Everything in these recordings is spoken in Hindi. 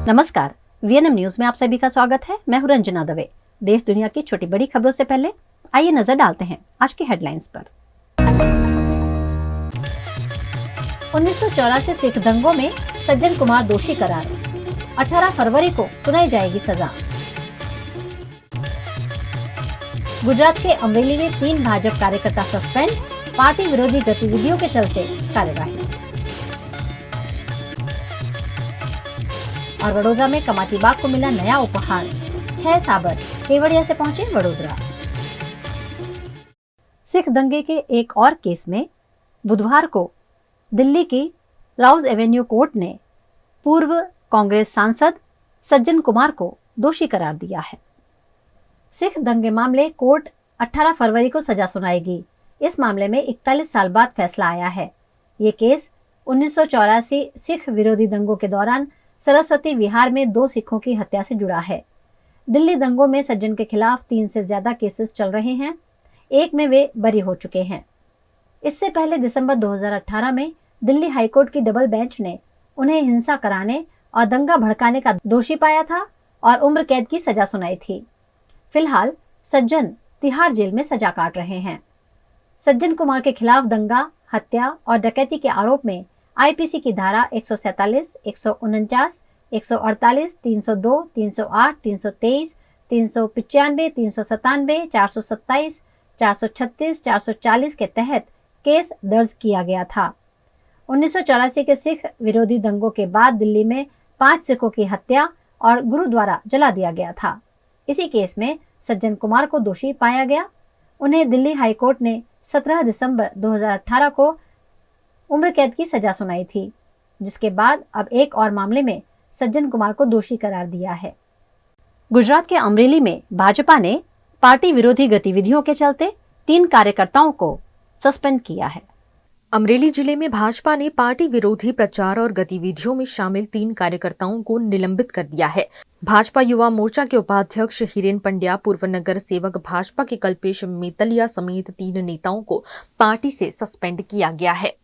नमस्कार, वीएनएम न्यूज में आप सभी का स्वागत है। मैं हूं रंजना दवे। देश दुनिया की छोटी बड़ी खबरों से पहले आइए नजर डालते हैं आज की हेडलाइंस पर। 1984 सिख दंगों में सज्जन कुमार दोषी करार, 18 फरवरी को सुनाई जाएगी सजा। गुजरात के अमरेली में 3 भाजपा कार्यकर्ता सस्पेंड, पार्टी विरोधी गतिविधियों के चलते कार्यवाही। और वडोदरा में कमाटी बाग को मिला नया उपहार, 6 साबर केवड़िया से पहुंचे वडोदरा। सिख दंगे के एक और केस में बुधवार को दिल्ली की राउज एवेन्यू कोर्ट ने पूर्व कांग्रेस सांसद सज्जन कुमार को दोषी करार दिया है। सिख दंगे मामले कोर्ट 18 फरवरी को सजा सुनाएगी। इस मामले में 41 साल बाद फैसला आया है। ये केस 1984 सिख विरोधी दंगों के दौरान सरस्वती विहार में 2 सिखों की हत्या से जुड़ा है। दिल्ली दंगों में सज्जन के खिलाफ 3 से ज्यादा केसेस चल रहे हैं। एक में वे बरी हो चुके हैं। इससे पहले दिसंबर 2018 में दिल्ली हाईकोर्ट की डबल बेंच ने उन्हें हिंसा कराने और दंगा भड़काने का दोषी पाया था और उम्र कैद की सजा सुनाई थी। फिलहाल सज्जन तिहाड़ जेल में सजा काट रहे हैं। सज्जन कुमार के खिलाफ दंगा, हत्या और डकैती के आरोप में आईपीसी की धारा 147, 149, 148, 302, 308, 323, 395, 397, 427, 436, 440 के तहत केस दर्ज किया गया था। 1984 के सिख विरोधी दंगों के बाद दिल्ली में 5 सिखों की हत्या और गुरुद्वारा जला दिया गया था। इसी केस में सज्जन कुमार को दोषी पाया गया। उन्हें दिल्ली हाईकोर्ट ने 17 दिसंबर 2018 को उम्र कैद की सजा सुनाई थी, जिसके बाद अब एक और मामले में सज्जन कुमार को दोषी करार दिया है। गुजरात के अमरेली में भाजपा ने पार्टी विरोधी गतिविधियों के चलते 3 कार्यकर्ताओं को सस्पेंड किया है। अमरेली जिले में भाजपा ने पार्टी विरोधी प्रचार और गतिविधियों में शामिल 3 कार्यकर्ताओं को निलंबित कर दिया है। भाजपा युवा मोर्चा के उपाध्यक्ष हिरेन पंड्या, पूर्व नगर सेवक भाजपा के कल्पेश मेतलिया समेत 3 नेताओं को पार्टी से सस्पेंड किया गया है।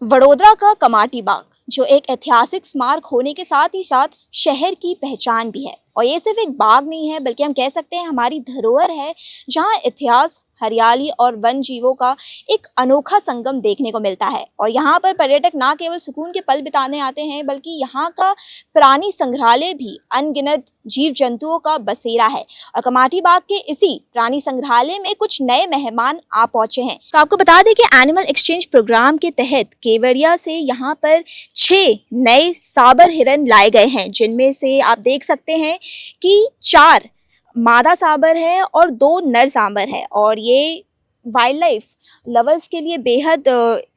वडोदरा का कमाटी बाग जो एक ऐतिहासिक स्मारक होने के साथ ही साथ शहर की पहचान भी है, और ये सिर्फ एक बाग नहीं है बल्कि हम कह सकते हैं हमारी धरोहर है, जहां इतिहास, हरियाली और वन जीवों का एक अनोखा संगम देखने को मिलता है। और यहाँ पर पर्यटक ना केवल सुकून के पल बिताने आते हैं बल्कि यहाँ का प्राणी संग्रहालय भी अनगिनत जीव जंतुओं का बसेरा है। और कमाटी बाग के इसी प्राणी संग्रहालय में कुछ नए मेहमान आ पहुंचे हैं। तो आपको बता दें कि एनिमल एक्सचेंज प्रोग्राम के तहत केवड़िया से यहाँ पर 6 नए साबर हिरन लाए गए हैं, जिनमें से आप देख सकते हैं कि 4 मादा सांबर है और 2 नर सांबर है। और ये वाइल्ड लाइफ लवर्स के लिए बेहद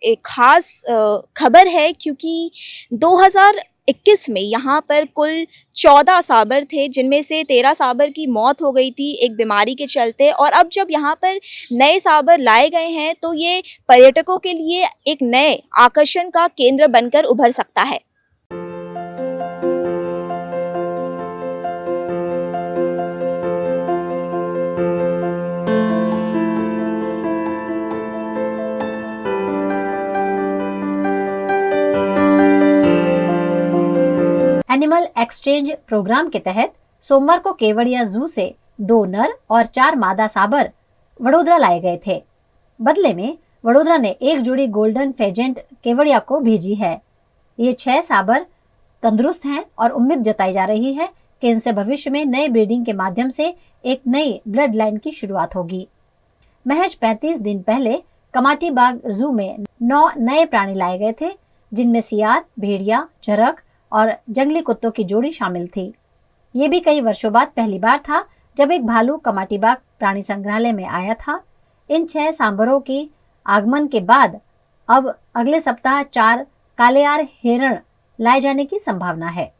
एक खास खबर है, क्योंकि 2021 में यहाँ पर कुल 14 सांबर थे, जिनमें से 13 सांबर की मौत हो गई थी एक बीमारी के चलते। और अब जब यहाँ पर नए सांबर लाए गए हैं तो ये पर्यटकों के लिए एक नए आकर्षण का केंद्र बनकर उभर सकता है। एनिमल एक्सचेंज प्रोग्राम के तहत सोमवार को केवड़िया जू से 2 नर और 4 मादा सांबर वडोदरा लाए गए थे। बदले में वडोदरा ने एक जोड़ी गोल्डन फेजेंट केवड़िया को भेजी है। ये 6 सांबर तंदुरुस्त हैं और उम्मीद जताई जा रही है कि इनसे भविष्य में नए ब्रीडिंग के माध्यम से एक नई ब्लड लाइन की शुरुआत होगी। महज 35 दिन पहले कमाटी बाग जू में 9 नए प्राणी लाए गए थे, जिनमें सियार, भेड़िया, झरक और जंगली कुत्तों की जोड़ी शामिल थी। ये भी कई वर्षों बाद पहली बार था जब एक भालू कमाटी बाग प्राणी संग्रहालय में आया था। इन 6 सांबरों की आगमन के बाद अब अगले सप्ताह 4 कालेयार हिरण लाए जाने की संभावना है।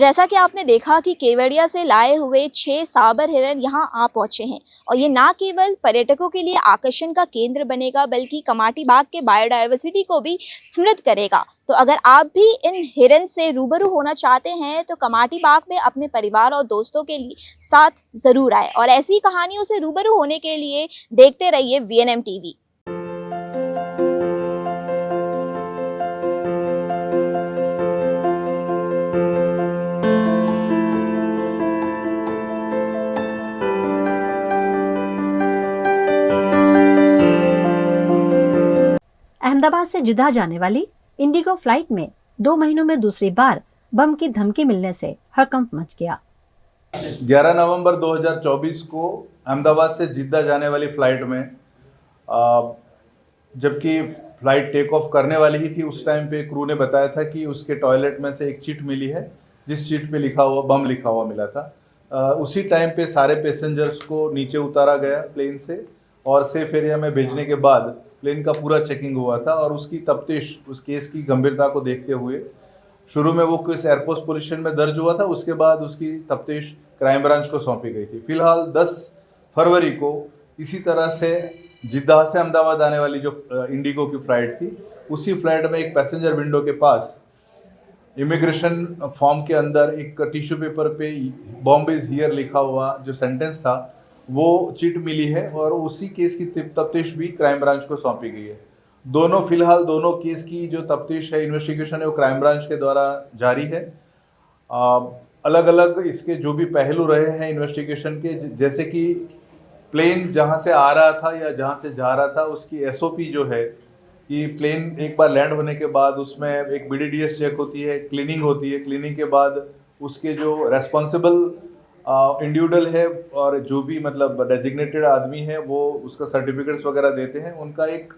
जैसा कि आपने देखा कि केवड़िया से लाए हुए 6 साबर हिरण यहाँ आ पहुंचे हैं और ये ना केवल पर्यटकों के लिए आकर्षण का केंद्र बनेगा बल्कि कमाटी बाग के बायोडायवर्सिटी को भी समृद्ध करेगा। तो अगर आप भी इन हिरण से रूबरू होना चाहते हैं तो कमाटी बाग में अपने परिवार और दोस्तों के लिए साथ जरूर आए और ऐसी कहानियों से रूबरू होने के लिए देखते रहिए VNM TV। अहमदाबाद से जिद्दा जाने वाली इंडिगो फ्लाइट में 2 महीनों में दूसरी बार बम की धमकी मिलने से हड़कंप मच गया। 11 नवंबर 2024 को अहमदाबाद से जिद्दा जाने वाली फ्लाइट में जबकि फ्लाइट टेक ऑफ करने वाली ही थी, उस टाइम पे क्रू ने बताया था कि उसके टॉयलेट में से एक चिट मिली है जिस चिट पे लिखा हुआ बम लिखा हुआ मिला था। उसी टाइम पे सारे पैसेंजर्स को नीचे उतारा गया प्लेन से और सेफ एरिया में भेजने के बाद प्लेन का पूरा चेकिंग हुआ था और उसकी तफ्तीश उस केस की गंभीरता को देखते हुए शुरू में वो केस एयरपोर्ट पुलिस में दर्ज हुआ था, उसके बाद उसकी तफ्तीश क्राइम ब्रांच को सौंपी गई थी। फिलहाल 10 फरवरी को इसी तरह से जिद्दा से अहमदाबाद आने वाली जो इंडिगो की फ्लाइट थी, उसी फ्लाइट में एक पैसेंजर विंडो के पास इमिग्रेशन फॉर्म के अंदर एक टिश्यू पेपर पे बॉम्ब इज हियर लिखा हुआ जो सेंटेंस था वो चिट मिली है और उसी केस की तफ्तीश भी क्राइम ब्रांच को सौंपी गई है। फिलहाल दोनों केस की जो तफ्तीश है, इन्वेस्टिगेशन है, वो क्राइम ब्रांच के द्वारा जारी है। अलग अलग इसके जो भी पहलू रहे हैं इन्वेस्टिगेशन के, जैसे कि प्लेन जहां से आ रहा था या जहां से जा रहा था उसकी SOP जो है कि प्लेन एक बार लैंड होने के बाद उसमें एक BDDS चेक होती है, क्लीनिंग होती है, क्लीनिंग के बाद उसके जो रेस्पॉन्सिबल इंडिविजुअल है और जो भी मतलब डेजिग्नेटेड आदमी है वो उसका सर्टिफिकेट्स वगैरह देते हैं, उनका एक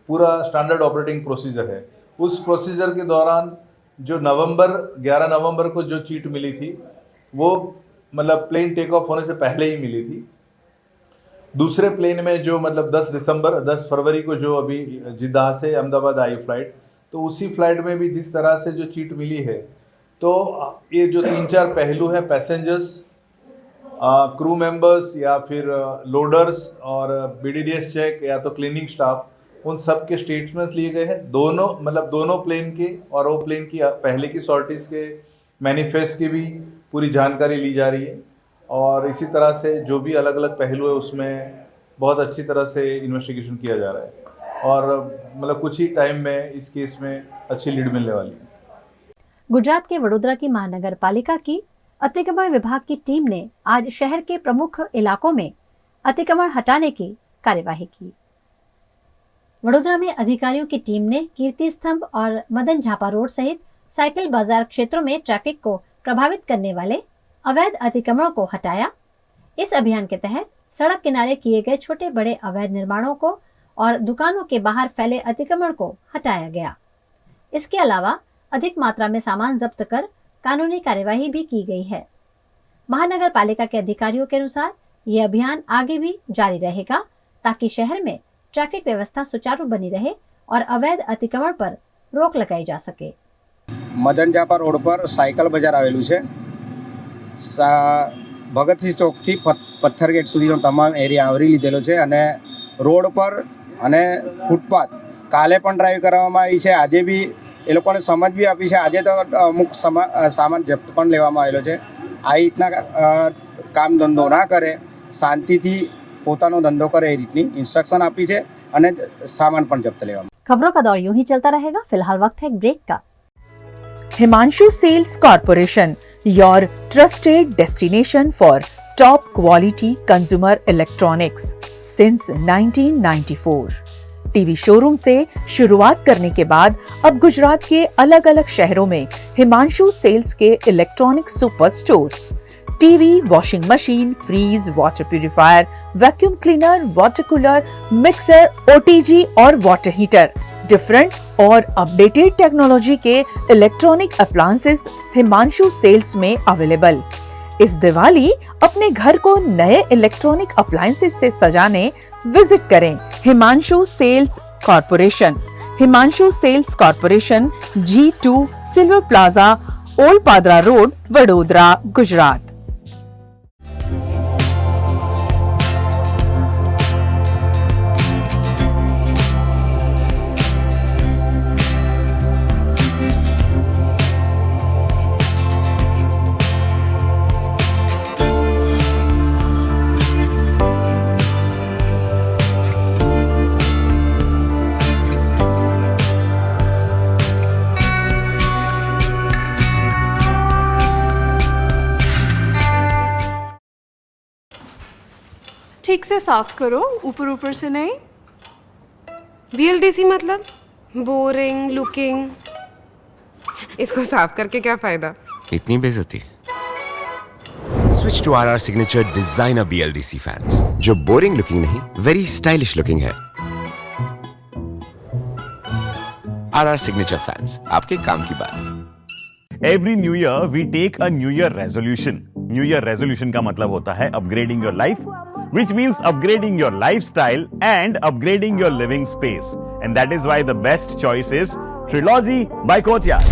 पूरा स्टैंडर्ड ऑपरेटिंग प्रोसीजर है। उस प्रोसीजर के दौरान जो 11 नवंबर को जो चीट मिली थी वो मतलब प्लेन टेक ऑफ होने से पहले ही मिली थी। दूसरे प्लेन में जो मतलब 10 फरवरी को जो अभी जिद्दा से अहमदाबाद आई फ्लाइट, तो उसी फ्लाइट में भी जिस तरह से जो चीट मिली है, तो ये जो 3-4 पहलू है, पैसेंजर्स, क्रू मेंबर्स या फिर लोडर्स और BDDS चेक या तो क्लीनिंग स्टाफ, उन सब के स्टेटमेंट्स लिए गए हैं। दोनों प्लेन के और वो प्लेन की पहले की सॉर्टीज़ के मैनिफेस्ट की भी पूरी जानकारी ली जा रही है और इसी तरह से जो भी अलग अलग पहलू है उसमें बहुत अच्छी तरह से इन्वेस्टिगेशन किया जा रहा है और मतलब कुछ ही टाइम में इस केस में अच्छी लीड मिलने वाली है। गुजरात के वडोदरा की महानगर पालिका की अतिक्रमण विभाग की टीम ने आज शहर के प्रमुख इलाकों में अतिक्रमण हटाने की कार्यवाही की। वडोदरा में अधिकारियों की टीम ने कीर्ति स्तंभ और मदन झापा रोड सहित साइकिल बाजार क्षेत्रों में ट्रैफिक को प्रभावित करने वाले अवैध अतिक्रमणों को हटाया। इस अभियान के तहत सड़क किनारे किए गए छोटे बड़े अवैध निर्माणों को और दुकानों के बाहर फैले अतिक्रमण को हटाया गया। इसके अलावा अधिक मात्रा में सामान जब्त कर कानूनी कार्यवाही भी की गई है। महानगर पालिका के अधिकारियों के अनुसार ये अभियान आगे भी जारी रहेगा ताकि शहर में ट्रैफिक व्यवस्था सुचारू बनी रहे और अवैध अतिक्रमण पर रोक लगाई जा सके। मदन झापा रोड पर साइकिल बजार आवेलू है। भगतसिंह चौक थी पत्थर गेट सुधीनो तमाम एरिया आवरी लीधेलो है अने रोड पर अने फूटपाथ काले पण ड्राइव करवामां आवी छे। आजे भी ए लोकोने समझ भी आपी है। आज तो अमुक सामान जप्त पण लेवामां आवेलो छे। आ रीतना काम धंधो ना करे, शांतिथी पोतानो धंधो करे ए रीतनी इंस्ट्रक्शन आपी है अने सामान पण जप्त लेवामां। खबरों का दौर यूं ही चलता रहेगा। फिलहाल वक्त है एक ब्रेक का। Himanshu sales corporation, your trusted destination for top quality consumer electronics since 1994। TV showroom से शुरुआत करने के बाद अब गुजरात के अलग अलग शहरों में हिमांशु सेल्स के electronic super stores, TV, washing machine, fridge, water purifier, vacuum cleaner, water cooler, mixer, OTG और वाटर हीटर, डिफरेंट और अपडेटेड टेक्नोलॉजी के इलेक्ट्रॉनिक अप्लायंसेस हिमांशु सेल्स में अवेलेबल। इस दिवाली अपने घर को नए इलेक्ट्रॉनिक अप्लायंसेस से सजाने विजिट करें Himanshu sales corporation. Himanshu sales corporation G2 silver plaza, old Padra road, Vadodara, Gujarat. ठीक से साफ करो, ऊपर ऊपर से नहीं। BLDC मतलब बोरिंग लुकिंग। इसको साफ करके क्या फायदा? इतनी बेइज्जती। Switch to RR signature designer BLDC fans, जो बोरिंग लुकिंग नहीं, वेरी स्टाइलिश लुकिंग है। RR सिग्नेचर फैंस, आपके काम की बात। Every new year we take a new year resolution. New year resolution का मतलब होता है upgrading your life, which means upgrading your lifestyle and upgrading your living space. And that is why the best choice is Trilogy by Courtyard.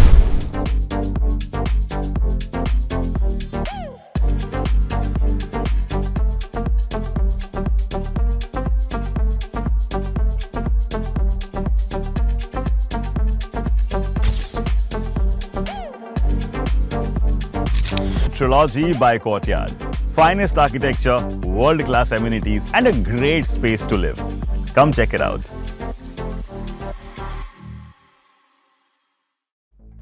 Trilogy by Courtyard. Finest architecture, world-class amenities, and a great space to live. Come check it out.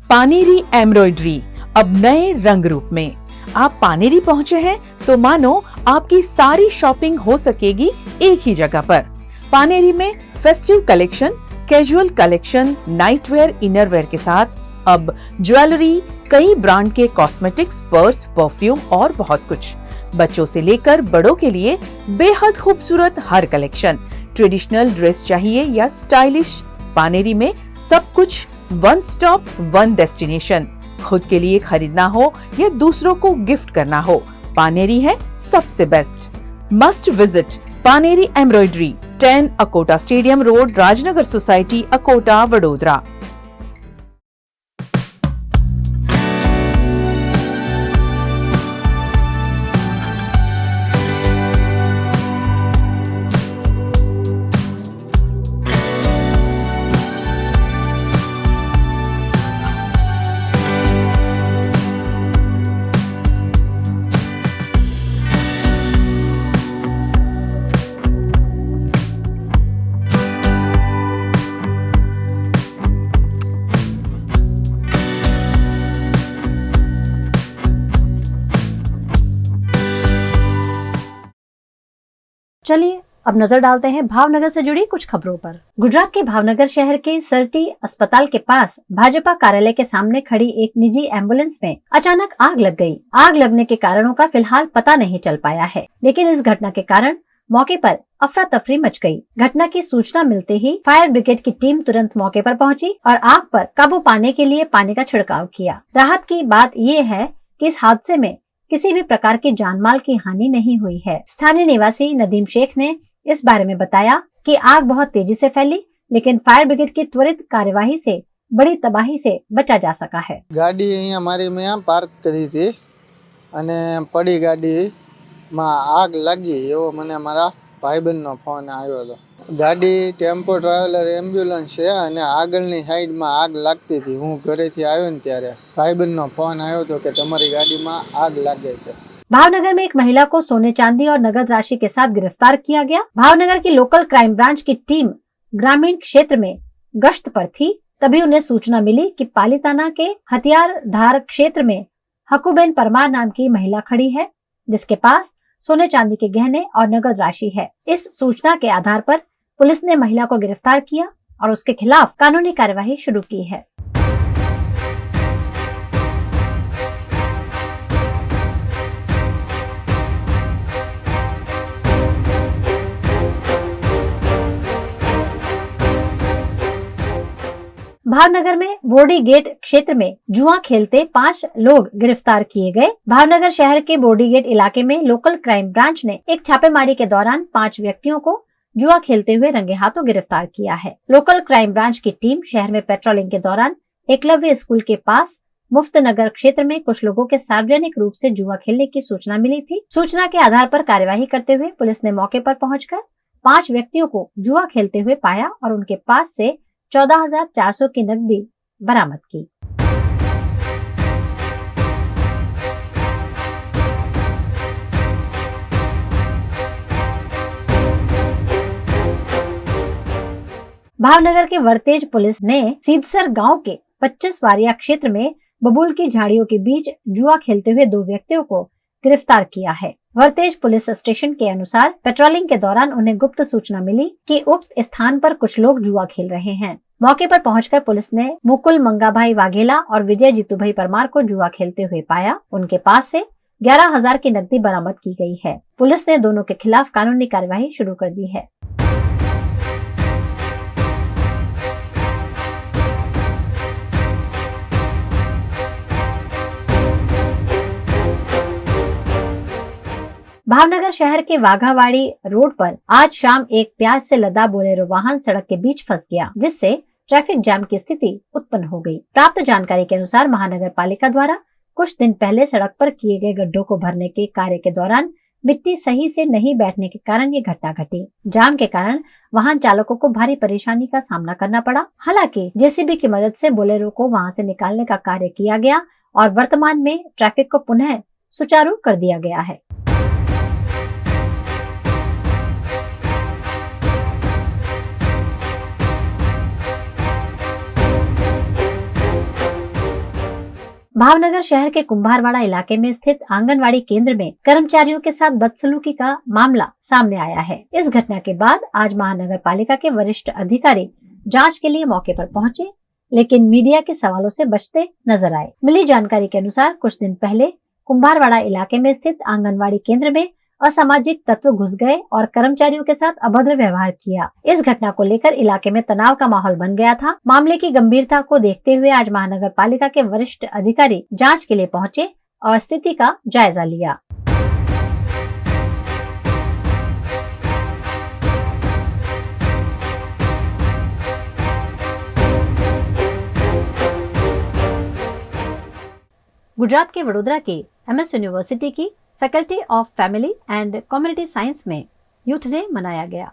Paneri embroidery अब नए रंग रूप में। आप पानेरी पहुंचे हैं तो मानो आपकी सारी शॉपिंग हो सकेगी एक ही जगह पर। पानेरी में festive collection, casual collection, nightwear, innerwear के साथ अब ज्वेलरी, कई ब्रांड के कॉस्मेटिक्स, पर्स, परफ्यूम और बहुत कुछ। बच्चों से लेकर बड़ों के लिए बेहद खूबसूरत हर कलेक्शन। ट्रेडिशनल ड्रेस चाहिए या स्टाइलिश, पानेरी में सब कुछ वन स्टॉप वन डेस्टिनेशन। खुद के लिए खरीदना हो या दूसरों को गिफ्ट करना हो, पानेरी है सबसे best. Must visit Paneri embroidery, 10 Akota stadium road, Rajnagar society, Akota, Vadodara. चलिए अब नजर डालते हैं भावनगर से जुड़ी कुछ खबरों पर। गुजरात के भावनगर शहर के सरटी अस्पताल के पास भाजपा कार्यालय के सामने खड़ी एक निजी एम्बुलेंस में अचानक आग लग गई। आग लगने के कारणों का फिलहाल पता नहीं चल पाया है, लेकिन इस घटना के कारण मौके पर अफरा तफरी मच गई। घटना की सूचना मिलते ही फायर ब्रिगेड की टीम तुरंत मौके पर पहुंची और आग पर काबू पाने के लिए पानी का छिड़काव किया। राहत की बात ये है कि इस हादसे में किसी भी प्रकार की जानमाल की हानि नहीं हुई है। स्थानीय निवासी नदीम शेख ने इस बारे में बताया कि आग बहुत तेजी से फैली, लेकिन फायर ब्रिगेड की त्वरित कार्यवाही से बड़ी तबाही से बचा जा सका है। गाड़ी अहींया मारी में पार्क करी थी अने पड़ी गाड़ी में आग लगी एवो मने मारा भाईबंधनो फोन आव्यो हतो। गाड़ी टेम्पो ट्रावेलर एम्ब्युलन्स है अने आगळनी साइड में आग लगती थी। हूँ घरेथी आव्यो ने त्यारे भाईबंधनो फोन आव्यो तो कि तमारी गाड़ी में आग लागे छे। भावनगर में एक महिला को सोने चांदी और नगद राशि के साथ गिरफ्तार किया गया। भावनगर की लोकल क्राइम ब्रांच की टीम ग्रामीण क्षेत्र में गश्त पर थी, तभी उन्हें सूचना मिली कि पालीताना के हथियार धार क्षेत्र में हकुबेन परमार नाम की महिला खड़ी है, जिसके पास सोने चांदी के गहने और नगद राशि है। इस सूचना के आधार पर पुलिस ने महिला को गिरफ्तार किया और उसके खिलाफ कानूनी कार्यवाही शुरू की है। भावनगर में बोर्डी गेट क्षेत्र में जुआ खेलते 5 लोग गिरफ्तार किए गए। भावनगर शहर के बोर्डी गेट इलाके में लोकल क्राइम ब्रांच ने एक छापेमारी के दौरान 5 व्यक्तियों को जुआ खेलते हुए रंगे हाथों गिरफ्तार किया है। लोकल क्राइम ब्रांच की टीम शहर में पेट्रोलिंग के दौरान एकलव्य स्कूल के पास मुफ्तनगर क्षेत्र में कुछ लोगों के सार्वजनिक रूप से जुआ खेलने की सूचना मिली थी। सूचना के आधार पर कार्यवाही करते हुए पुलिस ने मौके पर पहुंचकर 5 व्यक्तियों को जुआ खेलते हुए पाया और उनके पास से 14,400 की नकदी बरामद की। भावनगर के वरतेज पुलिस ने सीदसर गांव के 25 वारिया क्षेत्र में बबूल की झाड़ियों के बीच जुआ खेलते हुए 2 व्यक्तियों को गिरफ्तार किया है। वरतेज पुलिस स्टेशन के अनुसार पेट्रोलिंग के दौरान उन्हें गुप्त सूचना मिली कि उक्त स्थान पर कुछ लोग जुआ खेल रहे हैं। मौके पर पहुंचकर पुलिस ने मुकुल मंगाभाई वाघेला और विजय जीतूभाई परमार को जुआ खेलते हुए पाया। उनके पास से 11,000 की नकदी बरामद की गई है। पुलिस ने दोनों के खिलाफ कानूनी कार्यवाही शुरू कर दी है। भावनगर शहर के वाघावाड़ी रोड पर आज शाम एक प्याज से लदा बोलेरो वाहन सड़क के बीच फंस गया, जिससे ट्रैफिक जाम की स्थिति उत्पन्न हो गई। प्राप्त जानकारी के अनुसार महानगर पालिका द्वारा कुछ दिन पहले सड़क पर किए गए गड्ढों को भरने के कार्य के दौरान मिट्टी सही से नहीं बैठने के कारण ये घटना घटी। जाम के कारण वाहन चालकों को भारी परेशानी का सामना करना पड़ा। हालांकि जेसीबी की मदद से बोलेरो को वहां से निकालने का कार्य किया गया और वर्तमान में ट्रैफिक को पुनः सुचारू कर दिया गया है। भावनगर शहर के कुंभारवाड़ा इलाके में स्थित आंगनवाड़ी केंद्र में कर्मचारियों के साथ बदसलूकी का मामला सामने आया है। इस घटना के बाद आज महानगर पालिका के वरिष्ठ अधिकारी जांच के लिए मौके पर पहुंचे, लेकिन मीडिया के सवालों से बचते नजर आए। मिली जानकारी के अनुसार कुछ दिन पहले कुंभारवाड़ा इलाके में स्थित आंगनवाड़ी केंद्र में असामाजिक तत्व घुस गए और कर्मचारियों के साथ अभद्र व्यवहार किया। इस घटना को लेकर इलाके में तनाव का माहौल बन गया था। मामले की गंभीरता को देखते हुए आज महानगर पालिका के वरिष्ठ अधिकारी जांच के लिए पहुंचे और स्थिति का जायजा लिया। गुजरात के वडोदरा के MS यूनिवर्सिटी की faculty of family and community science में यूथ डे मनाया गया।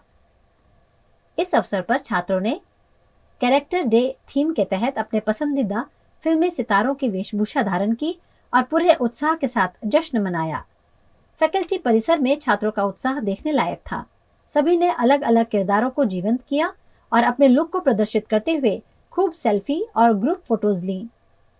इस अवसर पर छात्रों ने कैरेक्टर डे थीम के तहत अपने पसंदीदा फिल्मी सितारों की वेशभूषा धारण की और पूरे उत्साह के साथ जश्न मनाया। फैकल्टी परिसर में छात्रों का उत्साह देखने लायक था। सभी ने अलग अलग किरदारों को जीवंत किया और अपने लुक को प्रदर्शित करते हुए खूब सेल्फी और ग्रुप फोटोज ली।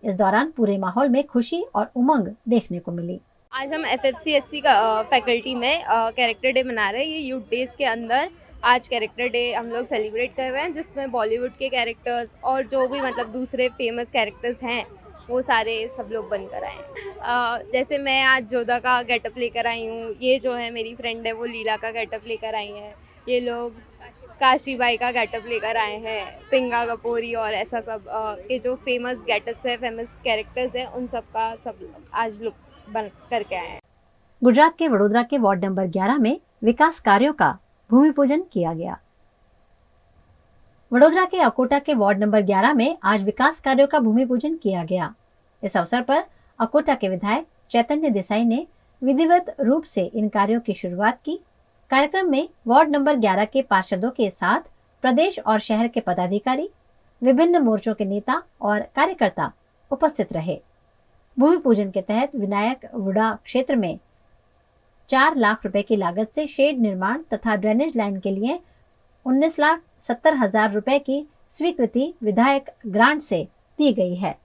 इस दौरान पूरे माहौल में खुशी और उमंग देखने को मिली। आज हम FFCSC का फैकल्टी में कैरेक्टर डे मना रहे हैं। ये यूथ डेज के अंदर आज कैरेक्टर डे हम लोग सेलिब्रेट कर रहे हैं, जिसमें बॉलीवुड के कैरेक्टर्स और जो भी मतलब दूसरे फेमस कैरेक्टर्स हैं वो सारे सब लोग बनकर आए हैं। जैसे मैं आज जोधा का गेटअप लेकर आई हूँ, ये जो है मेरी फ्रेंड है वो लीला का गेटअप लेकर आई हैं, ये लोग काशीबाई का गेटअप लेकर आए हैं, पिंगा कपूरी और ऐसा सब के जो फेमस गेटअप्स है, फेमस कैरेक्टर्स हैं, उन सब का सब आज लुक बन करके आए हैं। गुजरात के वडोदरा के वार्ड नंबर 11 में विकास कार्यों का भूमि पूजन किया गया। वडोदरा के अकोटा के वार्ड नंबर 11 में आज विकास कार्यों का भूमि पूजन किया गया। इस अवसर पर अकोटा के विधायक चैतन्य देसाई ने विधिवत रूप से इन कार्यों की शुरुआत की। कार्यक्रम में वार्ड नंबर 11 के पार्षदों के साथ प्रदेश और शहर के पदाधिकारी, विभिन्न मोर्चों के नेता और कार्यकर्ता उपस्थित रहे। भूमि पूजन के तहत विनायक वुडा क्षेत्र में 4 लाख रुपए की लागत से शेड निर्माण तथा ड्रेनेज लाइन के लिए 19,70,000 रुपए की स्वीकृति विधायक ग्रांट से दी गई है।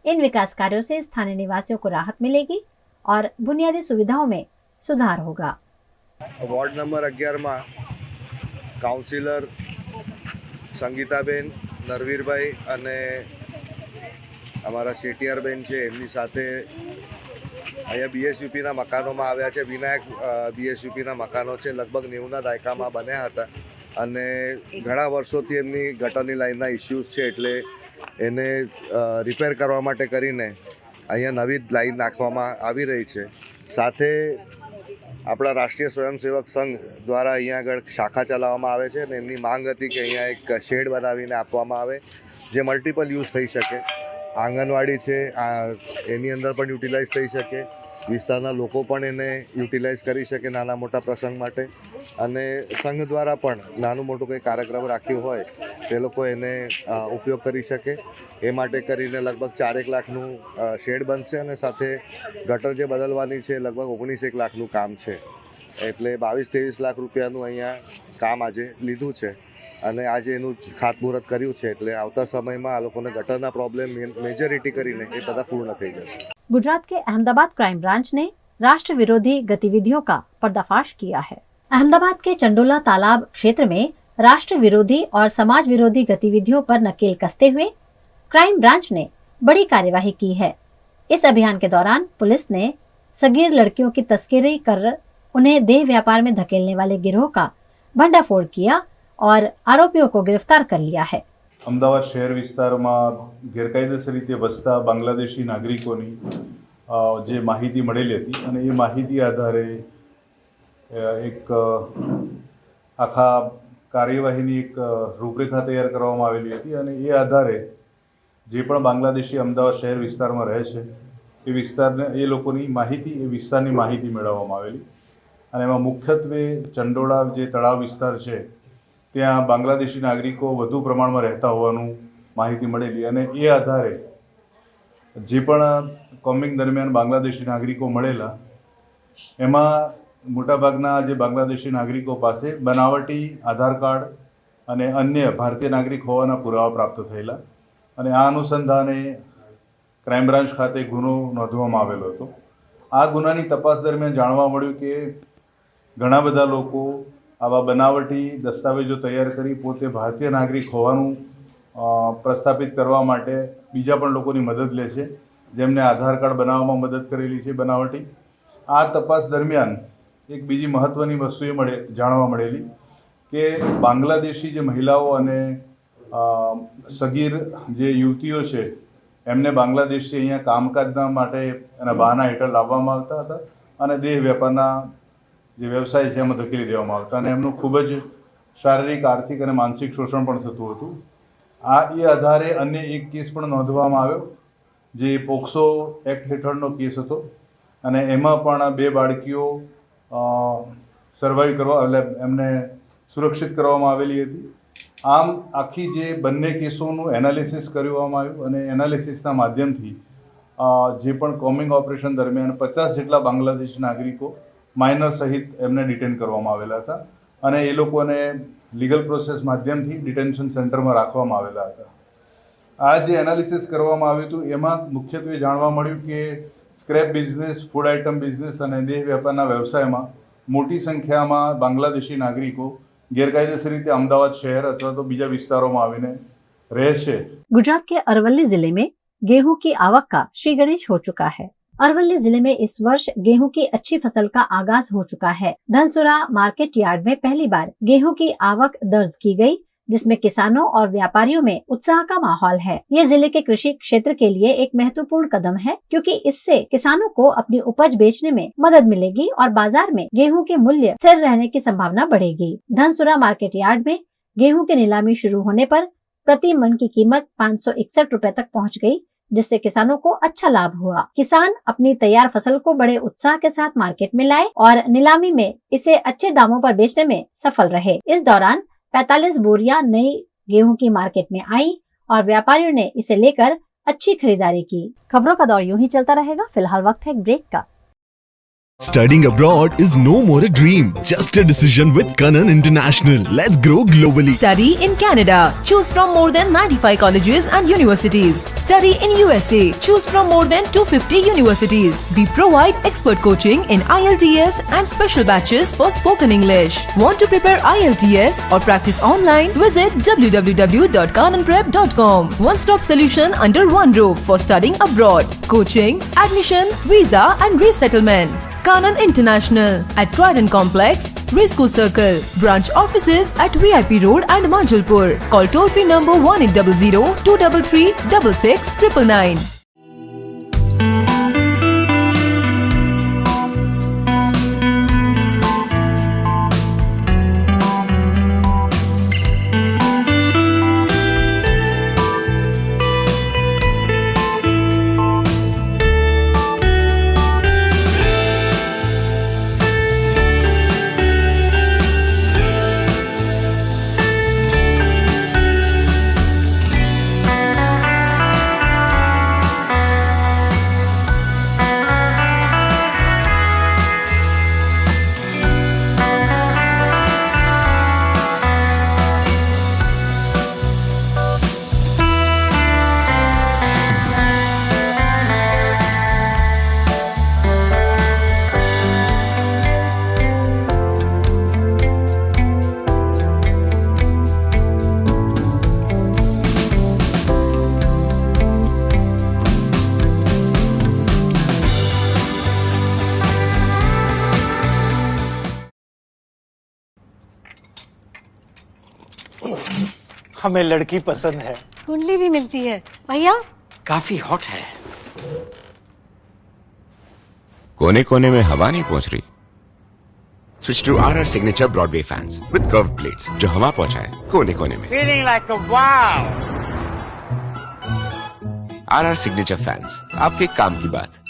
इन विकास कार्यों से स्थानीय निवासियों को राहत मिलेगी और बुनियादी सुविधाओं में सुधार होगा। वॉर्ड नंबर 11 में काउंसिलर संगीताबेन, नरवीरभाई અને અમારા સીટીઆર બેન છે એમની સાથે અહીંયા BSUPના મકાનોમાં આવ્યા છે। વિનાયક BSUPના મકાનો છે, લગભગ 90ના દાયકામાં બન્યા હતા અને ઘણા વર્ષોથી એમની ગટરની લાઇનના ઇસ્યુઝ છે, એટલે એને રિપેર કરવા માટે કરીને અહીંયા નવી લાઇન નાખવામાં આવી રહી છે। સાથે આપણા રાષ્ટ્રીય સ્વયંસેવક સંઘ દ્વારા અહીંયા આગળ શાખા ચલાવવામાં આવે છે અને એમની માંગ હતી કે અહીંયા એક શેડ બનાવીને આપવામાં આવે જે મલ્ટિપલ યુઝ થઈ શકે। આંગણવાડી છે એની અંદર પણ યુટિલાઇઝ થઈ શકે, વિસ્તારના લોકો પણ એને યુટિલાઇઝ કરી શકે નાના મોટા પ્રસંગ માટે, અને સંઘ દ્વારા પણ નાનું મોટું કંઈ કાર્યક્રમ રાખ્યું હોય તે લોકો એને ઉપયોગ કરી શકે. એ માટે કરીને લગભગ 4 લાખનું શેડ બનશે અને સાથે ગટર જે બદલવાની છે લગભગ 19 લાખનું કામ છે. એટલે 22-23 લાખ રૂપિયાનું અહીંયા કામ આજે લીધું છે અને આજે એનું ખાતમુહૂર્ત કર્યું છે. એટલે આવતા સમયમાં આ લોકોને ગટરના પ્રોબ્લેમ મેજોરિટી કરીને એ બધા પૂર્ણ થઈ જશે. गुजरात के अहमदाबाद क्राइम ब्रांच ने राष्ट्र विरोधी गतिविधियों का पर्दाफाश किया है. अहमदाबाद के चंडोला तालाब क्षेत्र में राष्ट्र विरोधी और समाज विरोधी गतिविधियों पर नकेल कसते हुए क्राइम ब्रांच ने बड़ी कार्यवाही की है. इस अभियान के दौरान पुलिस ने सगीर लड़कियों की तस्करी कर उन्हें देह व्यापार में धकेलने वाले गिरोह का भंडाफोड़ किया और आरोपियों को गिरफ्तार कर लिया है. અમદાવાદ શહેર વિસ્તારમાં ગેરકાયદેસર રીતે વસતા બાંગ્લાદેશી નાગરિકોની જે માહિતી મળેલી હતી અને એ માહિતી આધારે એક આખા કાર્યવાહીની એક રૂપરેખા તૈયાર કરવામાં આવેલી હતી અને એ આધારે જે પણ બાંગ્લાદેશી અમદાવાદ શહેર વિસ્તારમાં રહે છે એ વિસ્તારને એ લોકોની માહિતી એ વિસ્તારની માહિતી મેળવવામાં આવેલી અને એમાં મુખ્યત્વે ચંડોળા જે તળાવ વિસ્તાર છે ત્યાં બાંગ્લાદેશી નાગરિકો વધુ પ્રમાણમાં રહેતા હોવાનું માહિતી મળેલી અને એ આધારે જે પણ કોમિંગ દરમિયાન બાંગ્લાદેશી નાગરિકો મળેલા એમાં મોટાભાગના જે બાંગ્લાદેશી નાગરિકો પાસે બનાવટી આધાર કાર્ડ અને અન્ય ભારતીય નાગરિક હોવાના પુરાવા પ્રાપ્ત થયેલા અને આ અનુસંધાને ક્રાઇમ બ્રાન્ચ ખાતે ગુનો નોંધવામાં આવેલો હતો. આ ગુનાની તપાસ દરમિયાન જાણવા મળ્યું કે ઘણા બધા લોકો આવા બનાવટી દસ્તાવેજો તૈયાર કરી પોતે ભારતીય નાગરિક હોવાનું પ્રસ્થાપિત કરવા માટે બીજા પણ લોકોની મદદ લે છે, જેમને આધાર કાર્ડ બનાવવામાં મદદ કરેલી છે બનાવટી. આ તપાસ દરમિયાન એક બીજી મહત્ત્વની વસ્તુ એ જાણવા મળેલી કે બાંગ્લાદેશી જે મહિલાઓ અને સગીર જે યુવતીઓ છે એમને બાંગ્લાદેશથી અહીંયા કામકાજના માટે એના બહાના હેઠળ લાવવામાં આવતા હતા અને દેહ વેપારના જે વ્યવસાય છે એમાં ધકેલી દેવામાં આવતા અને એમનું ખૂબ જ શારીરિક, આર્થિક અને માનસિક શોષણ પણ થતું હતું. એ આધારે અન્ય એક કેસ પણ નોંધવામાં આવ્યો જે પોક્સો એક્ટ હેઠળનો કેસ હતો અને એમાં પણ 2 બાળકીઓ સર્વાઈવ કરવા એટલે એમને સુરક્ષિત કરવામાં આવેલી હતી. આમ આખી જે બંને કેસોનું એનાલિસિસ કરવામાં આવ્યું અને એનાલિસિસના માધ્યમથી જે પણ કોમિંગ ઓપરેશન દરમિયાન 50 જેટલા બાંગ્લાદેશી નાગરિકો માઇનર સહિત એમને ડિટેન કરવામાં આવેલા હતા અને એ લોકોને લીગલ પ્રોસેસ માધ્યમથી ડિટેન્શન સેન્ટરમાં રાખવામાં આવેલા હતા. આ જે એનાલિસિસ કરવામાં આવ્યું હતું એમાં મુખ્યત્વે જાણવા મળ્યું કે scrap business, food item business અને દેહ વેપારના વ્યવસાયમાં મોટી સંખ્યામાં બાંગ્લાદેશી નાગરિકો ગેરકાયદેસર રીતે અમદાવાદ શહેર અથવા તો બીજા વિસ્તારોમાં આવીને રહે છે. गुजरात के अरवली जिले में गेहूं की आवक का श्री गणेश हो चुका है. अरवली जिले में इस वर्ष गेहूं की अच्छी फसल का आगाज हो चुका है. धनसुरा मार्केट यार्ड में पहली बार गेहूं की आवक दर्ज की गई, जिसमें किसानों और व्यापारियों में उत्साह का माहौल है. ये जिले के कृषि क्षेत्र के लिए एक महत्वपूर्ण कदम है, क्योंकि इससे किसानों को अपनी उपज बेचने में मदद मिलेगी और बाजार में गेहूं के मूल्य स्थिर रहने की संभावना बढ़ेगी. धनसुरा मार्केट यार्ड में गेहूं की नीलामी शुरू होने पर प्रति मन की कीमत 561 रुपए तक पहुँच गयी, जिससे किसानों को अच्छा लाभ हुआ. किसान अपनी तैयार फसल को बड़े उत्साह के साथ मार्केट में लाए और नीलामी में इसे अच्छे दामों पर बेचने में सफल रहे. इस दौरान 45 बोरियां नई गेहूं की मार्केट में आई और व्यापारियों ने इसे लेकर अच्छी खरीदारी की. खबरों का दौर यूं ही चलता रहेगा. फिलहाल वक्त है एक ब्रेक का. Studying abroad is no more a dream, just a decision with Kanan International. Let's grow globally. Study in Canada. Choose from more than 95 colleges and universities. Study in USA. Choose from more than 250 universities. We provide expert coaching in IELTS and special batches for spoken English. Want to prepare IELTS or practice online? Visit www.kananprep.com. One-stop solution under one roof for studying abroad. Coaching, admission, visa and resettlement. Kanan International at Trident Complex, Risco Circle. Branch offices at VIP Road and Manjalpur. Call toll-free number 1800-233-6699. हमें लड़की पसंद है। कुंडली भी मिलती है भैया। काफी हॉट है। कोने कोने में हवा नहीं पहुंच रही? Switch to RR signature Broadway fans with curve plates जो हवा पहुंचाए कोने कोने में। Feeling like a wow. RR signature fans, आपके काम की बात।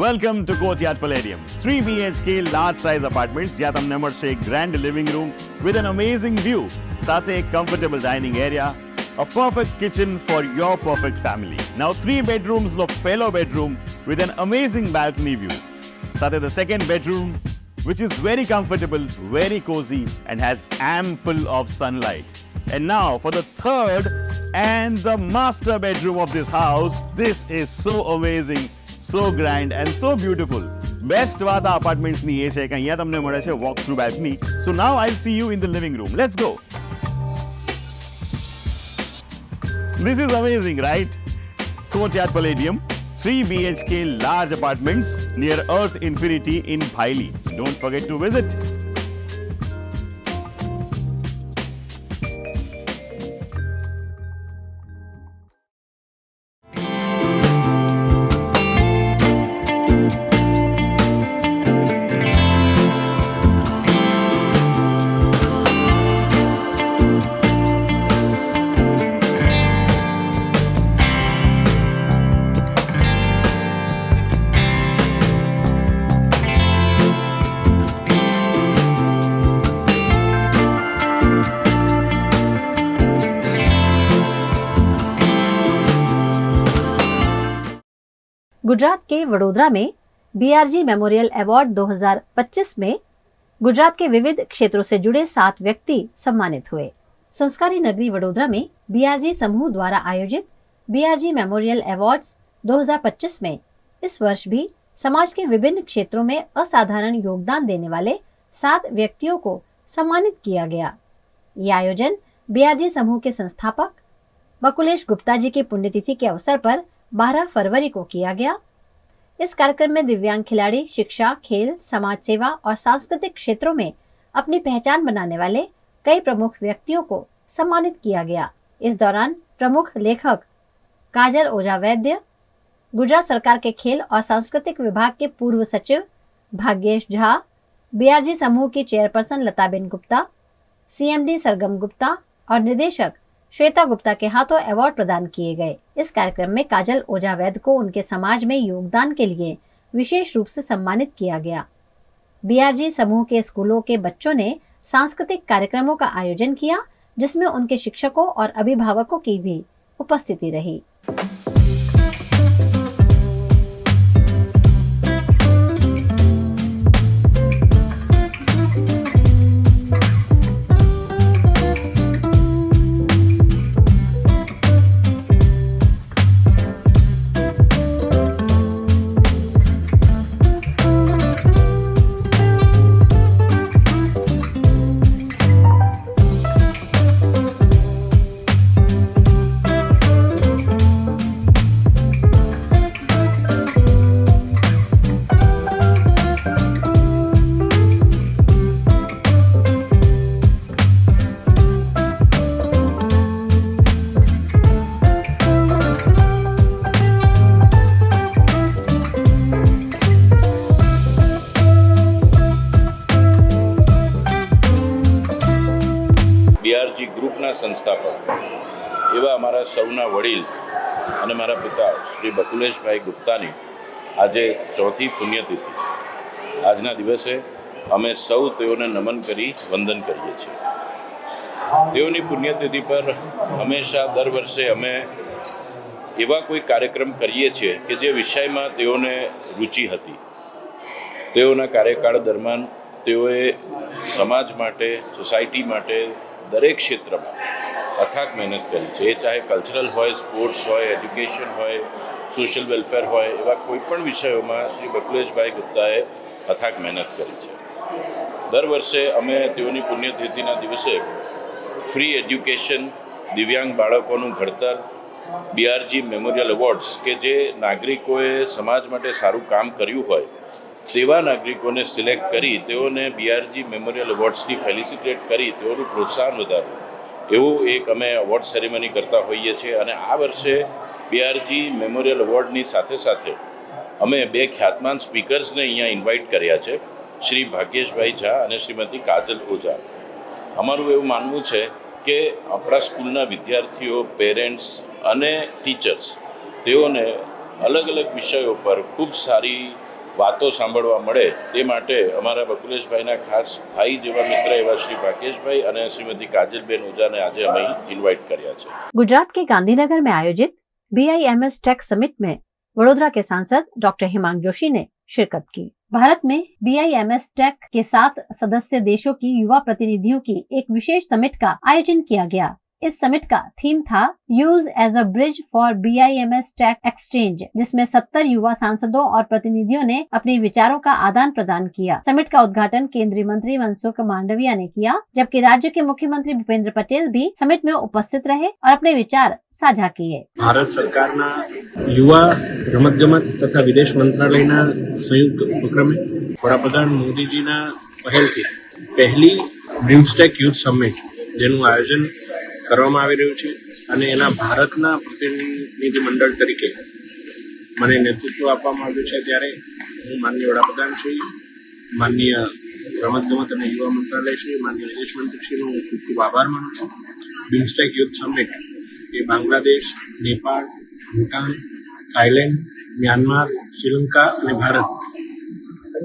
Welcome to Courtyard Palladium. 3 BHK large size apartments જ્યાં તમને મળશે એક grand living room with an amazing view, સાથે એક comfortable dining area, a perfect kitchen for your perfect family. Now 3 bedrooms નો પહેલો bedroom with an amazing balcony view. સાથે the second bedroom which is very comfortable, very cozy and has ample of sunlight. And now for the third and the master bedroom of this house. This is so amazing, so grand and so beautiful. Best વાત આ apartments ની એ છે કે અહીંયા તમને મળે છે walk through balcony. So now I'll see you in the living room. Let's go. This is amazing, right? Courtyard Palladium, 3 BHK large apartments near Earth Infinity in Bhaili. Don't forget to visit. Gujarat के वडोदरा में BRG मेमोरियल अवार्ड 2025 में गुजरात के विविध क्षेत्रों से जुड़े 7 व्यक्ति सम्मानित हुए। संस्कारी नगरी वडोदरा में BRG समूह द्वारा आयोजित BRG मेमोरियल अवार्ड्स 2025 में इस वर्ष भी समाज के विभिन्न क्षेत्रों में असाधारण योगदान देने वाले 7 व्यक्तियों को सम्मानित किया गया। ये आयोजन BRG समूह के संस्थापक बकुलेश गुप्ता जी की पुण्यतिथि के अवसर पर 12 फरवरी को किया गया। इस कार्यक्रम में दिव्यांग खिलाड़ी शिक्षा, खेल, समाज सेवा और सांस्कृतिक क्षेत्रों में अपनी पहचान बनाने वाले कई प्रमुख व्यक्तियों को सम्मानित किया गया। इस दौरान प्रमुख लेखक काजल ओझा वैद्य, गुजरात सरकार के खेल और सांस्कृतिक विभाग के पूर्व सचिव भाग्येश झा, BRG समूह की चेयरपर्सन लताबेन गुप्ता, CMD सरगम गुप्ता और निदेशक श्वेता गुप्ता के हाथों अवार्ड प्रदान किए गए। इस कार्यक्रम में काजल ओझा वैद्य को उनके समाज में योगदान के लिए विशेष रूप से सम्मानित किया गया। BRG समूह के स्कूलों के बच्चों ने सांस्कृतिक कार्यक्रमों का आयोजन किया, जिसमें उनके शिक्षकों और अभिभावकों की भी उपस्थिति रही। BRG ગ્રુપના સંસ્થાપક એવા અમારા સૌના વડીલ અને મારા પિતા શ્રી બકુલેશભાઈ ગુપ્તાની આજે ચોથી પુણ્યતિથિ છે. આજના દિવસે અમે સૌ તેઓને નમન કરી વંદન કરીએ છીએ. તેઓની પુણ્યતિથિ પર હંમેશા દર વર્ષે અમે એવા કોઈ કાર્યક્રમ કરીએ છીએ કે જે વિષયમાં તેઓને રુચિ હતી. તેઓના કાર્યકાળ દરમિયાન તેઓએ સમાજ માટે, સોસાયટી માટે દરેક ક્ષેત્રમાં અથાગ મહેનત કરી છે. એ ચાહે કલ્ચરલ હોય, સ્પોર્ટ્સ હોય, એજ્યુકેશન હોય, સોશિયલ વેલફેર હોય, એવા કોઈપણ વિષયોમાં શ્રી બકુલેશભાઈ ગુપ્તાએ અથાગ મહેનત કરી છે. દર વર્ષે અમે તેઓની પુણ્યતિથિના દિવસે ફ્રી એજ્યુકેશન, દિવ્યાંગ બાળકોનું ઘડતર, BRG મેમોરિયલ એવોર્ડ્સ કે જે નાગરિકોએ સમાજ માટે સારું કામ કર્યું હોય તેવા નાગરિકોને સિલેક્ટ કરી તેઓને બીઆરજી મેમોરિયલ એવોર્ડ્સથી ફેલિસિટેટ કરી તેઓનું પ્રોત્સાહન વધારવું એવું એક અમે એવોર્ડ સેરેમની કરતા હોઈએ છીએ. અને આ વર્ષે બીઆરજી મેમોરિયલ એવોર્ડની સાથે સાથે અમે 2 ખ્યાતમાન સ્પીકર્સને અહીંયા ઇન્વાઇટ કર્યા છે, શ્રી ભાગ્યેશભાઈ ઝા અને શ્રીમતી કાજલ ઓઝા. અમારું એવું માનવું છે કે આપણા સ્કૂલના વિદ્યાર્થીઓ, પેરેન્ટ્સ અને ટીચર્સ તેઓને અલગ અલગ વિષયો પર ખૂબ સારી વાતો સાંભળવા મળે તે માટે અમારા બકુલેશભાઈના ખાસ ભાઈ જેવા મિત્ર એવા શ્રી ભાગ્યેશભાઈ અને શ્રીમતી કાજલબેન ઓઝાને આજે અમે ઇન્वाइट કર્યા છે. गुजरात के गांधीनगर में आयोजित BIMS टेक समिट में वडोदरा के सांसद डॉक्टर हिमांशु जोशी ने शिरकत की. भारत में BIMS टेक के 7 सदस्य देशों की युवा प्रतिनिधियों की एक विशेष समिट का आयोजन किया गया. इस समिट का थीम था use as a bridge for BIMS tech exchange, जिसमें 70 युवा सांसदों और प्रतिनिधियों ने अपने विचारों का आदान प्रदान किया. समिट का उद्घाटन केंद्रीय मंत्री मनसुख मांडविया ने किया, जबकि राज्य के मुख्यमंत्री भूपेंद्र पटेल भी समिट में उपस्थित रहे और अपने विचार साझा किए. भारत सरकारना युवा रमतगमत तथा विदेश मंत्रालयना संयुक्त उपक्रमे वडाप्रधान मोदीजीना પહેલથી પહેલી બ્રિમ્સટેક યુથ સમિટ જેનું આયોજન કરવામાં આવી રહ્યું છે અને એના ભારતના પ્રતિનિધિ મંડળ તરીકે મને નેતૃત્વ આપવામાં આવ્યું છે. ત્યારે હું માનનીય વડાપ્રધાન શ્રી, માનનીય રમતગમત અને યુવા મંત્રાલય શ્રી, માનનીય વિદેશ મંત્રી શ્રીનો ખૂબ ખૂબ આભાર માનું છું. બ્રિમ્સટેક યુથ સમિટ એ બાંગ્લાદેશ, નેપાળ, ભૂટાન, થાઈલેન્ડ, મ્યાનમાર, શ્રીલંકા અને ભારત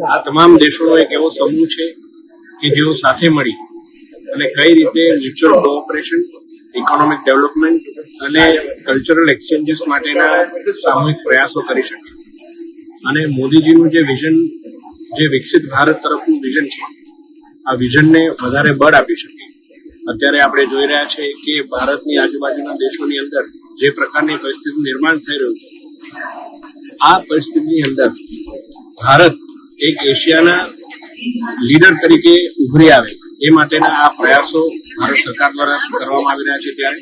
આ તમામ દેશોનો એક એવો સમૂહ છે કે જેઓ સાથે મળી અને કઈ રીતે મ્યુચ્યુઅલ કોઓપરેશન, ઇકોનોમિક ડેવલપમેન્ટ અને કલ્ચરલ એક્સચેન્જીસ માટેના સામૂહિક પ્રયાસો કરી શકે. અને મોદીજીનું જે વિઝન, જે વિકસિત ભારત તરફનું વિઝન છે, આ વિઝનને વધારે બળ આપી શકે. અત્યારે આપણે જોઈ રહ્યા છીએ કે ભારતની આજુબાજુના દેશોની અંદર જે પ્રકારની પરિસ્થિતિનું નિર્માણ થઈ રહ્યું છે, આ પરિસ્થિતિની અંદર ભારત એક એશિયાના લીડર તરીકે ઉભરી આવે એ માટેના આ પ્રયાસો ભારત સરકાર દ્વારા કરવામાં આવી રહ્યા છે. ત્યારે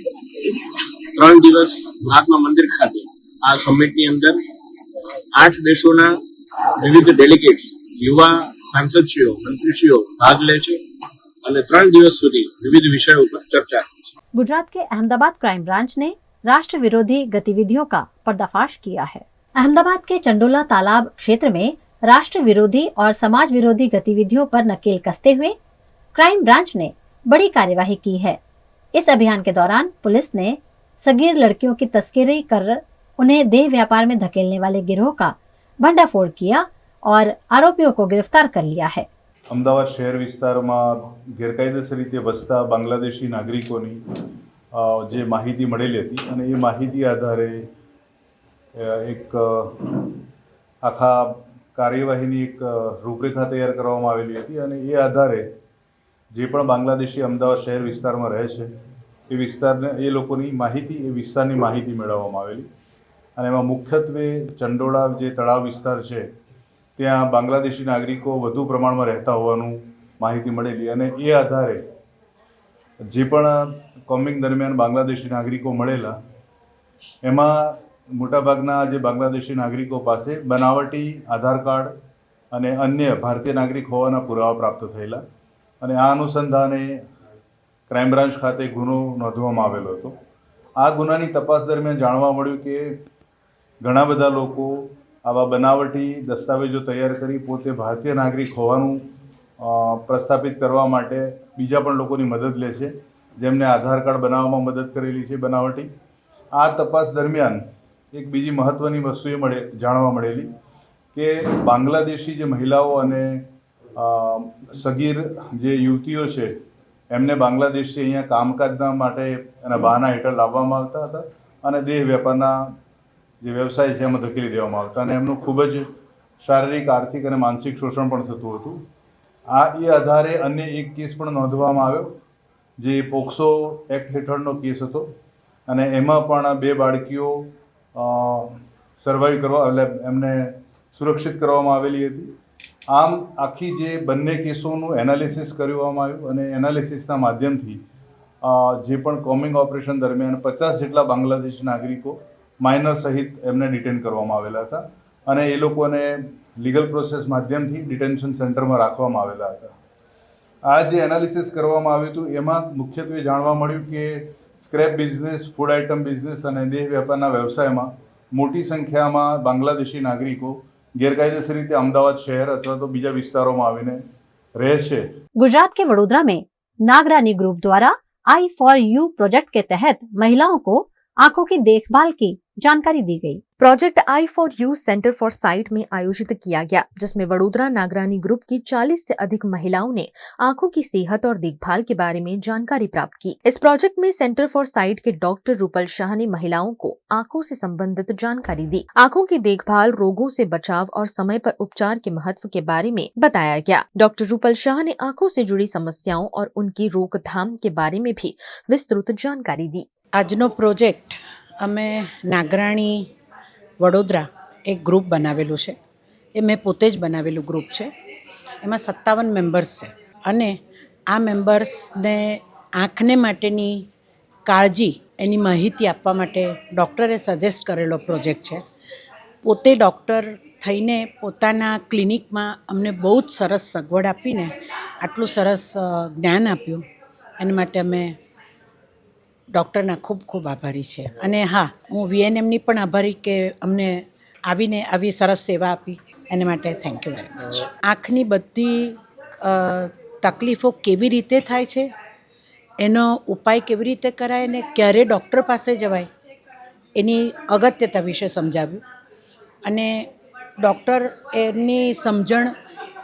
3 દિવસ મહાત્મા મંદિર ખાતે આ સમિટની અંદર 8 દેશોના વિવિધ ડેલિગેટ્સ, યુવા સાંસદશ્રીઓ, મંત્રીશ્રીઓ ભાગ લે છે અને 3 દિવસ સુધી વિવિધ વિષયો ઉપર ચર્ચા. गुजरात के अहमदाबाद क्राइम ब्रांच ने राष्ट्र विरोधी गतिविधियों का पर्दाफाश किया है. अहमदाबाद के चंडोला तालाब क्षेत्र में राष्ट्र विरोधी और समाज विरोधी गतिविधियों पर नकेल कसते हुए क्राइम ब्रांच ने बड़ी कार्यवाही की है. इस अभियान के दौरान पुलिस ने सगीर लड़कियों की तस्करी कर उन्हें देह व्यापार में धकेलने वाले गिरोह का भंडाफोड़ किया और आरोपियों को गिरफ्तार कर लिया है. અમદાવાદ શહેર વિસ્તારમાં ગેરકાયદેસર રીતે વસતા બાંગ્લાદેશી નાગરિકોની જે માહિતી મળેલી હતી અને એ માહિતી આધારે એક આખા કાર્યવાહીની એક રૂપરેખા તૈયાર કરવામાં આવેલી હતી અને એ આધારે જે પણ બાંગ્લાદેશી અમદાવાદ શહેર વિસ્તારમાં રહે છે એ વિસ્તારને એ લોકોની માહિતી, એ વિસ્તારની માહિતી મેળવવામાં આવેલી અને એમાં મુખ્યત્વે ચંડોળા જે તળાવ વિસ્તાર છે ત્યાં બાંગ્લાદેશી નાગરિકો વધુ પ્રમાણમાં રહેતા હોવાનું માહિતી મળેલી અને એ આધારે જે પણ કોમિંગ દરમિયાન બાંગ્લાદેશી નાગરિકો મળેલા એમાં મોટાભાગના જે બાંગ્લાદેશી નાગરિકો પાસે બનાવટી આધાર કાર્ડ અને અન્ય ભારતીય નાગરિક હોવાના પુરાવા પ્રાપ્ત થયેલા અને આ અનુસંધાને ક્રાઇમ બ્રાન્ચ ખાતે ગુનો નોંધવામાં આવેલો હતો. આ ગુનાની તપાસ દરમિયાન જાણવા મળ્યું કે ઘણા બધા લોકો આવા બનાવટી દસ્તાવેજો તૈયાર કરી પોતે ભારતીય નાગરિક હોવાનું પ્રસ્થાપિત કરવા માટે બીજા પણ લોકોની મદદ લે છે, જેમને આધાર કાર્ડ બનાવવામાં મદદ કરેલી છે બનાવટી. આ તપાસ દરમિયાન એક બીજી મહત્ત્વની વસ્તુ એ જાણવા મળેલી કે બાંગ્લાદેશી જે મહિલાઓ અને સગીર જે યુવતીઓ છે એમને બાંગ્લાદેશથી અહીંયા કામકાજના માટે એના બહાના હેઠળ લાવવામાં આવતા હતા અને દેહ વેપારના જે વ્યવસાય છે એમાં ધકેલી દેવામાં આવતા અને એમનું ખૂબ જ શારીરિક, આર્થિક અને માનસિક શોષણ પણ થતું હતું. આ એ આધારે અન્ય એક કેસ પણ નોંધવામાં આવ્યો જે પોક્સો એક્ટ હેઠળનો કેસ હતો અને એમાં પણ 2 બાળકીઓ સર્વાઈવ કરવા એટલે એમને સુરક્ષિત કરવામાં આવેલી હતી. આમ આખી જે બંને કેસોનું એનાલિસિસ કરવામાં આવ્યું અને એનાલિસિસના માધ્યમથી જે પણ કોમિંગ ઓપરેશન દરમિયાન 50 જેટલા બાંગ્લાદેશી નાગરિકો માઇનર સહિત એમને ડિટેન કરવામાં આવેલા હતા અને એ લોકોને લીગલ પ્રોસેસ માધ્યમથી ડિટેન્શન સેન્ટરમાં રાખવામાં આવેલા હતા. આ જે એનાલિસિસ કરવામાં આવ્યું હતું એમાં મુખ્યત્વે જાણવા મળ્યું કે scrap business, food item business અને દેહ વેપારના વ્યવસાયમાં મોટી સંખ્યામાં બાંગ્લાદેશી નાગરિકો ગેરકાયદેસર રીતે અમદાવાદ શહેર અથવા તો બીજા વિસ્તારોમાં આવીને રહે છે. गुजरात के वडोदरा में नागरानी ग्रुप द्वारा आई फॉर यू प्रोजेक्ट के तहत महिलाओं को आंखों की देखभाल की जानकारी दी गई। Project I for you centre for site में आयोजित किया गया, जिसमें वडोदरा नागरानी ग्रुप की 40 से अधिक महिलाओं ने आंखों की सेहत और देखभाल के बारे में जानकारी प्राप्त की। इस प्रोजेक्ट में सेंटर फॉर साइट के डॉक्टर रूपल शाह ने महिलाओं को आंखों से संबंधित जानकारी दी। आंखों की देखभाल, रोगों से बचाव और समय पर उपचार के महत्व के बारे में बताया गया। डॉक्टर रूपल शाह ने आंखों से जुड़ी समस्याओं और उनकी रोकथाम के बारे में भी विस्तृत जानकारी दी। આજનો પ્રોજેક્ટ અમે નાગરાણી વડોદરા એક ગ્રુપ બનાવેલું છે. એ મેં પોતે જ બનાવેલું ગ્રુપ છે. એમાં 57 મેમ્બર્સ છે અને આ મેમ્બર્સને આંખને માટેની કાળજી એની માહિતી આપવા માટે ડૉક્ટરે સજેસ્ટ કરેલો પ્રોજેક્ટ છે. પોતે ડૉક્ટર થઈને પોતાના ક્લિનિકમાં અમને બહુ જ સરસ સગવડ આપીને આટલું સરસ જ્ઞાન આપ્યું. એના માટે અમે ડૉક્ટરના ખૂબ ખૂબ આભારી છે. અને હા, હું VNMની પણ આભારી કે અમને આવીને આવી સરસ સેવા આપી. એના માટે થેન્ક યુ વેરી મચ. આંખની બધી તકલીફો કેવી રીતે થાય છે, એનો ઉપાય કેવી રીતે કરાય અને ક્યારે ડૉક્ટર પાસે જવાય એની અગત્યતા વિશે સમજાવ્યું. અને ડૉક્ટર એની સમજણ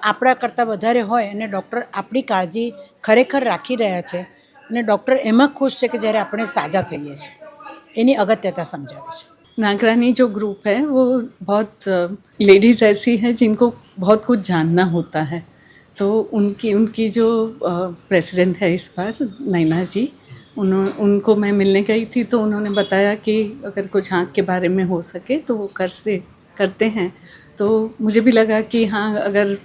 આપણા કરતાં વધારે હોય અને ડૉક્ટર આપણી કાળજી ખરેખર રાખી રહ્યા છે અને ડૉક્ટર એમાં खुश છે કે જ્યારે આપણે સાજા થઈએ છીએ એની અગત્યતા સમજાવે છે. नागरानी जो ग्रुप है वो बहुत लेडीज़ ऐसी हैं जिनको बहुत कुछ जानना होता है, तो उनकी जो प्रेसिडेंट है इस बार नैना जी, उनको मैं मिलने गई थी तो उन्होंने बताया कि अगर कुछ आँख के बारे में हो सके तो वो करते हैं. तो मुझे भी लगा कि हाँ, अगर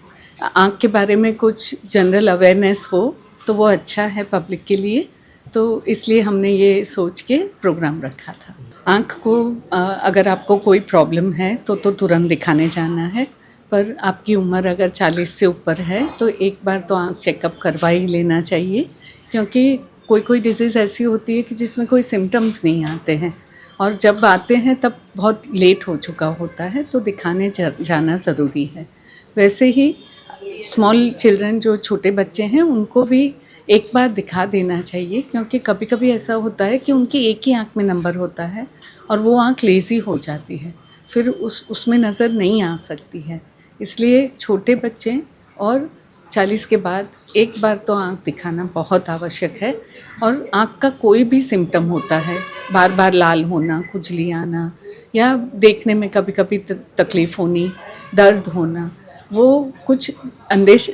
आँख के बारे में कुछ जनरल अवेयरनेस हो तो वो अच्छा है पब्लिक के लिए. तो इसलिए हमने ये सोच के प्रोग्राम रखा था. आँख को अगर आपको कोई प्रॉब्लम है तो तुरंत दिखाने जाना है, पर आपकी उम्र अगर 40 से ऊपर है तो एक बार तो आँख चेकअप करवा ही लेना चाहिए, क्योंकि कोई डिजीज़ ऐसी होती है कि जिसमें कोई सिम्टम्स नहीं आते हैं और जब आते हैं तब बहुत लेट हो चुका होता है, तो दिखाने जाना ज़रूरी है. वैसे ही स्मॉल चिल्ड्रन जो छोटे बच्चे हैं उनको भी एक बार दिखा देना चाहिए, क्योंकि कभी कभी ऐसा होता है कि उनकी एक ही आँख में नंबर होता है और वो आँख लेज़ी हो जाती है, फिर उसमें नज़र नहीं आ सकती है. इसलिए छोटे बच्चे और 40 के बाद एक बार तो आँख दिखाना बहुत आवश्यक है. और आँख का कोई भी सिम्टम होता है, बार बार लाल होना, खुजली आना या देखने में कभी कभी तकलीफ़ होनी, दर्द होना, वो कुछ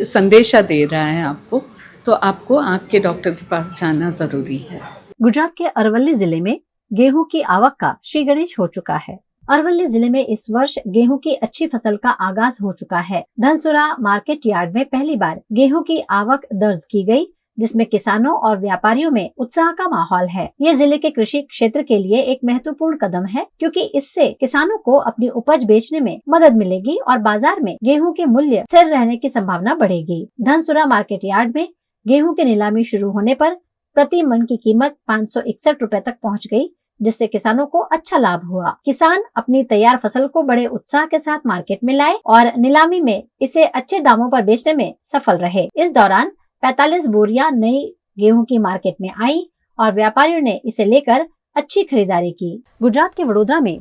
संदेशा दे रहा है आपको, तो आपको आँख के डॉक्टर के पास जाना ज़रूरी है. गुजरात के अरवल्ली जिले में गेहूं की आवक का श्री गणेश हो चुका है. अरवल्ली जिले में इस वर्ष गेहूं की अच्छी फसल का आगाज हो चुका है. धनसुरा मार्केट यार्ड में पहली बार गेहूं की आवक दर्ज की गई, जिसमें किसानों और व्यापारियों में उत्साह का माहौल है. ये जिले के कृषि क्षेत्र के लिए एक महत्वपूर्ण कदम है, क्योंकि इससे किसानों को अपनी उपज बेचने में मदद मिलेगी और बाजार में गेहूं के मूल्य स्थिर रहने की संभावना बढ़ेगी. धनसुरा मार्केट यार्ड में गेहूं की नीलामी शुरू होने पर प्रति मन की कीमत 561 रुपए तक पहुंच गई, जिससे किसानों को अच्छा लाभ हुआ. किसान अपनी तैयार फसल को बड़े उत्साह के साथ मार्केट में लाए और नीलामी में इसे अच्छे दामों पर बेचने में सफल रहे. इस दौरान 45 बोरियां नई गेहूं की मार्केट में आई और व्यापारियों ने इसे लेकर अच्छी खरीदारी की. गुजरात के वडोदरा में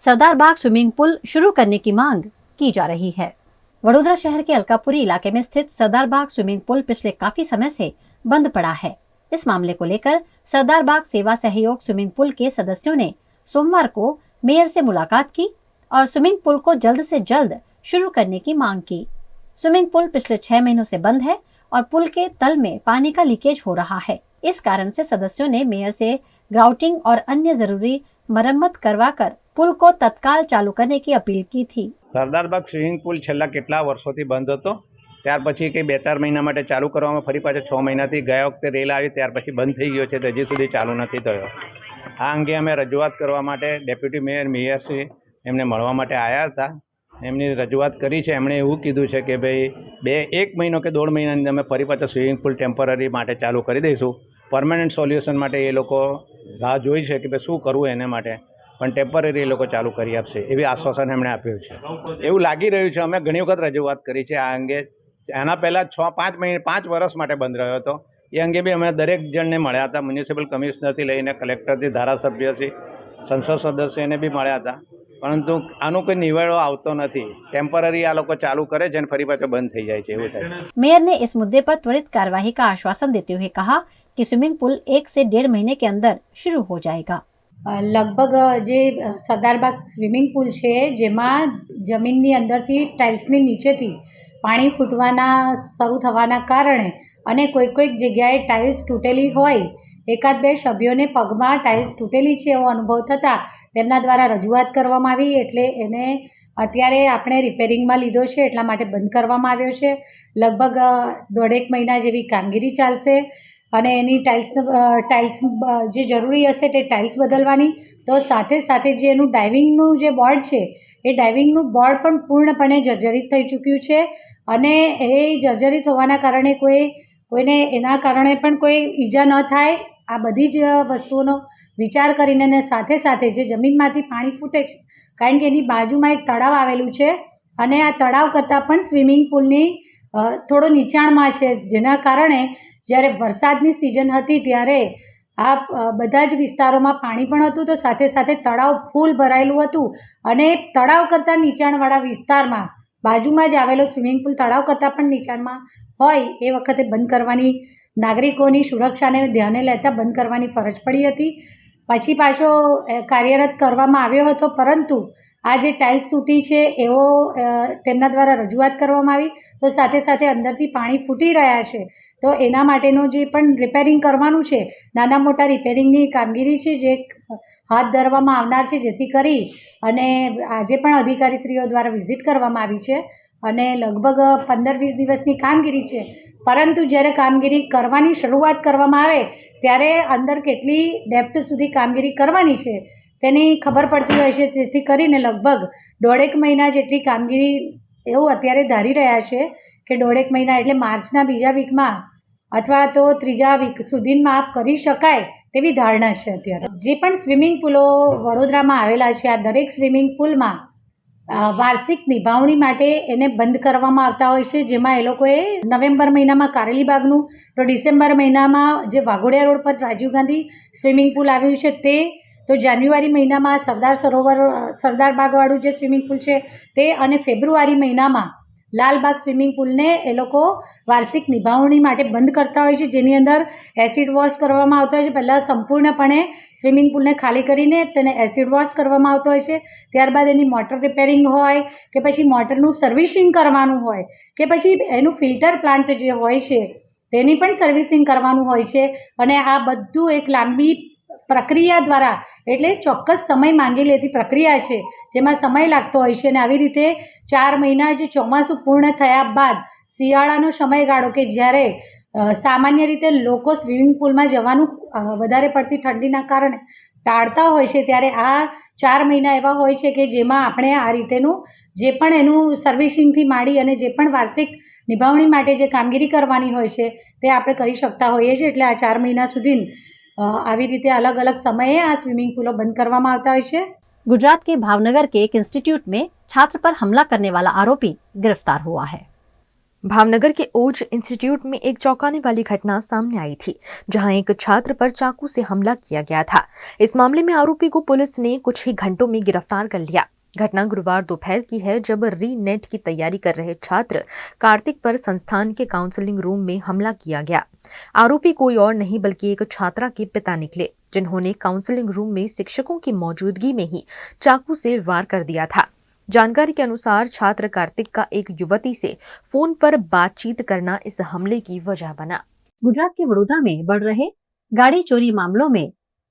सरदार बाग स्विमिंग पूल शुरू करने की मांग की जा रही है. वडोदरा शहर के अलकापुरी इलाके में स्थित सरदार बाग स्विमिंग पूल पिछले काफी समय से बंद पड़ा है. इस मामले को लेकर सरदार बाग सेवा सहयोग स्विमिंग पूल के सदस्यों ने सोमवार को मेयर से मुलाकात की और स्विमिंग पूल को जल्द से जल्द शुरू करने की मांग की. स्विमिंग पूल पिछले 6 महीनों से बंद है और पुल के तल में पानी का लीकेज हो रहा है. इस कारण से सदस्यों ने मेयर से ग्राउटिंग और अन्य जरूरी मरम्मत करवाकर पुल को तत्काल चालू करने की अपील की थी. સરદાર બાગ સ્વિમિંગ પુલ છેલ્લા કેટલા વર્ષોથી બંધ હતો, ત્યાર પછી કે 2-4 મહિના માટે ચાલુ કરવામાં ફરી પાછો 6 મહિનાથી ગયા વખતે રેલ આવી ત્યાર પછી બંધ થઈ ગયો છે, તો હજી સુધી ચાલુ નથી થયો. આ અંગે અમે રજૂઆત કરવા માટે ડેપ્યુટી મેયર મેયરશ્રી એમને મળવા માટે આવ્યા હતા એમની રજૂઆત કરી છે. એમણે એવું કીધું છે કે ભાઈ 1 મહિનો કે 1.5 મહિનાની અંદર અમે ફરી પાછા સ્વિમિંગ પુલ ટેમ્પરરી માટે ચાલુ કરી દઈશું. પરમનન્ટ સોલ્યુશન માટે એ લોકો રાહ જોઈ છે કે ભાઈ શું કરવું એને માટે, પણ ટેમ્પરરી એ લોકો ચાલુ કરી આપશે એવી આશ્વાસન એમણે આપ્યું છે. એવું લાગી રહ્યું છે. અમે ઘણી વખત રજૂઆત કરી છે આ અંગે. એના પહેલાં 5 વર્ષ માટે બંધ રહ્યો હતો. એ અંગે બી અમે દરેક જણને મળ્યા હતા. મ્યુનિસિપલ કમિશનરથી લઈને કલેક્ટરથી, ધારાસભ્યથી, સંસદ સદસ્યને બી મળ્યા હતા, પરંતુ આનો કોઈ નિવેડો આવતો નથી. ટેમ્પરરી આ લોકો ચાલુ કરે છે અને ફરી પાછો બંધ થઈ જાય છે, એવું થાય. मेयर ने इस मुद्दे पर त्वरित कार्यवाही का आश्वासन देते हुए कहा कि स्विमिंग पूल 1 से 1.5 महीने के अंदर शुरू हो जाएगा. લગભગ જે સરદારબાગ સ્વિમિંગ પુલ છે જેમાં જમીનની અંદરથી ટાઇલ્સની નીચેથી પાણી ફૂટવાના શરૂ થવાના કારણે અને કોઈક જગ્યાએ ટાઇલ્સ તૂટેલી હોય, 1-2 સભ્યોને પગમાં ટાઇલ્સ તૂટેલી છે એવો અનુભવ થતાં તેમના દ્વારા રજૂઆત કરવામાં આવી. એટલે એને અત્યારે આપણે રિપેરિંગમાં લીધો છે, એટલા માટે બંધ કરવામાં આવ્યો છે. લગભગ 1.5 મહિના જેવી કામગીરી ચાલશે અને એની ટાઇલ્સ જે જરૂરી હશે તે ટાઇલ્સ બદલવાની, તો સાથે સાથે જે એનું ડાઇવિંગનું જે બોર્ડ છે એ ડાઇવિંગનું બોર્ડ પણ પૂર્ણપણે જર્જરિત થઈ ચૂક્યું છે અને એ જર્જરિત હોવાના કારણે કોઈને એના કારણે પણ કોઈ ઈજા ન થાય, આ બધી જ વસ્તુઓનો વિચાર કરીને અને સાથે સાથે જે જમીનમાંથી પાણી ફૂટે છે, કારણ કે એની બાજુમાં એક તળાવ આવેલું છે અને આ તળાવ કરતાં પણ સ્વિમિંગ પુલની થોડો નીચાણમાં છે, જેના કારણે જ્યારે વરસાદની સિઝન હતી ત્યારે આ બધા જ વિસ્તારોમાં પાણી પણ હતું, તો સાથે સાથે તળાવ ફૂલ ભરાયેલું હતું અને તળાવ કરતાં નીચાણવાળા વિસ્તારમાં બાજુમાં જ આવેલો સ્વિમિંગ પુલ તળાવ કરતાં પણ નીચાણમાં હોય એ વખતે બંધ કરવાની, નાગરિકોની સુરક્ષાને ધ્યાને લેતા બંધ કરવાની ફરજ પડી હતી. પછી પાછો કાર્યરત કરવામાં આવ્યો હતો, પરંતુ આ જે ટાઇલ્સ તૂટી છે એવો તેમના દ્વારા રજૂઆત કરવામાં આવી, તો સાથે સાથે અંદરથી પાણી ફૂટી રહ્યા છે, તો એના માટેનું જે પણ રિપેરિંગ કરવાનું છે, નાના મોટા રિપેરિંગની કામગીરી છે જે હાથ ધરવામાં આવનાર છે, જેથી કરી અને આજે પણ અધિકારીશ્રીઓ દ્વારા વિઝિટ કરવામાં આવી છે અને લગભગ 15-20 દિવસની કામગીરી છે. પરંતુ જ્યારે કામગીરી કરવાની શરૂઆત કરવામાં આવે ત્યારે અંદર કેટલી ડેપ્થ સુધી કામગીરી કરવાની છે તેની ખબર પડતી હોય છે, તેથી કરીને લગભગ 1.5 મહિના જેટલી કામગીરી એવું અત્યારે ધારી રહ્યા છે કે 1.5 મહિના એટલે માર્ચના બીજા વીકમાં અથવા તો ત્રીજા વીક સુધીમાં કરી શકાય તેવી ધારણા છે. અત્યારે જે પણ સ્વિમિંગ પુલો વડોદરામાં આવેલા છે, આ દરેક સ્વિમિંગ પુલમાં વાર્ષિક નિભાવણી માટે એને બંધ કરવામાં આવતા હોય છે, જેમાં એ લોકોએ નવેમ્બર મહિનામાં કારેલીબાગનું, તો ડિસેમ્બર મહિનામાં જે વાઘોડિયા રોડ પર રાજીવ ગાંધી સ્વિમિંગ પુલ આવ્યું છે તે, તો જાન્યુઆરી મહિનામાં સરદારબાગવાળું જે સ્વિમિંગ પુલ છે તે, અને ફેબ્રુઆરી મહિનામાં લાલબાગ સ્વિમિંગ પુલને એ લોકો વાર્ષિક નિભાવણી માટે બંધ કરતા હોય છે, જેની અંદર એસિડ વોશ કરવામાં આવતો હોય છે. પહેલાં સંપૂર્ણપણે સ્વિમિંગ પુલને ખાલી કરીને તેને એસિડ વોશ કરવામાં આવતો હોય છે, ત્યારબાદ એની મોટર રિપેરિંગ હોય કે પછી મોટરનું સર્વિસિંગ કરવાનું હોય કે પછી એનું ફિલ્ટર પ્લાન્ટ જે હોય છે તેની પણ સર્વિસિંગ કરવાનું હોય છે, અને આ બધું એક લાંબી પ્રક્રિયા દ્વારા, એટલે ચોક્કસ સમય માંગી લેતી પ્રક્રિયા છે જેમાં સમય લાગતો હોય છે. અને આવી રીતે 4 મહિના જે ચોમાસું પૂર્ણ થયા બાદ શિયાળાનો સમયગાળો કે જ્યારે સામાન્ય રીતે લોકો સ્વિમિંગ પુલમાં જવાનું વધારે પડતી ઠંડીના કારણે ટાળતા હોય છે, ત્યારે આ 4 મહિના એવા હોય છે કે જેમાં આપણે આ રીતેનું જે પણ એનું સર્વિસિંગથી માંડી અને જે પણ વાર્ષિક નિભાવણી માટે જે કામગીરી કરવાની હોય છે તે આપણે કરી શકતા હોઈએ છીએ. એટલે આ 4 મહિના સુધી આવી રીતે अलग अलग સમયે આ સ્વિમિંગ પુલો બંધ કરવામાં આવતા હોય છે. गुजरात के भावनगर के एक इंस्टीट्यूट में छात्र पर हमला करने वाला आरोपी गिरफ्तार हुआ है. भावनगर के ओज इंस्टीट्यूट में एक चौंकाने वाली घटना सामने आई थी, जहां एक छात्र पर चाकू से हमला किया गया था. इस मामले में आरोपी को पुलिस ने कुछ ही घंटों में गिरफ्तार कर लिया. घटना गुरुवार दोपहर की है, जब री नेट की तैयारी कर रहे छात्र कार्तिक पर संस्थान के काउंसलिंग रूम में हमला किया गया. आरोपी कोई और नहीं बल्कि एक छात्रा के पिता निकले, जिन्होंने काउंसलिंग रूम में शिक्षकों की मौजूदगी में ही चाकू से वार कर दिया था. जानकारी के अनुसार छात्र कार्तिक का एक युवती से फोन पर बातचीत करना इस हमले की वजह बना. गुजरात के वडोदरा में बढ़ रहे गाड़ी चोरी मामलों में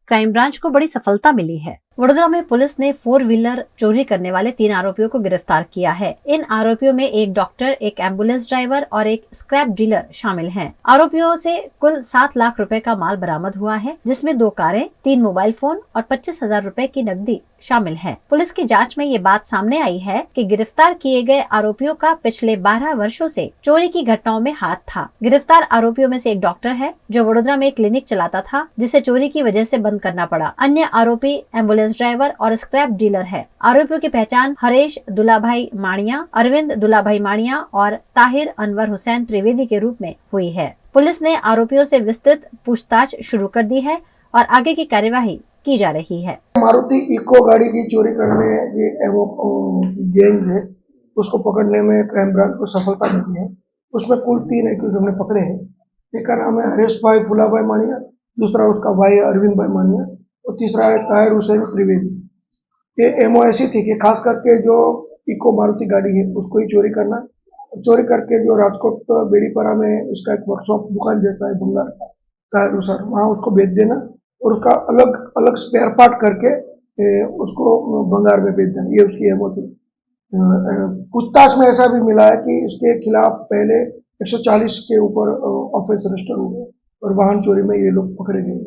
क्राइम ब्रांच को बड़ी सफलता मिली है. वडोदरा में पुलिस ने 4 व्हीलर चोरी करने वाले 3 आरोपियों को गिरफ्तार किया है। इन आरोपियों में एक डॉक्टर, एक एम्बुलेंस ड्राइवर और एक स्क्रैप डीलर शामिल हैं। आरोपियों से कुल 7 लाख रुपए का माल बरामद हुआ है, जिसमें 2 कारें, 3 मोबाइल फोन और 25,000 रुपए की नकदी शामिल है। पुलिस की जांच में ये बात सामने आई है कि गिरफ्तार किए गए आरोपियों का पिछले 12 वर्षों से चोरी की घटनाओं में हाथ था। गिरफ्तार आरोपियों में से एक डॉक्टर है जो वडोदरा में एक क्लिनिक चलाता था, जिसे चोरी की वजह से बंद करना पड़ा। अन्य आरोपी एम्बुलेंस ड्राइवर और स्क्रैप डीलर है। आरोपियों की पहचान हरेश दुलाभाई माणिया, अरविंद दुलाभाई माणिया और ताहिर अनवर हुसैन त्रिवेदी के रूप में हुई है। पुलिस ने आरोपियों से विस्तृत पूछताछ शुरू कर दी है और आगे की कार्यवाही की जा रही है। मारुति इको गाड़ी की चोरी करने ये गैंग है, उसको पकड़ने में क्राइम ब्रांच को सफलता मिली है। उसमें कुल 3 एक्यूज हमने पकड़े हैं। एक का नाम है हरेश भाई फुलाभाई माणिया, दूसरा उसका भाई है अरविंद भाई माणिया और तीसरा है ताहिर हुसैन त्रिवेदी। ये एमओ ऐसी थी कि खास करके जो इको मारुति गाड़ी है उसको ही चोरी करना, चोरी करके जो राजकोट बेड़ीपरा में उसका एक वर्कशॉप दुकान जैसा है भंगार का ताहिर हुसैन, वहाँ उसको बेच देना और उसका अलग अलग स्पेयर पार्ट करके उसको भंगार में बेच देना, ये उसकी एमओ थी। पूछताछ में ऐसा भी मिला है कि इसके खिलाफ पहले 140 के ऊपर ऑफेंस रजिस्टर हुए और वाहन चोरी में ये लोग पकड़े गए।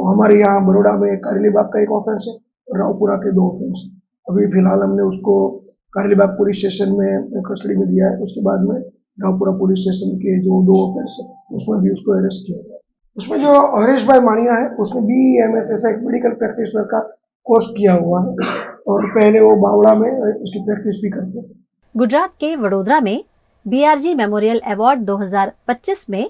हमारे यहाँ बड़ौदा में कारेलीबाग का एक ऑफेंस है और रावपुरा के 2 ऑफेंस। अभी फिलहाल हमने उसको कारेलीबाग पुलिस स्टेशन में कस्टडी में दिया है। उसके बाद में रावपुरा पुलिस स्टेशन के जो 2 ऑफेंस है उसमें भी उसको अरेस्ट किया गया। उसमें जो हरेश भाई माणिया है उसने BEMS ऐसा एक मेडिकल प्रैक्टिशनर का कोर्स किया हुआ है और पहले वो बावड़ा में उसकी प्रैक्टिस भी करते थे। गुजरात के वडोदरा में BRG मेमोरियल अवार्ड 2025 में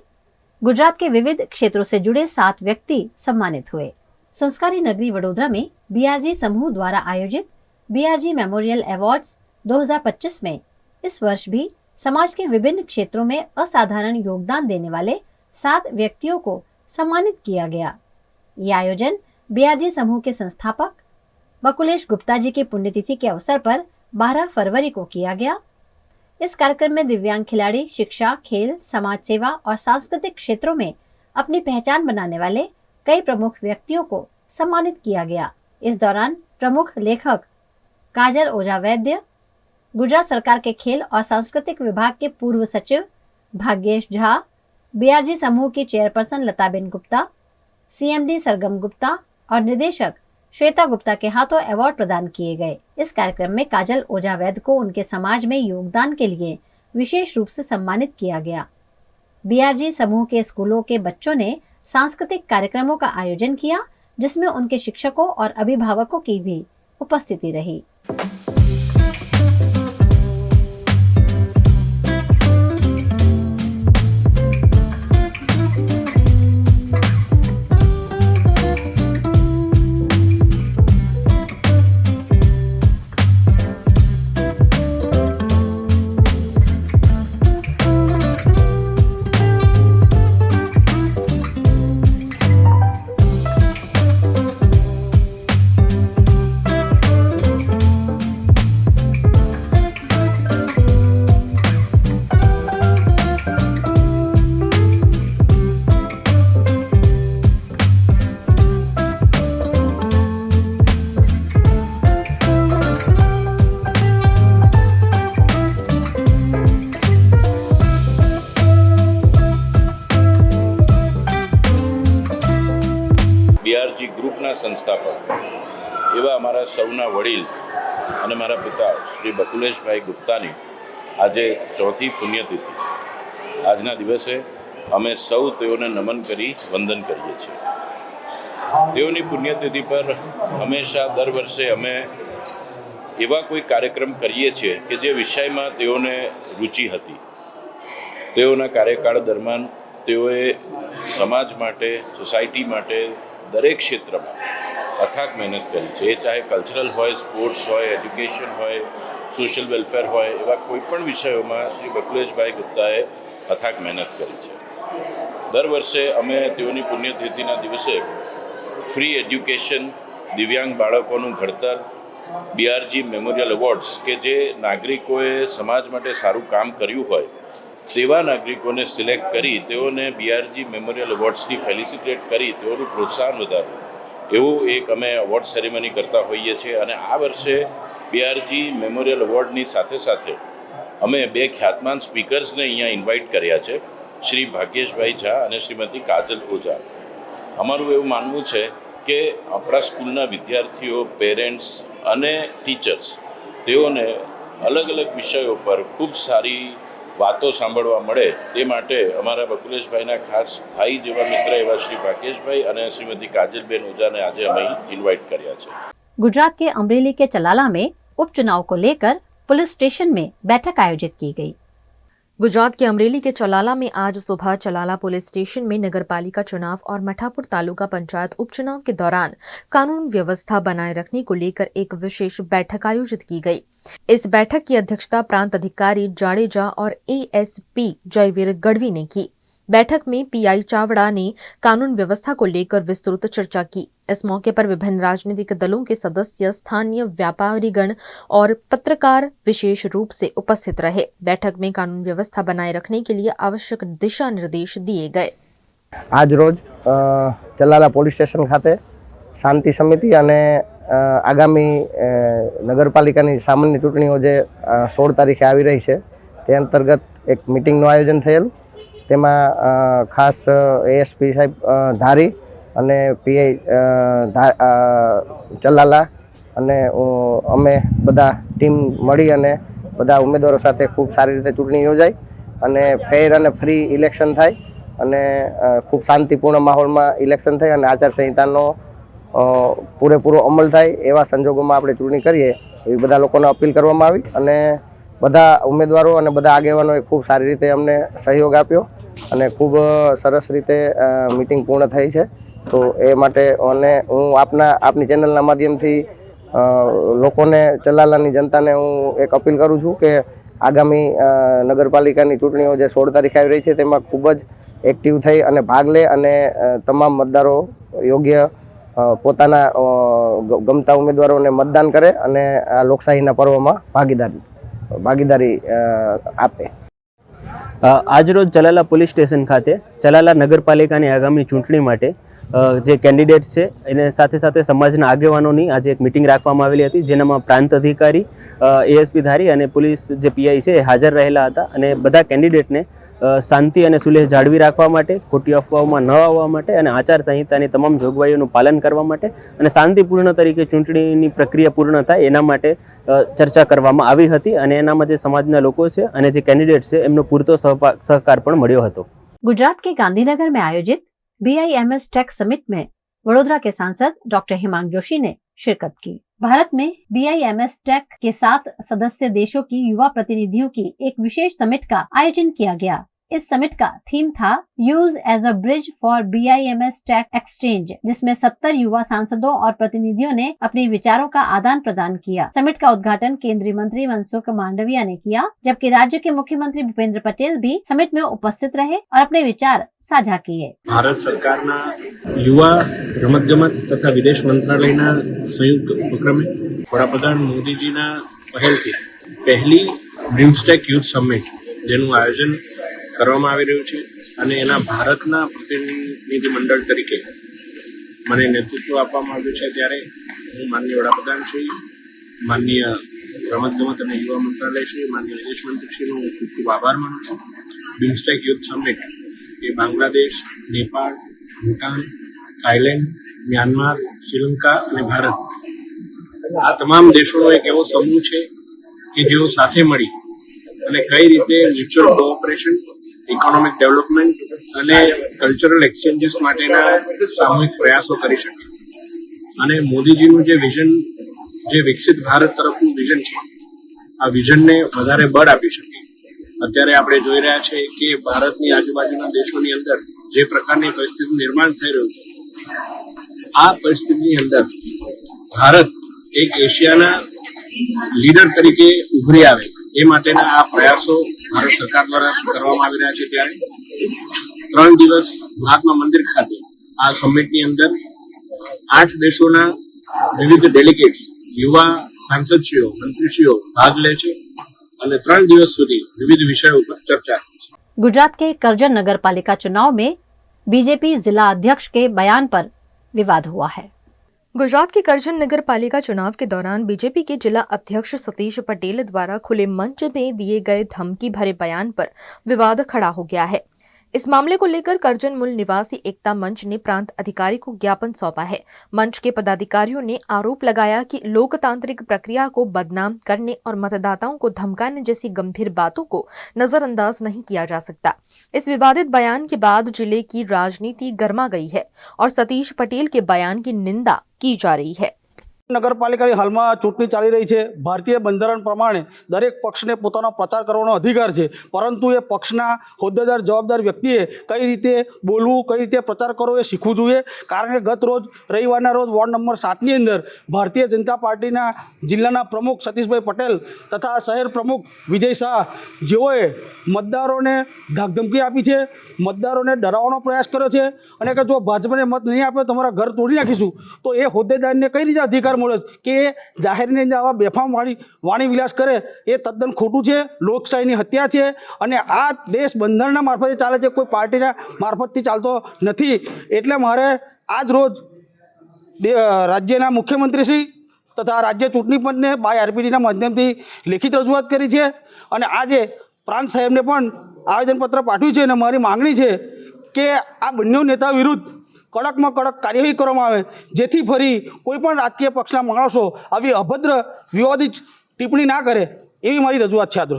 गुजरात के विविध क्षेत्रों से जुड़े 7 व्यक्ति सम्मानित हुए। संस्कारी नगरी वडोदरा में BRG समूह द्वारा आयोजित BRG मेमोरियल अवार्ड्स 2025 में इस वर्ष भी समाज के विभिन्न क्षेत्रों में असाधारण योगदान देने वाले 7 व्यक्तियों को सम्मानित किया गया। ये आयोजन BRG समूह के संस्थापक बकुलेश गुप्ता जी की पुण्यतिथि के अवसर पर 12 फरवरी को किया गया। इस कार्यक्रम में दिव्यांग खिलाड़ी शिक्षा, खेल, समाज सेवा और सांस्कृतिक क्षेत्रों में अपनी पहचान बनाने वाले कई प्रमुख व्यक्तियों को सम्मानित किया गया। इस दौरान प्रमुख लेखक काजल ओझा वैद्य, गुजरात सरकार के खेल और सांस्कृतिक विभाग के पूर्व सचिव भाग्येश झा, BRG समूह की चेयरपर्सन लताबेन गुप्ता, CMD सरगम गुप्ता और निदेशक श्वेता गुप्ता के हाथों अवार्ड प्रदान किए गए। इस कार्यक्रम में काजल ओझा वैद्य को उनके समाज में योगदान के लिए विशेष रूप से सम्मानित किया गया। BRG समूह के स्कूलों के बच्चों ने सांस्कृतिक कार्यक्रमों का आयोजन किया, जिसमें उनके शिक्षकों और अभिभावकों की भी उपस्थिति रही। BRG ગ્રુપના સંસ્થાપક એવા અમારા સૌના વડીલ અને મારા પિતા શ્રી બકુલેશભાઈ ગુપ્તાની આજે 4થી પુણ્યતિથિ છે। આજના દિવસે અમે સૌ તેઓને નમન કરી વંદન કરીએ છીએ। તેઓની પુણ્યતિથિ પર હંમેશા દર વર્ષે અમે એવા કોઈ કાર્યક્રમ કરીએ છીએ કે જે વિષયમાં તેઓને રુચિ હતી। તેઓના કાર્યકાળ દરમિયાન તેઓએ સમાજ માટે, સોસાયટી માટે દરેક ક્ષેત્રમાં અથાગ મહેનત કરી છે। એ ચાહે કલ્ચરલ હોય, સ્પોર્ટ્સ હોય, એજ્યુકેશન હોય, સોશિયલ વેલફેર હોય, એવા કોઈપણ વિષયોમાં શ્રી બકુલેશભાઈ ગુપ્તાએ અથાગ મહેનત કરી છે। દર વર્ષે અમે તેઓની પુણ્યતિથિના દિવસે ફ્રી એજ્યુકેશન, દિવ્યાંગ બાળકોનું ઘડતર, BRG મેમોરિયલ એવોર્ડ્સ કે જે નાગરિકોએ સમાજ માટે સારું કામ કર્યું હોય તેવા નાગરિકોને સિલેક્ટ કરી તેઓને BRG મેમોરિયલ એવોર્ડ્સથી ફેલિસિટેટ કરી તેઓનું પ્રોત્સાહન વધારવું એવું એક અમે અવોર્ડ સેરેમની કરતા હોઈએ છીએ. અને આ વર્ષે BRG મેમોરિયલ એવોર્ડની સાથે સાથે અમે 2 ખ્યાતમાન સ્પીકર્સને અહીંયા ઇન્વાઇટ કર્યા છે, શ્રી ભાગ્યેશભાઈ ઝા અને શ્રીમતી કાજલ ઓઝા. અમારું એવું માનવું છે કે આપણા સ્કૂલના વિદ્યાર્થીઓ, પેરેન્ટ્સ અને ટીચર્સ તેઓને અલગ અલગ વિષયો પર ખૂબ સારી વાતો સાંભળવા મળે તે માટે અમારા બકુલેશભાઈના ખાસ ભાઈ જેવા મિત્ર એવા શ્રી ભાગ્યેશભાઈ અને श्रीमती काजलबेन ओझा ने आज हमें इनवाइट किया है. गुजरात के अमरेली के चलाला में उपचुनाव को लेकर पुलिस स्टेशन में बैठक आयोजित की गई. गुजरात के अमरेली के चलाला में आज सुबह चलाला पुलिस स्टेशन में नगरपालिका चुनाव और मठापुर तालुका पंचायत उपचुनाव के दौरान कानून व्यवस्था बनाए रखने को लेकर एक विशेष बैठक आयोजित की गई. इस बैठक की अध्यक्षता प्रांत अधिकारी जाडेजा और ASP जयवीर गढ़वी ने की. बैठक में PI चावड़ा ने कानून व्यवस्था को लेकर विस्तृत चर्चा की. इस मौके पर विभिन्न राजनीतिक दलों के सदस्य, स्थानीय व्यापारीगण और पत्रकार विशेष रूप से उपस्थित रहे. बैठक में कानून व्यवस्था बनाए रखने के लिए आवश्यक दिशा निर्देश दिए गए. आज रोज चलाला पोलीस स्टेशन खाते शांति समिति અને આગામી નગરપાલિકાની સામાન્ય ચૂંટણીઓ જે 16 તારીખે આવી રહી છે તે અંતર્ગત એક મિટિંગનું આયોજન થયેલું. તેમાં ખાસ ASP સાહેબ ધારી અને PI ચલાલા અને અમે બધા ટીમ મળી અને બધા ઉમેદવારો સાથે ખૂબ સારી રીતે ચૂંટણી યોજાઈ અને ફેર અને ફ્રી ઇલેક્શન થાય અને ખૂબ શાંતિપૂર્ણ માહોલમાં ઇલેક્શન થાય અને આચારસંહિતાનો પૂરેપૂરો અમલ થાય એવા સંજોગોમાં આપણે ચૂંટણી કરીએ એવી બધા લોકોને અપીલ કરવામાં આવી અને બધા ઉમેદવારો અને બધા આગેવાનોએ ખૂબ સારી રીતે અમને સહયોગ આપ્યો અને ખૂબ સરસ રીતે મીટિંગ પૂર્ણ થઈ છે. તો એ માટે અને હું આપની ચેનલના માધ્યમથી લોકોને, ચલાલાની જનતાને હું એક અપીલ કરું છું કે આગામી નગરપાલિકાની ચૂંટણીઓ જે 16 તારીખે આવી રહી છે તેમાં ખૂબ જ એક્ટિવ થઈ અને ભાગ લે અને તમામ મતદારો યોગ્ય પોતાના ગમતા ઉમેદવારોને મતદાન કરે અને આ લોકશાહીના પર્વમાં ભાગીદારી આપે. આજરોજ ચલાલા પોલીસ સ્ટેશન ખાતે ચલાલા નગરપાલિકાની આગામી ચૂંટણી માટે જે કેન્ડિડેટ્સ છે એને સાથે સાથે સમાજના આગેવાનોની આજે એક મિટિંગ રાખવામાં આવેલી હતી, જેનામાં પ્રાંત અધિકારી, ASP ધારી અને પોલીસ જે PI છે એ હાજર રહેલા હતા અને બધા કેન્ડિડેટને શાંતિ અને સુલેહ જાળવી રાખવા માટે, ખોટી અફવાઓમાં ન આવવા માટે અને આચારસંહિતાની તમામ જોગવાઈઓનું પાલન કરવા માટે અને શાંતિપૂર્ણ તરીકે ચૂંટણીની પ્રક્રિયા પૂર્ણ થાય એના માટે ચર્ચા કરવામાં આવી હતી અને એનામાં જે સમાજના લોકો છે અને જે કેન્ડિડેટ છે એમનો પૂરતો સહકાર પણ મળ્યો હતો. गुजरात के गांधीनगर में आयोजित BIMS टेक समिट में वडोदरा के सांसद डॉक्टर हिमांशु जोशी ने शिरकत की. भारत में BIMS टेक के 7 सदस्य देशों की युवा प्रतिनिधियों की एक विशेष समिट का आयोजन किया गया. इस समिट का थीम था use as a bridge for BIMS tech exchange, जिसमें 70 युवा सांसदों और प्रतिनिधियों ने अपने विचारों का आदान प्रदान किया. समिट का उद्घाटन केंद्रीय मंत्री मनसुख मांडविया ने किया, जबकि राज्य के मुख्यमंत्री भूपेंद्र पटेल भी समिट में उपस्थित रहे और अपने विचार साझा किए. भारत सरकारना युवा रमतगमत तथा विदेश मंत्रालयना संयुक्त उपक्रमे वडाप्रधान मोदीजीना पहलथी पहली બ્રિમ્સટેક યુથ સમિટ જેનું આયોજન કરવામાં આવી રહ્યું છે અને એના ભારતના પ્રતિનિધિ મંડળ તરીકે મને નેતૃત્વ આપવામાં આવ્યું છે. ત્યારે હું માનનીય વડાપ્રધાન શ્રી, માનનીય રમતગમત અને યુવા મંત્રાલય શ્રી, માનનીય વિદેશ મંત્રીશ્રીનો ખૂબ ખૂબ આભાર માનું છું. બ્રિમ્સટેક યુથ સમિટ એ બાંગ્લાદેશ, નેપાળ, ભૂટાન, થાઈલેન્ડ, મ્યાનમાર, શ્રીલંકા અને ભારત આ તમામ દેશોનો એક એવો સમૂહ છે કે જેઓ સાથે મળી અને કઈ રીતે મ્યુચ્યુઅલ કોઓપરેશન, ઇકોનોમિક ડેવલપમેન્ટ અને કલ્ચરલ એક્સચેન્જીસ માટેના સામૂહિક પ્રયાસો કરી શકે અને મોદીજીનું જે વિઝન, જે વિકસિત ભારત તરફનું વિઝન છે, આ વિઝનને વધારે બળ આપી શકે. અત્યારે આપણે જોઈ રહ્યા છે કે ભારતની આજુબાજુના દેશોની અંદર જે પ્રકારની પરિસ્થિતિનું નિર્માણ થઈ રહ્યું છે, આ પરિસ્થિતિની અંદર ભારત એક એશિયાના લીડર તરીકે ઉભરી આવે એ માટેના આ પ્રયાસો ભારત સરકાર દ્વારા કરવામાં આવી રહ્યા છે. ત્યારે 3 દિવસ મહાત્મા મંદિર ખાતે આ સમિટની અંદર 8 દેશોના વિવિધ ડેલિગેટ્સ, યુવા સાંસદશ્રીઓ, મંત્રીશ્રીઓ ભાગ લે છે અને 3 દિવસ સુધી વિવિધ વિષયો પર ચર્ચા. गुजरात के करजन नगर पालिका चुनाव में बीजेपी जिला अध्यक्ष के बयान पर विवाद हुआ है. गुजरात के करजन नगर पालिका चुनाव के दौरान बीजेपी के जिला अध्यक्ष सतीश पटेल द्वारा खुले मंच में दिए गए धमकी भरे बयान पर विवाद खड़ा हो गया है। इस मामले को लेकर करजन मूल निवासी एकता मंच ने प्रांत अधिकारी को ज्ञापन सौंपा है। मंच के पदाधिकारियों ने आरोप लगाया कि लोकतांत्रिक प्रक्रिया को बदनाम करने और मतदाताओं को धमकाने जैसी गंभीर बातों को नजरअंदाज नहीं किया जा सकता। इस विवादित बयान के बाद जिले की राजनीति गर्मा गई है और सतीश पटेल के बयान की निंदा की जा रही है। નગરપાલિકાની હાલમાં ચૂંટણી ચાલી રહી છે। ભારતીય બંધારણ પ્રમાણે દરેક પક્ષને પોતાનો પ્રચાર કરવાનો અધિકાર છે, પરંતુ એ પક્ષના હોદ્દેદાર જવાબદાર વ્યક્તિએ કઈ રીતે બોલવું, કઈ રીતે પ્રચાર કરવો એ શીખવું જોઈએ। કારણ કે ગત રોજ રવિવારના રોજ વોર્ડ નંબર 7ની અંદર ભારતીય જનતા પાર્ટીના જિલ્લાના પ્રમુખ સતીશભાઈ પટેલ તથા શહેર પ્રમુખ વિજય શાહ જેઓએ મતદારોને ધાકધમકી આપી છે, મતદારોને ડરાવવાનો પ્રયાસ કર્યો છે અને કે જો ભાજપને મત નહીં આપે તો તમારા ઘર તોડી નાખીશું। તો એ હોદ્દેદારને કઈ રીતે અધિકાર મળે કે જાહેરની અંદર આવા બેફામ વાણી વિલાસ કરે એ તદ્દન ખોટું છે। લોકશાહીની હત્યા છે અને આ દેશ બંધારણના મારફતે ચાલે છે, કોઈ પાર્ટીના મારફતથી ચાલતો નથી। એટલે મારે આજ રોજ રાજ્યના મુખ્યમંત્રીશ્રી તથા રાજ્ય ચૂંટણી પંચને બાય આરપીડીના માધ્યમથી લેખિત રજૂઆત કરી છે અને આજે પ્રાંત સાહેબને પણ આવેદનપત્ર પાઠવ્યું છે અને મારી માગણી છે કે આ બંને નેતા વિરુદ્ધ કડકમાં કડક કાર્યવાહી કરવામાં આવે, જેથી ફરી કોઈ પણ રાજકીય પક્ષના માણસો આવી અભદ્ર વિવાદિત ટિપ્પણી ના કરે, એવી મારી રજૂઆત છે। आज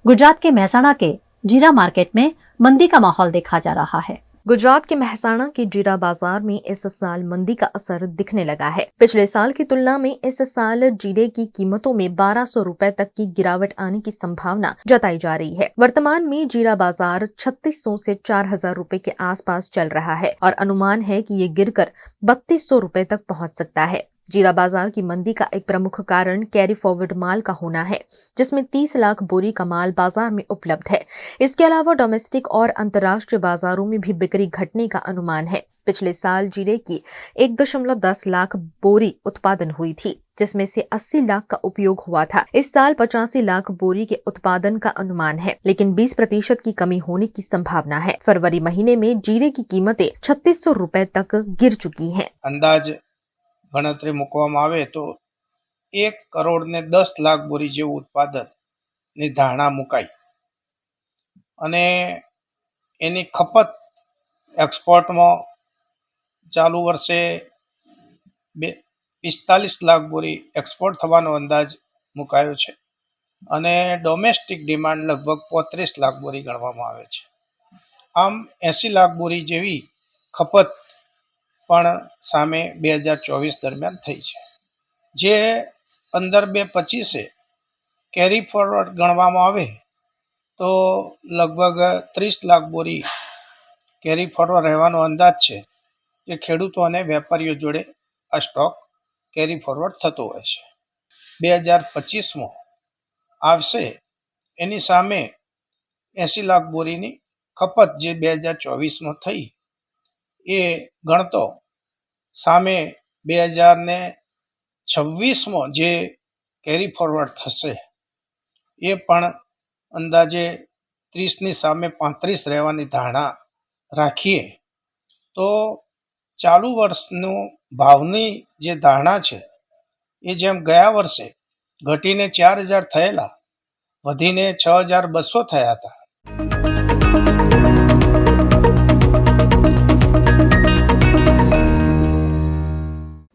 गुजरात के महसाणा के जीरा मार्केट में मंदी का माहौल देखा जा रहा है। गुजरात के महसाणा के जीरा बाजार में इस साल मंदी का असर दिखने लगा है। पिछले साल की तुलना में इस साल जीरे की कीमतों में 1200 रुपए तक की गिरावट आने की संभावना जताई जा रही है। वर्तमान में जीरा बाजार 3600 से 4000 रुपए के आसपास चल रहा है और अनुमान है कि ये गिरकर 3200 रुपए तक पहुंच सकता है। जीरा बाजार की मंदी का एक प्रमुख कारण कैरी फॉरवर्ड माल का होना है, जिसमें 30 लाख बोरी का माल बाजार में उपलब्ध है। इसके अलावा डोमेस्टिक और अंतर्राष्ट्रीय बाजारों में भी बिक्री घटने का अनुमान है। पिछले साल जीरे की 1.10 लाख बोरी उत्पादन हुई थी, जिसमें से 80 लाख का उपयोग हुआ था। इस साल 85 लाख बोरी के उत्पादन का अनुमान है, लेकिन 20% की कमी होने की संभावना है। फरवरी महीने में जीरे की कीमतें 3600 रुपए तक गिर चुकी हैं। अंदाज ગણતરી મૂકવામાં આવે તો 1 કરોડ ને 10 લાખ બોરી જેવું ઉત્પાદનની ધારણા મુકાઈ અને એની ખપત એક્સપોર્ટમાં ચાલુ વર્ષે 45 લાખ બોરી એક્સપોર્ટ થવાનો અંદાજ મુકાયો છે અને ડોમેસ્ટિક ડિમાન્ડ લગભગ 35 લાખ બોરી ગણવામાં આવે છે। આમ 80 લાખ બોરી જેવી ખપત પણ સામે 2024 દરમિયાન થઈ છે, જે 15-25 કેરી ફોરવર્ડ ગણવામાં આવે તો લગભગ 30 લાખ બોરી કેરી ફોરવર્ડ રહેવાનો અંદાજ છે, જે ખેડૂતો અને વેપારીઓ જોડે આ સ્ટોક કેરી ફોરવર્ડ થતો હોય છે। 2025માં આવશે એની સામે 80 લાખ બોરીની ખપત જે 2024માં થઈ એ ગણતો સામે 2026માં જે કેરી ફોરવર્ડ થશે એ પણ અંદાજે 30ની સામે 35 રહેવાની ધારણા રાખીએ તો ચાલુ વર્ષનું ભાવની જે ધારણા છે એ જેમ ગયા વર્ષે ઘટીને 4000 થયેલા વધીને 6200 થયા હતા।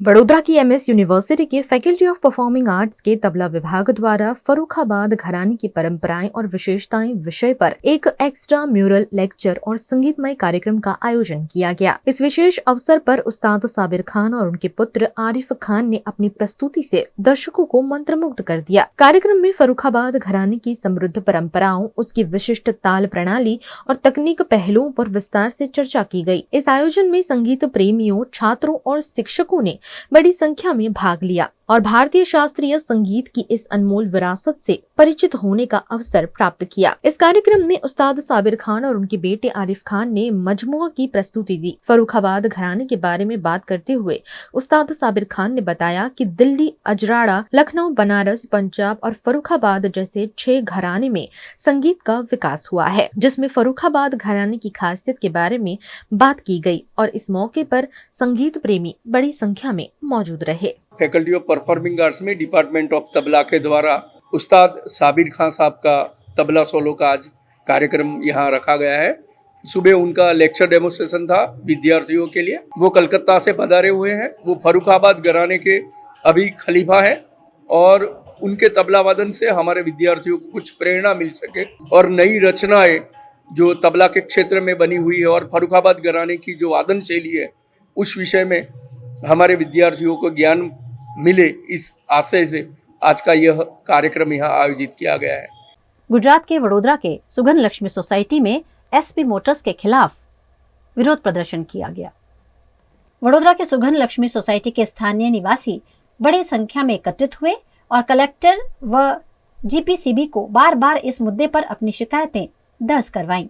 वडोदरा की एमएस यूनिवर्सिटी के फैकल्टी ऑफ परफॉर्मिंग आर्ट्स के तबला विभाग द्वारा फर्रुखाबाद घराने की परंपराएं और विशेषताएं विषय पर एक एक्स्ट्रा म्यूरल लेक्चर और संगीतमय कार्यक्रम का आयोजन किया गया। इस विशेष अवसर पर उस्ताद साबिर खान और उनके पुत्र आरिफ खान ने अपनी प्रस्तुति से दर्शकों को मंत्रमुग्ध कर दिया। कार्यक्रम में फर्रुखाबाद घराने की समृद्ध परंपराओं, उसकी विशिष्ट ताल प्रणाली और तकनीक पहलुओं पर विस्तार से चर्चा की गई। इस आयोजन में संगीत प्रेमियों, छात्रों और शिक्षकों ने बड़ी संख्या में भाग लिया और भारतीय शास्त्रीय संगीत की इस अनमोल विरासत से परिचित होने का अवसर प्राप्त किया। इस कार्यक्रम में उस्ताद साबिर खान और उनके बेटे आरिफ खान ने मजमुआ की प्रस्तुति दी। फर्रुखाबाद घराने के बारे में बात करते हुए उस्ताद साबिर खान ने बताया कि दिल्ली, अजराड़ा, लखनऊ, बनारस, पंजाब और फर्रुखाबाद जैसे 6 घराने में संगीत का विकास हुआ है, जिसमें फर्रुखाबाद घराने की खासियत के बारे में बात की गई और इस मौके पर संगीत प्रेमी बड़ी संख्या में मौजूद रहे। फैकल्टी ऑफ परफॉर्मिंग आर्ट्स में डिपार्टमेंट ऑफ तबला के द्वारा उस्ताद साबिर खान साहब का तबला सोलो का आज कार्यक्रम यहाँ रखा गया है। सुबह उनका लेक्चर डेमोन्स्ट्रेशन था विद्यार्थियों के लिए। वो कलकत्ता से पधारे हुए हैं। वो फर्रुखाबाद घराने के अभी खलीफा है और उनके तबला वादन से हमारे विद्यार्थियों को कुछ प्रेरणा मिल सके और नई रचनाएं जो तबला के क्षेत्र में बनी हुई है और फर्रुखाबाद घराने की जो वादन शैली है उस विषय में हमारे विद्यार्थियों को ज्ञान मिले, इस आशय से आज का यह कार्यक्रम यहाँ आयोजित किया गया है। गुजरात के वडोदरा के सुगन लक्ष्मी सोसाइटी में एसपी मोटर्स के खिलाफ विरोध प्रदर्शन किया गया। वडोदरा के सुगन लक्ष्मी सोसाइटी के स्थानीय निवासी बड़ी संख्या में एकत्रित हुए और कलेक्टर व जीपीसीबी को बार बार इस मुद्दे पर अपनी शिकायतें दर्ज करवाईं।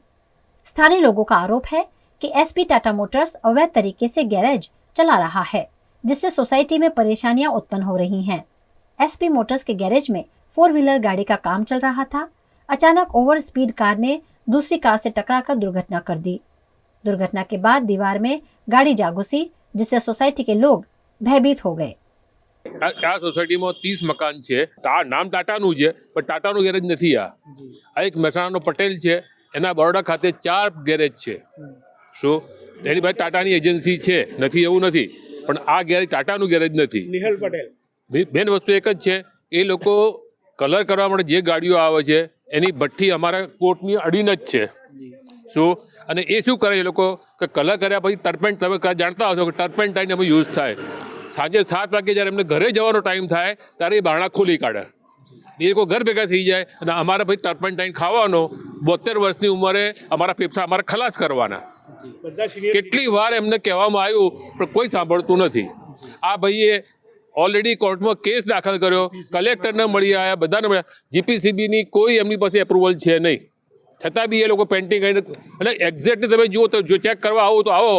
स्थानीय लोगों का आरोप है कि एसपी टाटा मोटर्स अवैध तरीके से गैरेज चला रहा है, जिससे सोसाइटी में परेशानियां उत्पन्न हो रही हैं। एसपी मोटर्स के गैरेज में 4 व्हीलर गाड़ी का काम चल रहा था। अचानक ओवर स्पीड कार ने दूसरी कार से टकराकर दुर्घटना कर दी। दुर्घटना के बाद दीवार में गाड़ी जा घुसी, जिससे सोसाइटी के लोग भयभीत हो गए। આ સોસાયટીમાં 30 મકાન છે, નામ ટાટાનું છે પણ ટાટાનું ગેરેજ નથી। આ એક મહેસાણાનો પટેલ છે, એના બરોડા ખાતે 4 ગેરેજ છે। શું એની પાસે ટાટાની એજન્સી છે? નથી, એવું નથી, પણ આ ગેરેજ ટાટાનું ગેરેજ નથી। નિહલ પટેલ મેન વસ્તુ એક જ છે, એ લોકો કલર કરવા માટે જે ગાડીઓ આવે છે એની ભઠ્ઠી અમારા કોર્ટની અડીને જ છે। શું અને એ શું કરે એ લોકો કે કલર કર્યા પછી ટર્પેન્ટ, તમે જાણતા હશો કે ટર્પેન્ટાઇન એમાં યુઝ થાય। સાંજે 7 વાગે જ્યારે એમને ઘરે જવાનો ટાઈમ થાય ત્યારે એ બારણા ખોલી કાઢે। એ લોકો ઘર ભેગા થઈ જાય અને અમારા ભાઈ ટર્પેન્ટાઇન ખાવાનો 72 વર્ષની ઉંમરે અમારા ફેફસા અમારા ખલાસ કરવાના। કેટલી વાર એમને કહેવામાં આવ્યું પણ કોઈ સાંભળતું નથી। આ ભાઈએ ઓલરેડી કોર્ટમાં કેસ દાખલ કર્યો, કલેક્ટરને મળી આવ્યા, બધાને મળ્યા, જીપીસીબીની કોઈ એમની પાસે એપ્રુવલ છે નહીં, છતાં બી એ લોકો પેન્ટિંગ કરીને અને એક્ઝેક્ટલી તમે જુઓ તો જો ચેક કરવા આવો તો આવો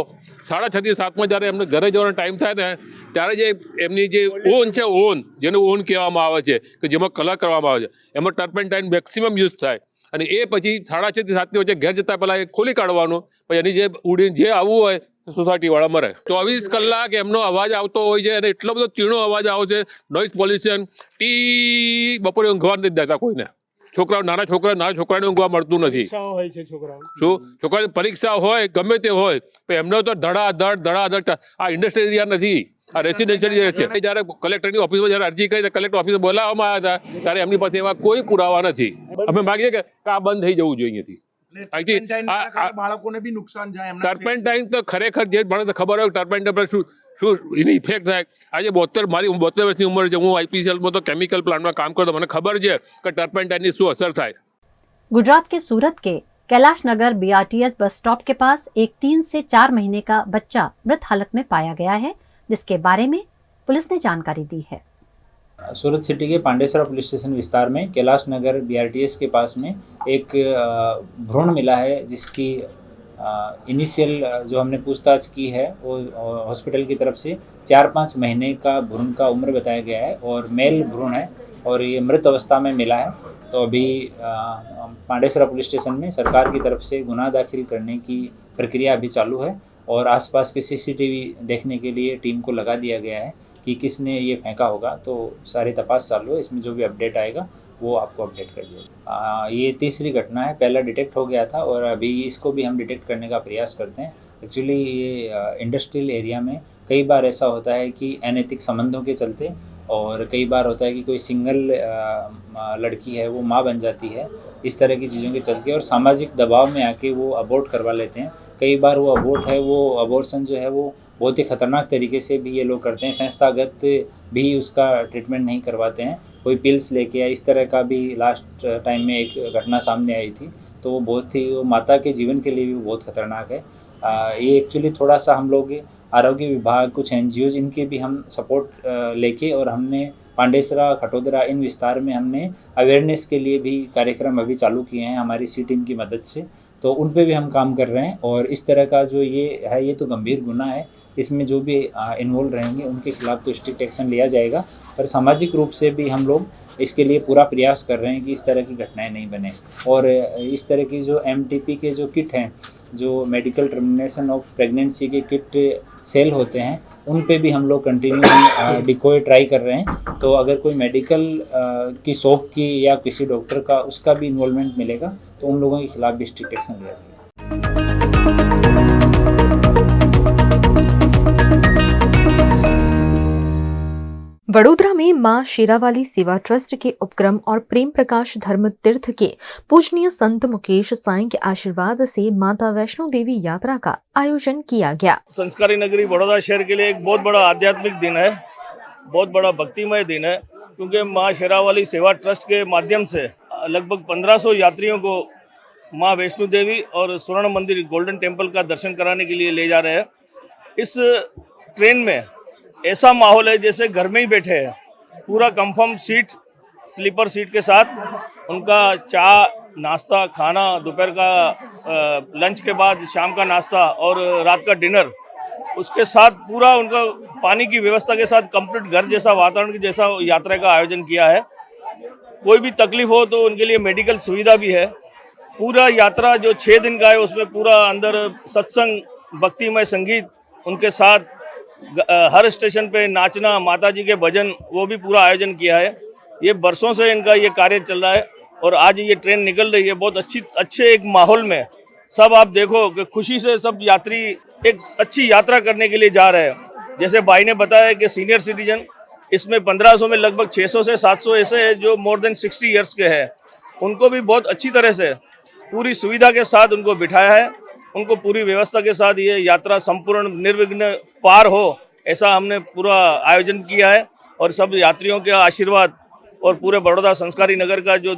6:30 થી 7 જ્યારે એમને ઘરે જવાનો ટાઈમ થાય ને ત્યારે જે એમની જે ઓન છે, ઓન જેને ઓન કહેવામાં આવે છે કે જેમાં કલર કરવામાં આવે છે, એમાં ટર્પેન્ટાઇન મેક્સિમમ યુઝ થાય અને એ પછી 6:30 થી 7 વચ્ચે ઘેર જતાં પહેલાં એ ખોલી કાઢવાનું, પછી એની જે ઉડીને જે આવવું હોય સોસાયટીવાળા મરે। 24 કલાક એમનો અવાજ આવતો હોય છે અને એટલો બધો તીણો અવાજ આવે છે, નોઇઝ પોલ્યુશન, ટી બપોરે ઊંઘવા નથી દેતા કોઈને। છોકરાઓ, નાના છોકરાને ઊંઘવા મળતું નથી। શું છોકરાની પરીક્ષા હોય ગમે તે હોય પણ એમનો તો ધડાધડ આ ઇન્ડસ્ટ્રીયલ એરિયા નથી, આ રેસિડેન્શિયલ એરિયા છે। જ્યારે કલેક્ટરની ઓફિસમાં જ્યારે અરજી કરી કલેક્ટર ઓફિસે બોલાવવામાં આવ્યા હતા ત્યારે એમની પાસે એવા કોઈ પુરાવા નથી। અમે માગીએ કે આ બંધ થઈ જવું જોઈએ અહીંથી। બાળકોને બી નુકસાન થાય। ટર્પેન્ટાઇન તો ખરેખર જે મને ખબર હોય ટર્પેન્ટાઇન પર શું એની ઇફેક્ટ થાય। આજે 72 મારી 72 વર્ષની ઉંમર છે, હું આઈપીસીએલમાં તો કેમિકલ પ્લાન્ટમાં કામ કરતો, મને ખબર છે કે ટર્પેન્ટાઇનની શું અસર થાય। गुजरात के सूरत के Kailash Nagar BRTS bus stop के पास एक 3 से 4 महीने का बच्चा मृत हालत में पाया गया है, जिसके बारे में पुलिस ने जानकारी दी है। सूरत सिटी के पांडेसरा पुलिस स्टेशन विस्तार में कैलाश नगर बीआरटीएस के पास में एक भ्रूण मिला है, जिसकी इनिशियल जो हमने पूछताछ की है वो हॉस्पिटल की तरफ से 4-5 महीने का भ्रूण का उम्र बताया गया है और मेल भ्रूण है और ये मृत अवस्था में मिला है। तो अभी पांडेसरा पुलिस स्टेशन में सरकार की तरफ से गुनाह दाखिल करने की प्रक्रिया अभी चालू है और आसपास के सीसीटीवी देखने के लिए टीम को लगा दिया गया है कि किसने ये फेंका होगा। तो सारी तपास चालू है, इसमें जो भी अपडेट आएगा वो आपको अपडेट कर दिया। ये तीसरी घटना है, पहला डिटेक्ट हो गया था और अभी इसको भी हम डिटेक्ट करने का प्रयास करते हैं। एक्चुअली ये इंडस्ट्रियल एरिया में कई बार ऐसा होता है कि अनैतिक संबंधों के चलते और कई बार होता है कि कोई सिंगल लड़की है वो माँ बन जाती है, इस तरह की चीज़ों के चलते और सामाजिक दबाव में आके वो अबॉर्ट करवा लेते हैं। कई बार वो अबॉर्ट है, वो अबॉर्शन जो है वो बहुत ही ख़तरनाक तरीके से भी ये लोग करते हैं, संस्थागत भी उसका ट्रीटमेंट नहीं करवाते हैं, कोई पिल्स लेके या इस तरह का भी लास्ट टाइम में एक घटना सामने आई थी। तो वो बहुत ही वो माता के जीवन के लिए भी बहुत ख़तरनाक है। ये एक्चुअली थोड़ा सा हम लोग आरोग्य विभाग, कुछ NGOs, इनके भी हम सपोर्ट लेके और हमने पांडेसरा, खटोदरा इन विस्तार में हमने अवेयरनेस के लिए भी कार्यक्रम अभी चालू किए हैं हमारी सी टीम की मदद से। तो उन पे भी हम काम कर रहे हैं और इस तरह का जो ये है ये तो गंभीर गुनाह है, इसमें जो भी इन्वॉल्व रहेंगे उनके खिलाफ तो स्ट्रिक्ट एक्शन लिया जाएगा। पर सामाजिक रूप से भी हम लोग इसके लिए पूरा प्रयास कर रहे हैं कि इस तरह की घटनाएं नहीं बने। और इस तरह की जो MTP के जो किट हैं, जो मेडिकल टर्मिनेशन ऑफ प्रेगनेंसी के किट सेल होते हैं, उन पे भी हम लोग कंटिन्यू डिकोय ट्राई कर रहे हैं। तो अगर कोई मेडिकल की शॉप की या किसी डॉक्टर का उसका भी इन्वॉल्वमेंट मिलेगा तो उन लोगों के खिलाफ भी स्ट्रिक्ट एक्शन लिया जाएगा। वडोदरा में मां शेरावाली सेवा ट्रस्ट के उपक्रम और प्रेम प्रकाश धर्म तीर्थ के पूजनीय संत मुकेश साईं के आशीर्वाद से माता वैष्णो देवी यात्रा का आयोजन किया गया। संस्कारी नगरी वडोदरा शहर के लिए एक बहुत बड़ा आध्यात्मिक दिन है, बहुत बड़ा भक्तिमय दिन है, क्योंकि मां शेरावाली सेवा ट्रस्ट के माध्यम से लगभग 1500 यात्रियों को मां वैष्णो देवी और स्वर्ण मंदिर गोल्डन टेम्पल का दर्शन कराने के लिए ले जा रहे हैं। इस ट्रेन में ऐसा माहौल है जैसे घर में ही बैठे हैं, पूरा कंफर्म सीट, स्लीपर सीट के साथ उनका चाय, नाश्ता, खाना, दोपहर का लंच के बाद शाम का नाश्ता और रात का डिनर, उसके साथ पूरा उनका पानी की व्यवस्था के साथ कंप्लीट घर जैसा वातावरण जैसा यात्रा का आयोजन किया है। कोई भी तकलीफ हो तो उनके लिए मेडिकल सुविधा भी है। पूरा यात्रा जो 6 दिन का है उसमें पूरा अंदर सत्संग, भक्तिमय संगीत, उनके साथ हर स्टेशन पे नाचना, माताजी के भजन, वो भी पूरा आयोजन किया है। ये बरसों से इनका ये कार्य चल रहा है और आज ये ट्रेन निकल रही है बहुत अच्छे एक माहौल में। सब आप देखो कि खुशी से सब यात्री एक अच्छी यात्रा करने के लिए जा रहे हैं। जैसे भाई ने बताया कि सीनियर सिटीजन इसमें 1500 में लगभग 600 से 700 ऐसे हैं जो मोर देन 60 ईयर्स के हैं, उनको भी बहुत अच्छी तरह से पूरी सुविधा के साथ उनको बिठाया है। उनको पूरी व्यवस्था के साथ ये यात्रा संपूर्ण निर्विघ्न पार हो, ऐसा हमने पूरा आयोजन किया है। और सब यात्रियों के आशीर्वाद और पूरे बड़ौदा संस्कारी नगर का जो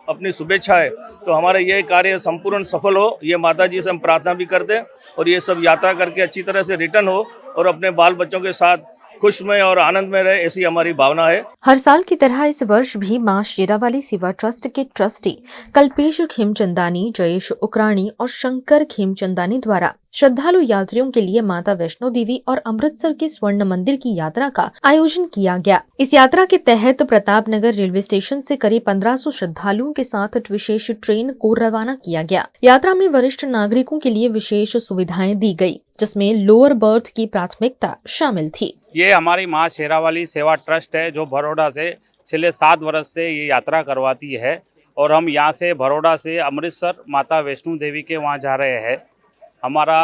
अपनी शुभेच्छा है, तो हमारा ये कार्य संपूर्ण सफल हो, ये माता जी से हम प्रार्थना भी करते हैं और ये सब यात्रा करके अच्छी तरह से रिटर्न हो और अपने बाल बच्चों के साथ खुशमय और आनंद में रहे, ऐसी हमारी भावना है। हर साल की तरह इस वर्ष भी मां शेरावाली सेवा ट्रस्ट के ट्रस्टी कल्पेश खेमचंदानी, जयेश उकरानी और शंकर खेमचंदानी द्वारा श्रद्धालु यात्रियों के लिए माता वैष्णो देवी और अमृतसर के स्वर्ण मंदिर की यात्रा का आयोजन किया गया। इस यात्रा के तहत प्रतापनगर रेलवे स्टेशन से करीब 1500 श्रद्धालुओं के साथ विशेष ट्रेन को रवाना किया गया। यात्रा में वरिष्ठ नागरिकों के लिए विशेष सुविधाएं दी गई, जिसमें लोअर बर्थ की प्राथमिकता शामिल थी। ये हमारी माँ शेरावाली सेवा ट्रस्ट है जो बड़ौदा से पिछले 7 वर्ष से ये यात्रा करवाती है और हम यहाँ से बड़ौदा से अमृतसर माता वैष्णो देवी के वहाँ जा रहे हैं। हमारा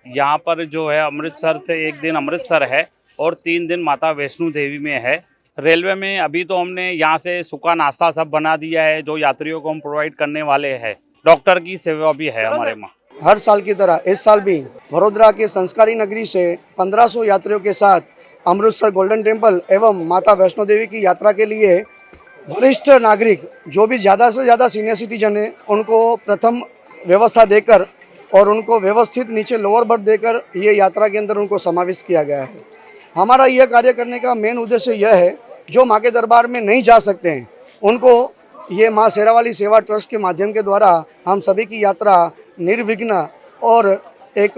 यहाँ पर जो है अमृतसर से 1 दिन अमृतसर है और 3 दिन माता वैष्णो देवी में है। रेलवे में अभी तो हमने यहाँ से सूखा नाश्ता सब बना दिया है जो यात्रियों को हम प्रोवाइड करने वाले हैं। डॉक्टर की सेवा भी है हमारे में। हर साल की तरह इस साल भी वडोदरा के संस्कारी नगरी से 1500 यात्रियों के साथ अमृतसर गोल्डन टेम्पल एवं माता वैष्णो देवी की यात्रा के लिए वरिष्ठ नागरिक जो भी ज़्यादा से ज़्यादा सीनियर सिटीजन हैं उनको प्रथम व्यवस्था देकर और उनको व्यवस्थित नीचे लोअर बर्थ देकर ये यात्रा के अंदर उनको समाविष्ट किया गया है। हमारा यह कार्य करने का मेन उद्देश्य यह है जो माँ के दरबार में नहीं जा सकते हैं उनको ये माँ शेरावाली सेवा ट्रस्ट के माध्यम के द्वारा हम सभी की यात्रा निर्विघ्न और एक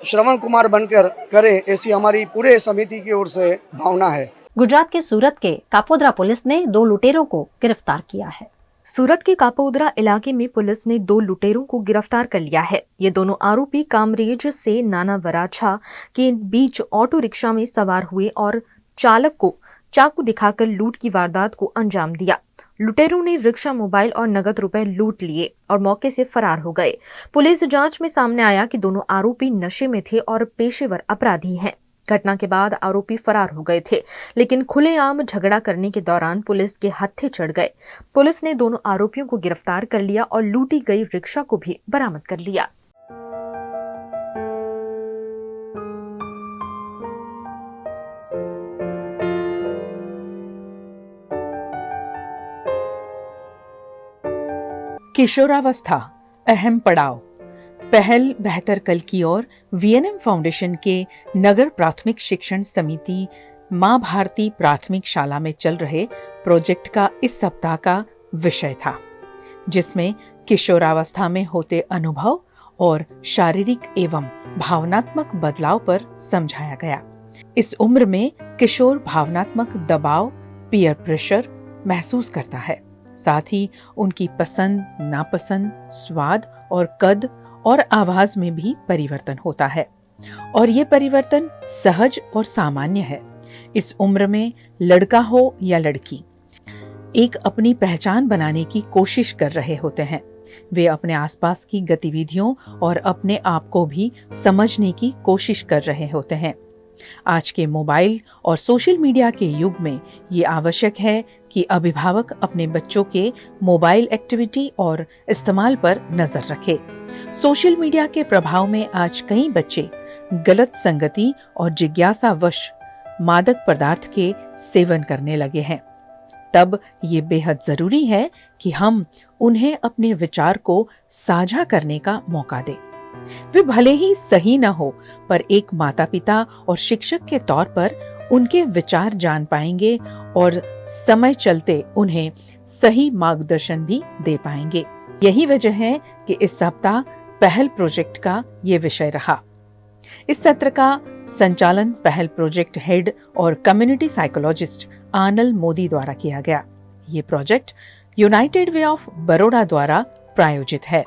श्रवण कुमार बनकर करें, ऐसी हमारी पूरे समिति की ओर से भावना है। गुजरात के सूरत के कापोद्रा पुलिस ने 2 लुटेरों को गिरफ्तार किया है। सूरत के कापोद्रा इलाके में पुलिस ने 2 लुटेरों को गिरफ्तार कर लिया है। ये दोनों आरोपी कामरेज से नाना वराछा के बीच ऑटो रिक्शा में सवार हुए और चालक को चाकू दिखाकर लूट की वारदात को अंजाम दिया। लुटेरों ने रिक्शा, मोबाइल और नगद रुपए लूट लिए और मौके से फरार हो गए। पुलिस जांच में सामने आया कि दोनों आरोपी नशे में थे और पेशेवर अपराधी हैं। घटना के बाद आरोपी फरार हो गए थे, लेकिन खुलेआम झगड़ा करने के दौरान पुलिस के हत्थे चढ़ गए। पुलिस ने दोनों आरोपियों को गिरफ्तार कर लिया और लूटी गई रिक्शा को भी बरामद कर लिया। किशोरावस्था अहम पड़ाव। पहल बेहतर कल की ओर वीएनएम फाउंडेशन के नगर प्राथमिक शिक्षण समिति मां भारती प्राथमिक शाला में चल रहे प्रोजेक्ट का इस सप्ताह का विषय था, जिसमें किशोरावस्था में होते अनुभव और शारीरिक एवं भावनात्मक बदलाव पर समझाया गया। इस उम्र में किशोर भावनात्मक दबाव, पीयर प्रेशर महसूस करता है। साथ ही उनकी पसंद, नापसंद, स्वाद और कद और आवाज में भी परिवर्तन होता है और ये परिवर्तन सहज और सामान्य है। इस उम्र में लड़का हो या लड़की एक अपनी पहचान बनाने की कोशिश कर रहे होते हैं। वे अपने आसपास की गतिविधियों और अपने आप को भी समझने की कोशिश कर रहे होते हैं। आज के मोबाइल और सोशल मीडिया के युग में ये आवश्यक है कि अभिभावक अपने बच्चों के मोबाइल एक्टिविटी और इस्तेमाल पर नजर रखे। सोशल मीडिया के प्रभाव में आज कई बच्चे गलत संगति और जिज्ञासावश मादक पदार्थ के सेवन करने लगे हैं। तब ये बेहद जरूरी है कि हम उन्हें अपने विचार को साझा करने का मौका दें। वे भले ही सही न हो, पर एक माता पिता और शिक्षक के तौर पर उनके विचार जान पाएंगे और समय चलते उन्हें सही मार्गदर्शन भी दे पाएंगे। यही वजह है कि इस सप्ताह पहल प्रोजेक्ट का ये विषय रहा। इस सत्र का संचालन पहल प्रोजेक्ट हेड और कम्युनिटी साइकोलॉजिस्ट आनल मोदी द्वारा किया गया। ये project United way of Baroda द्वारा प्रायोजित है।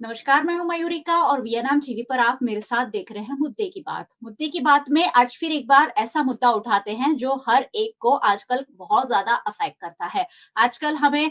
नमस्कार, मैं हूं मयूरिका और वीएनएम टीवी पर आप मेरे साथ देख रहे हैं मुद्दे की बात। मुद्दे की बात में आज फिर एक बार ऐसा मुद्दा उठाते हैं जो हर एक को आजकल बहुत ज्यादा अफेक्ट करता है। आजकल हमें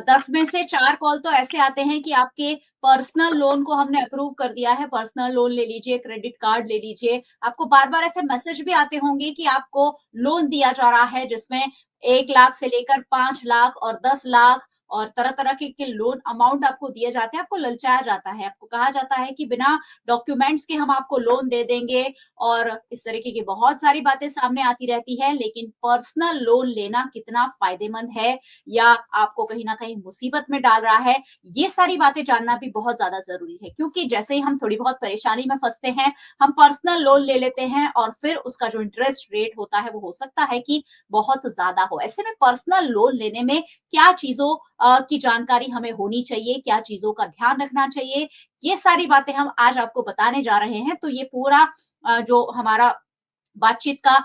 10 में से 4 कॉल तो ऐसे आते हैं कि आपके पर्सनल लोन को हमने अप्रूव कर दिया है, पर्सनल लोन ले लीजिए, क्रेडिट कार्ड ले लीजिए। आपको बार-बार ऐसे मैसेज भी आते होंगे कि आपको लोन दिया जा रहा है जिसमें 1 लाख से लेकर 5 लाख और 10 लाख और तरह-तरह के लोन अमाउंट आपको दिए जाते हैं, आपको ललचाया जाता है, आपको कहा जाता है कि बिना डॉक्यूमेंट्स के हम आपको लोन दे देंगे और इस तरीके की बहुत सारी बातें सामने आती रहती है। लेकिन पर्सनल लोन लेना कितना फायदेमंद है या आपको कहीं ना कहीं मुसीबत में डाल रहा है, ये सारी बातें जानना भी बहुत ज्यादा जरूरी है। क्योंकि जैसे ही हम थोड़ी बहुत परेशानी में फंसते हैं, हम पर्सनल लोन ले लेते हैं और फिर उसका जो इंटरेस्ट रेट होता है वो हो सकता है कि बहुत ज्यादा हो। ऐसे में पर्सनल लोन लेने में क्या चीजों की जानकारी हमें होनी चाहिए, क्या चीजों का ध्यान रखना चाहिए, ये सारी बातें हम आज आपको बताने जा रहे हैं। तो ये पूरा जो हमारा बातचीत का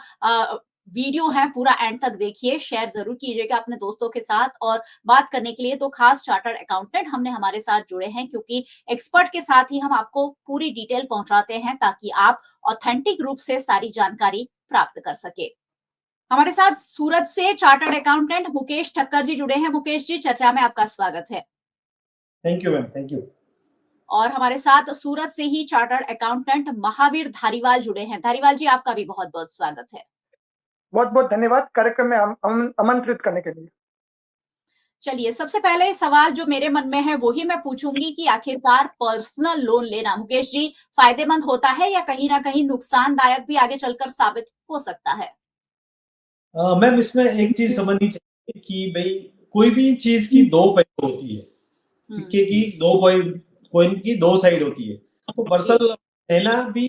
वीडियो है पूरा एंड तक देखिए, शेयर जरूर कीजिएगा अपने दोस्तों के साथ। और बात करने के लिए तो खास चार्टर्ड अकाउंटेंट हमने हमारे साथ जुड़े हैं, क्योंकि एक्सपर्ट के साथ ही हम आपको पूरी डिटेल पहुंचाते हैं ताकि आप ऑथेंटिक रूप से सारी जानकारी प्राप्त कर सके। हमारे साथ सूरत से चार्टर्ड अकाउंटेंट मुकेश ठक्कर जी जुड़े हैं। मुकेश जी, चर्चा में आपका स्वागत है। Thank you ma'am, thank you. और हमारे साथ सूरत से ही चार्टर्ड अकाउंटेंट महावीर धारीवाल जुड़े हैं। धारीवाल जी, आपका भी बहुत बहुत स्वागत है। बहुत बहुत धन्यवाद कार्यक्रम में आमंत्रित करने के लिए। चलिए, सबसे पहले सवाल जो मेरे मन में है वही मैं पूछूंगी कि आखिरकार पर्सनल लोन लेना मुकेश जी फायदेमंद होता है या कहीं ना कहीं नुकसानदायक भी आगे चलकर साबित हो सकता है? मैम, इसमें एक चीज समझनी चाहिए कि भाई कोई भी चीज की दो पहलू होती है, सिक्के की दो कॉइन की दो साइड होती है। तो पर्सनल लेना भी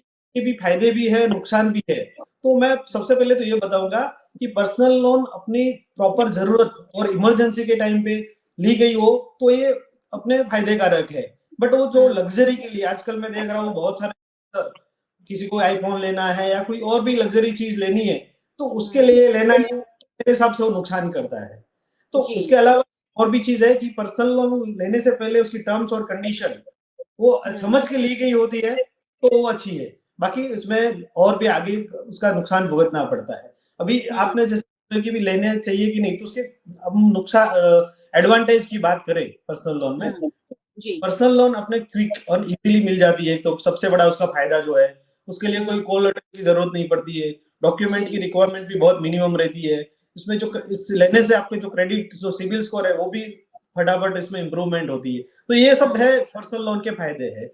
फायदे भी है, नुकसान भी है। तो मैं सबसे पहले तो ये बताऊंगा कि पर्सनल लोन अपनी प्रॉपर जरूरत और इमरजेंसी के टाइम पे ली गई हो तो ये अपने फायदे कारक है। बट वो जो लग्जरी के लिए आजकल मैं देख रहा हूँ बहुत सारे किसी को आईफोन लेना है या कोई और भी लग्जरी चीज लेनी है तो उसके लिए लेना है, मेरे हिसाब से वो नुकसान करता है। तो उसके अलावा और भी चीज है कि पर्सनल लोन लेने से पहले उसकी टर्म्स और कंडीशन वो समझ के ली गई होती है तो वो अच्छी है, बाकी इसमें और भी आगे उसका नुकसान भुगतना पड़ता है। अभी आपने जैसे कि भी लेने चाहिए कि नहीं, तो उसके अब नुकसान एडवांटेज की बात करें पर्सनल लोन में, पर्सनल लोन अपने क्विक और इजीली मिल जाती है, तो सबसे बड़ा उसका फायदा जो है उसके लिए कोई कॉल लेटर की जरूरत नहीं पड़ती है, डॉक्यूमेंट की रिक्वायरमेंट भी बहुत मिनिमम रहती है। इसमें जो इस लेने से आपके जो क्रेडिट जो सिविल स्कोर है वो भी फटाफट इसमें इंप्रूवमेंट होती है। तो ये सब है पर्सनल लोन के फायदे हैं।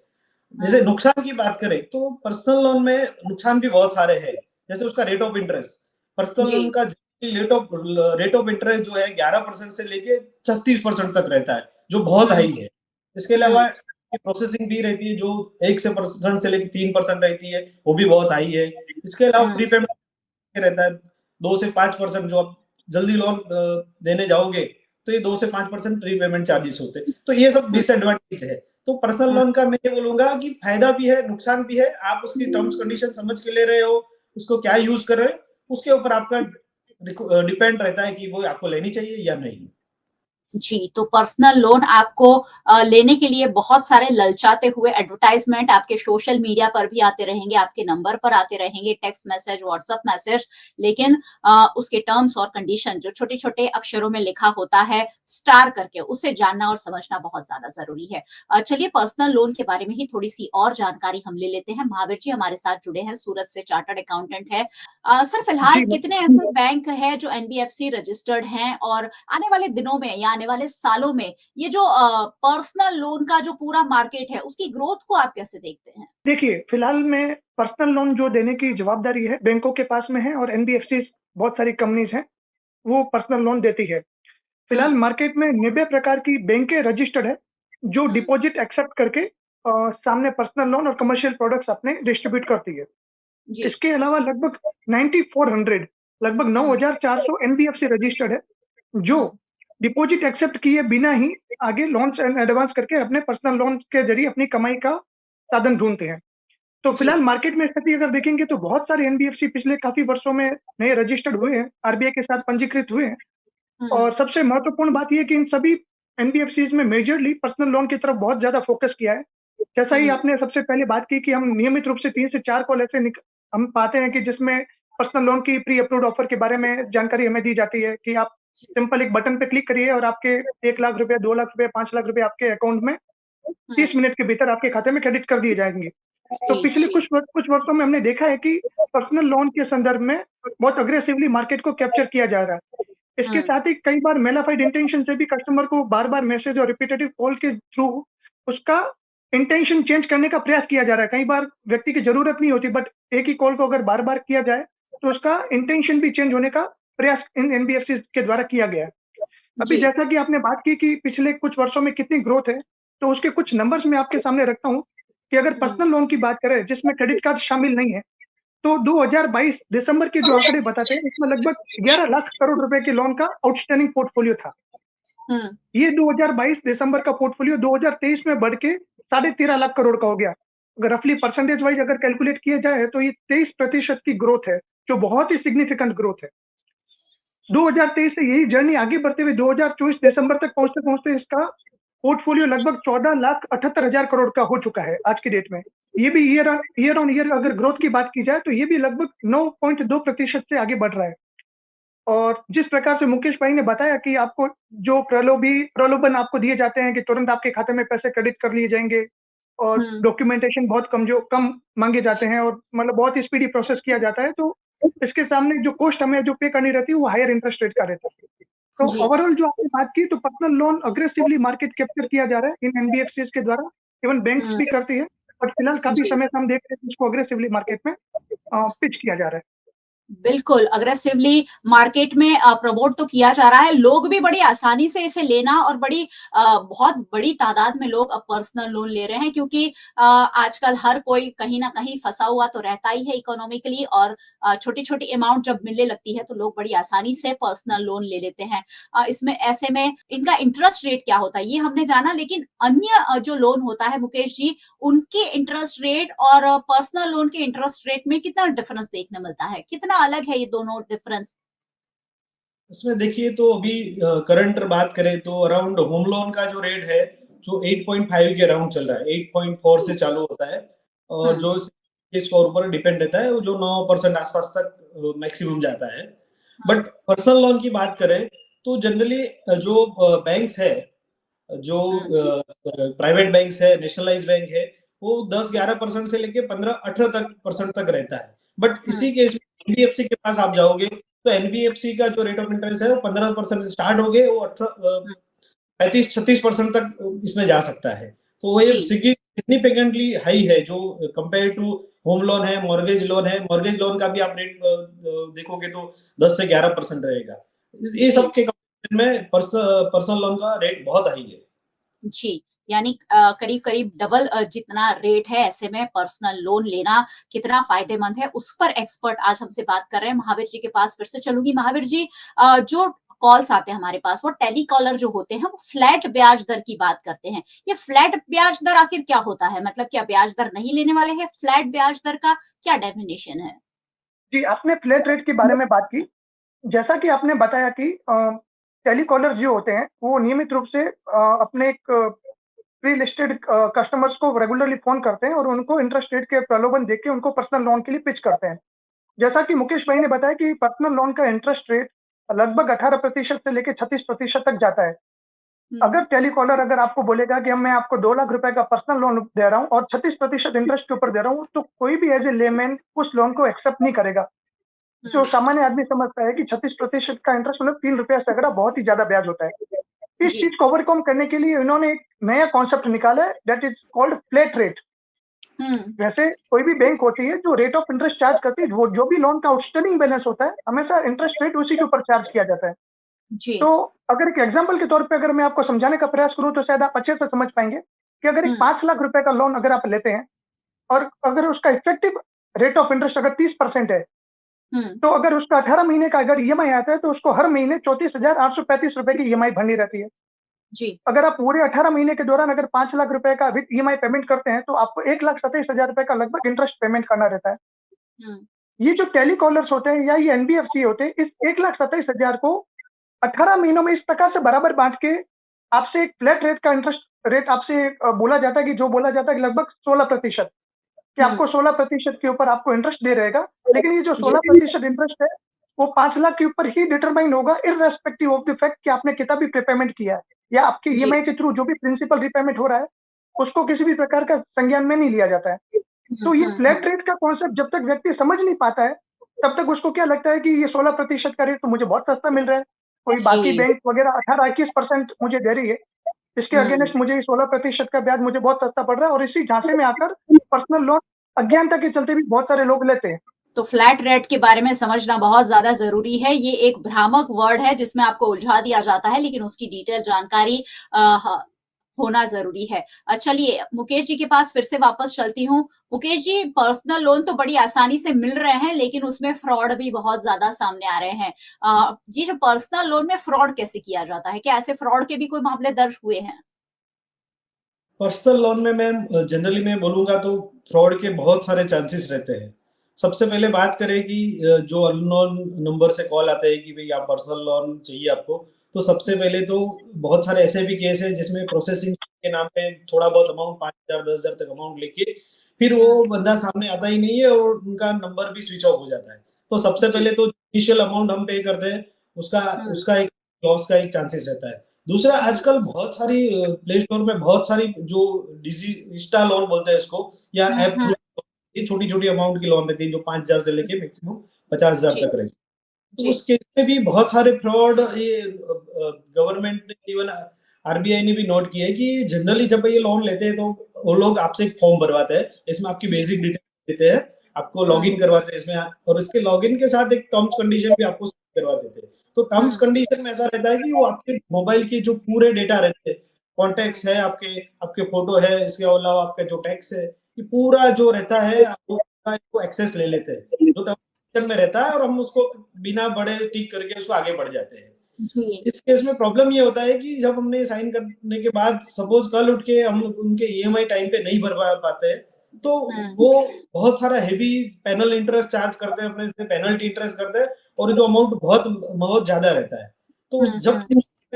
जैसे नुकसान की बात करें तो पर्सनल लोन में नुकसान भी बहुत सारे हैं, जैसे उसका rate of interest, personal loan का रेट ऑफ इंटरेस्ट जो है 11% से लेके 36% तक रहता है, जो बहुत हाई है। इसके अलावा प्रोसेसिंग फी रहती है जो 1% से लेके 3% रहती है, वो भी बहुत हाई है। इसके अलावा प्रीपेमेंट रहता है 2 से 5%, जो आप जल्दी लोन देने जाओगे तो ये 2 से 5% रीपेमेंट चार्जेस होते हैं। तो ये सब डिसएडवांटेज है। तो पर्सनल लोन का मैं ये बोलूंगा कि फायदा भी है नुकसान भी है, आप उसकी टर्म्स कंडीशन समझ के ले रहे हो, उसको क्या यूज कर रहे हो, उसके ऊपर आपका डिपेंड रहता है कि वो आपको लेनी चाहिए या नहीं। जी, तो पर्सनल लोन आपको लेने के लिए बहुत सारे ललचाते हुए एडवर्टाइजमेंट आपके सोशल मीडिया पर भी आते रहेंगे, आपके नंबर पर आते रहेंगे, टेक्स्ट मैसेज, व्हाट्सएप मैसेज, लेकिन उसके टर्म्स और कंडीशन जो छोटे-छोटे अक्षरों में लिखा होता है स्टार करके, उसे जानना और समझना बहुत ज्यादा जरूरी है। चलिए पर्सनल लोन के बारे में ही थोड़ी सी और जानकारी हम ले लेते हैं। महावीर जी हमारे साथ जुड़े हैं, सूरत से चार्टर्ड अकाउंटेंट है। सर फिलहाल कितने ऐसे बैंक है जो एनबीएफसी रजिस्टर्ड हैं और आने वाले दिनों में या आने वाले सालों में ये जो पर्सनल लोन का जो पूरा मार्केट है उसकी ग्रोथ को आप कैसे देखते हैं? देखिए, फिलहाल में पर्सनल लोन जो देने की जवाबदारी है बैंकों के पास में है और एनबीएफसी बहुत सारी कंपनीज हैं वो पर्सनल लोन देती है। फिलहाल मार्केट में 90 प्रकार की बैंकें रजिस्टर्ड है जो डिपॉजिट एक्सेप्ट करके सामने पर्सनल लोन और कमर्शियल प्रोडक्ट्स अपने डिस्ट्रीब्यूट करती है। इसके अलावा लगभग 9400 लगभग 9400 एनबीएफसी रजिस्टर्ड है जो डिपॉजिट एक्सेप्ट किए बिना ही आगे लोन्स एंड एडवांस करके अपने पर्सनल लोन के जरिए अपनी कमाई का साधन ढूंढते हैं। तो फिलहाल मार्केट में स्थिति अगर देखेंगे तो बहुत सारे एनबीएफसी पिछले काफी वर्षों में नए रजिस्टर्ड हुए हैं, आरबीआई के साथ पंजीकृत हुए हैं। और सबसे महत्वपूर्ण बात यह कि इन सभी एनबीएफसी में मेजरली पर्सनल लोन की तरफ बहुत ज्यादा फोकस किया है। जैसा ही आपने सबसे पहले बात की कि हम नियमित रूप से 3 से 4 कॉल ऐसे हम पाते हैं कि जिसमें पर्सनल लोन की प्री अप्रूव्ड ऑफर के बारे में जानकारी हमें दी जाती है कि आप सिंपल एक बटन पे क्लिक करिए और आपके 1 लाख रुपए, 2 लाख रुपए, 5 लाख रुपए आपके अकाउंट में 30 मिनट के भीतर आपके खाते में क्रेडिट कर दिए जाएंगे। तो पिछले कुछ वर्षों में हमने देखा है कि पर्सनल लोन के संदर्भ में बहुत अग्रेसिवली मार्केट को कैप्चर किया जा रहा है। इसके साथ ही कई बार मेलाफाइड इंटेंशन से भी कस्टमर को बार बार मैसेज और रिपीटेटिव कॉल के थ्रू उसका इंटेंशन चेंज करने का प्रयास किया जा रहा है। कई बार व्यक्ति की जरूरत नहीं होती बट एक ही कॉल को अगर बार बार किया जाए तो उसका इंटेंशन भी चेंज होने का प्रयास इन एनबीएफसी के द्वारा किया गया है। अभी जैसा कि आपने बात की कि पिछले कुछ वर्षों में कितनी ग्रोथ है, तो उसके कुछ नंबर्स मैं आपके सामने रखता हूं कि अगर पर्सनल लोन की बात करें जिसमें क्रेडिट कार्ड शामिल नहीं है, तो 2022 दिसंबर के जो आंकड़े बताते हैं इसमें लगभग 11 लाख करोड़ रुपए के लोन का आउटस्टैंडिंग पोर्टफोलियो था। ये 2022 दिसंबर का पोर्टफोलियो 2023 में बढ़ के 13.5 लाख करोड़ का हो गया। अगर रफली परसेंटेज वाइज अगर कैलकुलेट किया जाए तो ये 23% की ग्रोथ है, जो बहुत ही सिग्निफिकेंट ग्रोथ है। 2023 से यही जर्नी आगे बढ़ते हुए 2024 दिसंबर तक पहुंचते इसका पोर्टफोलियो लगभग 14,78,000 करोड़ का हो चुका है आज की डेट में। ये भी ईयर ऑन ईयर अगर ग्रोथ की बात की जाए तो ये भी लगभग 9.2% से आगे बढ़ रहा है। और जिस प्रकार से मुकेश भाई ने बताया कि आपको जो प्रलोभन आपको दिए जाते हैं कि तुरंत आपके खाते में पैसे क्रेडिट कर लिए जाएंगे और डॉक्यूमेंटेशन बहुत कम मांगे जाते हैं और मतलब बहुत ही स्पीडी प्रोसेस किया जाता है, तो इसके सामने जो कॉस्ट हमें जो पे करनी रहती है वो हायर इंटरेस्ट रेट का रहता है। तो ओवरऑल जो आपने बात की तो personal loan aggressively market capture किया जा रहा है इन एनबीएफसी के द्वारा, इवन बैंक्स भी करती है, बट फिलहाल काफी समय से हम देख रहे हैं इसको अग्रेसिवली मार्केट में पिच किया जा रहा है। बिल्कुल, अग्रेसिवली मार्केट में प्रमोट तो किया जा रहा है। लोग भी बड़ी आसानी से इसे लेना और बहुत बड़ी तादाद में लोग अब पर्सनल लोन ले रहे हैं क्योंकि आजकल हर कोई कहीं न कहीं फँसा हुआ तो रहता ही है इकोनॉमिकली और छोटी-छोटी अमाउंट जब मिलने लगती है तो लोग बड़ी आसानी से पर्सनल लोन ले लेते हैं। इसमें ऐसे में इनका इंटरेस्ट रेट क्या होता है ये हमने जाना लेकिन अन्य जो लोन होता है मुकेश जी, उनके इंटरेस्ट रेट और पर्सनल लोन के इंटरेस्ट रेट में कितना डिफरेंस देखने मिलता है? कितना अलग है ये दोनों डिफरेंस? इसमें देखिए तो अभी करंट बात करें तो अराउंड होम लोन का जो रेट है जो 8.5 के अराउंड चल रहा है, 8.4 से चालू होता है और जो स्कोर पर डिपेंड रहता है वो जो 9% आसपास तक मैक्सिमम जाता है। बट पर्सनल लोन की बात करें तो जनरली जो बैंक्स है, जो प्राइवेट बैंक्स है, नेशनलाइज बैंक है, वो 10-11% से लेके 15-18% तक रहता है। बट इसी केस में एनबीएफसी के पास आप जाओगे तो एनबीएफसी का जो रेट ऑफ इंटरेस्ट है वो 15% से स्टार्ट हो गए, वो 35-36% तक इसमें जा सकता है। तो ये सिग्निफिकेंटली हाई है जो कंपेयर टू होम लोन है, मॉर्गेज लोन है। मॉर्गेज लोन का भी आप रेट देखोगे तो 10 से 11% रहेगा। ये सब के कंपैरिजन में पर्सनल लोन का रेट बहुत हाई है। जी, यानी करीब-करीब डबल जितना रेट है ऐसे में पर्सनल लोन लेना कितना फ़ायदेमंद है उस पर एक्सपर्ट आज हमसे बात कर रहे हैं। महावीर जी के पास फिर से चलूँगी। महावीर जी जो कॉल्स आते हैं हमारे पास वो टेलीकॉलर जो होते हैं वो फ्लैट ब्याज दर की बात करते हैं। ये फ्लैट ब्याज दर आखिर क्या होता है? मतलब क्या ब्याज दर नहीं लेने वाले हैं? फ्लैट ब्याज दर का क्या डेफिनिशन है? जी, आपने फ्लैट रेट के बारे में बात की। जैसा कि आपने बताया कि टेलीकॉलर जो होते हैं, वो नियमित रूप से अपने एक प्री लिस्टेड कस्टमर्स को रेगुलरली फ़ोन करते हैं और उनको इंटरेस्ट रेट के प्रलोभन देके उनको पर्सनल लोन के लिए पिच करते हैं। जैसा कि मुकेश भाई ने बताया कि पर्सनल लोन का इंटरेस्ट रेट लगभग 18% से लेके 36% तक जाता है। अगर टेलीकॉलर अगर आपको बोलेगा कि मैं आपको 2 लाख रुपए का पर्सनल लोन दे रहा हूँ और 36% इंटरेस्ट के ऊपर दे रहा हूँ, तो कोई भी एज़ ए लेमैन उस लोन को एक्सेप्ट नहीं करेगा। जो सामान्य आदमी समझता है कि 36% का इंटरेस्ट मतलब ₹3 सैकड़ा बहुत ही ज़्यादा ब्याज होता है। इस चीज़ को ओवरकम करने के लिए इन्होंने एक नया कॉन्सेप्ट निकाला है that is called flat rate. वैसे कोई भी बैंक होती है जो रेट ऑफ इंटरेस्ट चार्ज करती है, वो जो भी लोन का आउटस्टैंडिंग बैलेंस होता है, हमेशा इंटरेस्ट रेट उसी के ऊपर चार्ज किया जाता है। जी। तो अगर एक एग्जांपल के तौर पे अगर मैं आपको समझाने का प्रयास करूँ तो शायद आप अच्छे से समझ पाएँगे कि अगर एक 5 लाख रुपए का लोन अगर आप लेते हैं और अगर उसका इफेक्टिव रेट ऑफ इंटरेस्ट अगर 30% है, तो अगर उसका 18 महीने का अगर ईएमआई आता है तो उसको हर महीने 34,835 रुपए की ईएमआई भरनी रहती है। जी। अगर आप पूरे 18 महीने के दौरान अगर 5 लाख रुपए का विद ईएमआई पेमेंट करते हैं तो आपको 1,27,000 रुपए का लगभग इंटरेस्ट पेमेंट करना रहता है। ये जो टेलीकॉलर्स होते हैं या ये एनबीएफसी होते हैं, इस 1,27,000 को 18 महीनों में इस प्रकार से बराबर बाँट के आपसे एक फ्लैट रेट का इंटरेस्ट रेट आपसे बोला जाता है कि जो बोला जाता है कि लगभग 16% कि आपको 16% के ऊपर आपको इंटरेस्ट दे रहेगा। लेकिन ये जो 16% इंटरेस्ट है, वो 5 लाख के ऊपर ही डिटरमाइन होगा इर्रेस्पेक्टिव ऑफ द फैक्ट कि आपने कितना भी प्रीपेमेंट किया है या आपके ईएमआई के थ्रू जो भी प्रिंसिपल रीपेमेंट हो रहा है, उसको किसी भी प्रकार का संज्ञान में नहीं लिया जाता है। तो ये फ्लैट रेट का कॉन्सेप्ट जब तक व्यक्ति समझ नहीं पाता है, तब तक उसको क्या लगता है कि ये 16% का रेट तो मुझे बहुत सस्ता मिल रहा है। कोई बाकी बैंक वगैरह 18-21% मुझे दे रही है। इसके अगेंस्ट मुझे 16% का ब्याज मुझे बहुत सस्ता पड़ रहा है और इसी झांसे में आकर पर्सनल लोन अज्ञानता के चलते भी बहुत सारे लोग लेते हैं। तो फ्लैट रेट के बारे में समझना बहुत ज़्यादा ज़रूरी है। ये एक भ्रामक वर्ड है जिसमें आपको उलझा दिया जाता है, लेकिन उसकी डिटेल जानकारी होना ज़रूरी है। चलिए मुकेश जी के पास फिर से वापस चलती हूँ। मुकेश जी, पर्सनल लोन तो बड़ी आसानी से मिल रहे हैं, लेकिन उसमें फ्रॉड भी बहुत ज़्यादा सामने आ रहे हैं। ये जो पर्सनल लोन में फ्रॉड कैसे किया जाता है? क्या ऐसे फ्रॉड के भी कोई मामले दर्ज हुए हैं? पर्सनल लोन में मैं जनरली मैं बोलूँगा तो फ्रॉड के बहुत सारे चांसेस रहते हैं। सबसे पहले बात करें कि जो अननोन नंबर से कॉल आता है कि भई आप पर्सनल लोन चाहिए आपको, तो सबसे पहले तो बहुत सारे ऐसे भी केस हैं जिसमें प्रोसेसिंग के नाम पे थोड़ा बहुत अमाउंट 5,000 10,000 तक अमाउंट लेके फिर वो बंदा सामने आता ही नहीं है और उनका नंबर भी स्विच ऑफ हो जाता है। तो सबसे पहले तो इनिशियल अमाउंट हम पे करते हैं, उसका एक लॉस का एक चांसेस रहता है। दूसरा आजकल बहुत सारी प्ले स्टोर में बहुत सारी जो इंस्टा लोन बोलते हैं इसको या ऐप थ्रू ये छोटी-छोटी अमाउंट की लोन रहती है जो 5,000 से लेके मैक्सिमम 50,000 तक रहती है। तो उस केस में भी बहुत सारे फ्रॉड ये गवर्नमेंट ने इवन आरबीआई ने भी नोट किया है कि जनरली जब ये लोन लेते हैं तो वो लोग आपसे एक फॉर्म भरवाते हैं। इसमें आपकी बेसिक डिटेल देते हैं आपको लॉगिन करवाते हैं इसमें, और इसके लॉगिन के साथ एक टर्म्स कंडीशन भी आपको करवा देते हैं। तो टर्म्स कंडीशन में ऐसा रहता है कि वो आपके मोबाइल के जो पूरे डेटा रहते हैं, कॉन्टेक्ट्स है आपके, आपके फोटो है, इसके अलावा आपका जो टेक्स्ट है, ये पूरा जो रहता है आपको एक्सेस ले लेते हैं, जो टर्म्स में रहता है, और हम उसको बिना बड़े टिक करके उसको आगे बढ़ जाते हैं। इस केस में प्रॉब्लम ये होता है कि जब हमने साइन करने के बाद सपोज कल उठ के हम उनके ईएमआई टाइम पे नहीं भर पाते हैं, तो वो बहुत सारा हेवी पेनल इंटरेस्ट चार्ज करते हैं, अपने से पेनल्टी इंटरेस्ट करते हैं, और जो अमाउंट बहुत बहुत ज्यादा रहता है। तो जब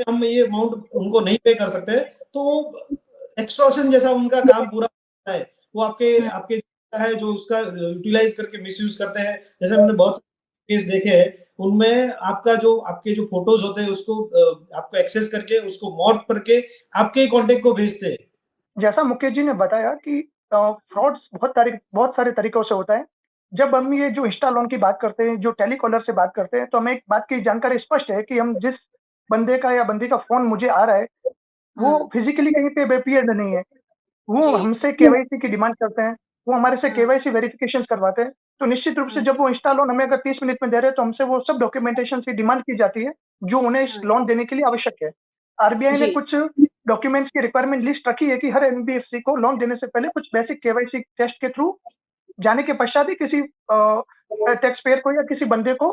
हम ये अमाउंट उनको नहीं पे कर सकते, तो एक्सटॉर्शन जैसा उनका काम पूरा होता है। वो आपके आपके है जो उसका यूटिलाइज करके मिसयूज करते हैं। जैसे हमने बहुत केस देखे हैं, उनमें आपका जो आपके जो फोटोज होते हैं उसको आपको एक्सेस करके उसको मॉर्फ करके आपके ही कॉन्टेक्ट को भेजते हैं। जैसा मुकेश जी ने बताया कि फ्रॉड्स बहुत सारे तरीकों से होता है। जब हम ये जो इंस्टा लोन की बात करते हैं, जो टेलीकॉलर से बात करते हैं, तो हमें एक बात की जानकारी स्पष्ट है कि हम जिस बंदे का या बंदी का फोन मुझे आ रहा है, वो फिजिकली कहीं पे अपीयर्ड नहीं है। वो हमसे केवाईसी की डिमांड करते हैं, वो हमारे से केवाईसी वेरिफिकेशन करवाते हैं। तो निश्चित रूप से जब वो इंस्टा लोन हमें अगर 30 मिनट में दे रहे हैं, तो हमसे वो सब डॉक्यूमेंटेशन की डिमांड की जाती है जो उन्हें इस लोन देने के लिए आवश्यक है। आरबीआई ने कुछ डॉक्यूमेंट्स की रिक्वायरमेंट लिस्ट रखी है कि हर एनबीएफसी को लोन देने से पहले कुछ बेसिक केवाईसी टेस्ट के थ्रू जाने के पश्चात ही किसी टैक्स पेयर को या किसी बंदे को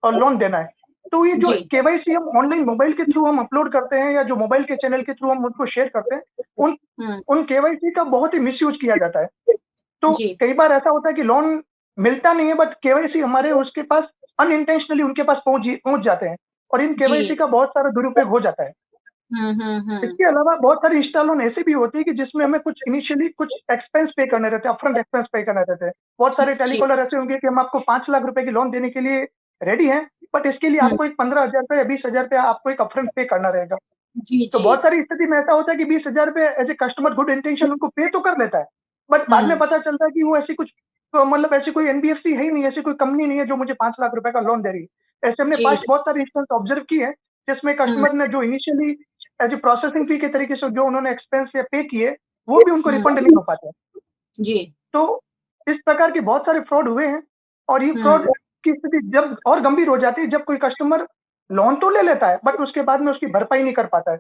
लोन देना है। तो ये जो केवाईसी हम ऑनलाइन मोबाइल के थ्रू हम अपलोड करते हैं, या जो मोबाइल के चैनल के थ्रू हम उनको शेयर करते हैं, उन केवाईसी का बहुत ही मिसयूज किया जाता है। तो कई बार ऐसा होता है कि लोन मिलता नहीं है, बट केवाईसी हमारे उसके पास अनइंटेंशनली उनके पास पहुंच जाते हैं, और इन केवाईसी का बहुत सारा दुरुपयोग हो जाता है। इसके अलावा बहुत सारी इंस्टा लोन ऐसी भी होती है कि जिसमें हमें कुछ इनिशियली कुछ एक्सपेंस पे करने रहते हैं, अपफ्रंट एक्सपेंस पे करने रहते हैं। बहुत सारे टेलीकॉलर ऐसे होंगे कि हम आपको 5 लाख रुपए की लोन देने के लिए रेडी हैं, बट इसके लिए आपको एक 15,000 रुपए या 20,000 रुपया आपको एक अपफ्रंट पे करना रहेगा। तो बहुत सारी स्थिति में ऐसा होता है कि 20,000 रुपए as a customer good intention उनको पे तो कर लेता है, बट बाद में पता चलता है कि वो ऐसी कुछ मतलब ऐसी कोई एनबीएफसी है ही नहीं, ऐसी कोई कंपनी नहीं है जो मुझे 5 लाख रुपए का लोन दे रही है। ऐसे हमने पास्ट बहुत सारे इंस्टेंस ऑब्जर्व किए हैं, जिसमें कस्टमर ने जो initially as a processing fee के तरीके से जो उन्होंने एक्सपेंस या पे किए, वो भी उनको रिफंड नहीं हो पाते। तो इस प्रकार के बहुत सारे फ्रॉड हुए हैं, और ये फ्रॉड की स्थिति जब और गंभीर हो जाती है जब कोई कस्टमर लोन तो ले लेता है, बट उसके बाद में उसकी भरपाई नहीं कर पाता है।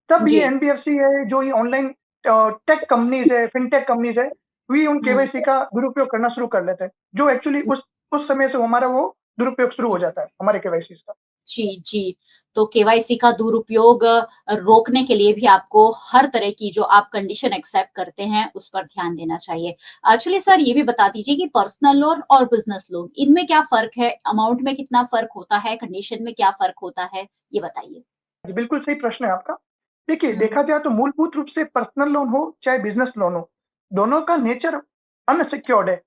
तब ये एनबीएफसी है, जो ये ऑनलाइन टेक कंपनीज है, फिनटेक कंपनीज है, वी उन केवाईसी का दुरुपयोग करना शुरू कर लेते हैं, जो एक्चुअली उस समय से हमारा वो दुरुपयोग शुरू हो जाता है हमारे केवाईसी का। जी। तो केवाईसी का दुरुपयोग रोकने के लिए भी आपको हर तरह की जो आप कंडीशन एक्सेप्ट करते हैं उस पर ध्यान देना चाहिए। चलिए सर, ये भी बता दीजिए कि पर्सनल लोन और बिजनेस लोन, इनमें क्या फर्क है? अमाउंट में कितना फर्क होता है? कंडीशन में क्या फर्क होता है? ये बताइए। बिल्कुल सही प्रश्न है आपका। देखिए, देखा जाए तो मूलभूत रूप से पर्सनल लोन हो चाहे बिजनेस लोन हो, दोनों का नेचर अनसिक्योर्ड है।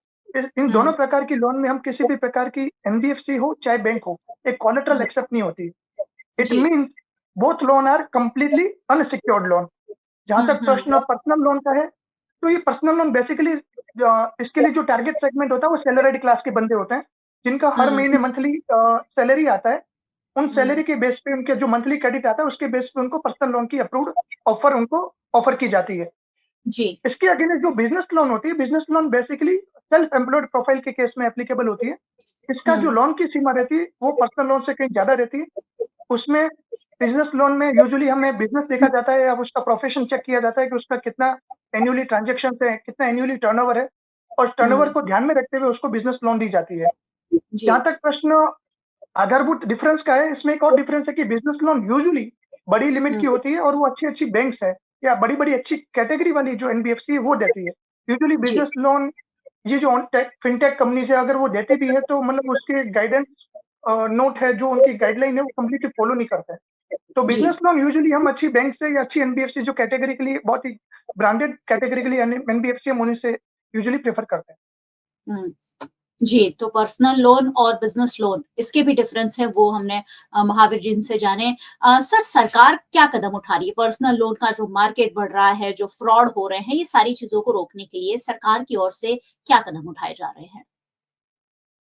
इन दोनों प्रकार की लोन में हम किसी भी प्रकार की एनबीएफसी हो चाहे बैंक हो, एक कोलेटरल एक्सेप्ट नहीं होती। It means both loan are completely unsecured loan. जहां तक प्रश्न पर्सनल लोन का है, तो ये पर्सनल लोन बेसिकली इसके लिए जो टारगेट सेगमेंट होता है वो सैलरीड क्लास के बंदे होते हैं, जिनका हर महीने मंथली सैलरी आता है। उन सैलरी के बेस पे उनके जो मंथली क्रेडिट आता है उसके बेस पे उनको पर्सनल लोन की अप्रूव्ड ऑफर उनको ऑफर की जाती है। इसके अगेंस्ट जो बिजनेस लोन होती है, business loan basically self employed profile के केस में एप्लीकेबल होती है। इसका जो लोन की सीमा रहती है वो पर्सनल लोन से कहीं ज्यादा रहती है। उसमें बिजनेस लोन में यूजुअली हमें बिजनेस देखा जाता है, अब उसका प्रोफेशन चेक किया जाता है कि उसका कितना एनुअली ट्रांजेक्शन है, कितना एनुअली टर्नओवर है, और टर्नओवर को ध्यान में रखते हुए उसको बिजनेस लोन दी जाती है। जहां तक प्रश्न आधारभूत डिफरेंस का है, इसमें एक और डिफरेंस है कि बिजनेस लोन यूजुअली बड़ी लिमिट की होती है, और वो अच्छी बैंक्स है या बड़ी अच्छी कैटेगरी वाली जो एनबीएफसी है वो देती है। यूजुअली बिजनेस लोन ये जो फिनटेक कंपनी है अगर वो देती भी है तो मतलब उसके गाइडेंस नोट है, जो उनकी गाइडलाइन है वो कम्प्लीटली फॉलो नहीं करते हैं। तो बिजनेस लोन यूजुअली हम अच्छी बैंक से या अच्छी एनबीएफसी जो कैटेगरी के लिए बहुत ही ब्रांडेड कैटेगरी के लिए एनबीएफसी हम उन्हीं से यूजुअली प्रेफर करते हैं। जी, तो पर्सनल लोन और बिजनेस लोन, इसके भी डिफरेंस है, वो हमने महावीर जी से जाने। सर, सरकार क्या कदम उठा रही है? पर्सनल लोन का जो मार्केट बढ़ रहा है, जो फ्रॉड हो रहे हैं, ये सारी चीजों को रोकने के लिए सरकार की ओर से क्या कदम उठाए जा रहे हैं?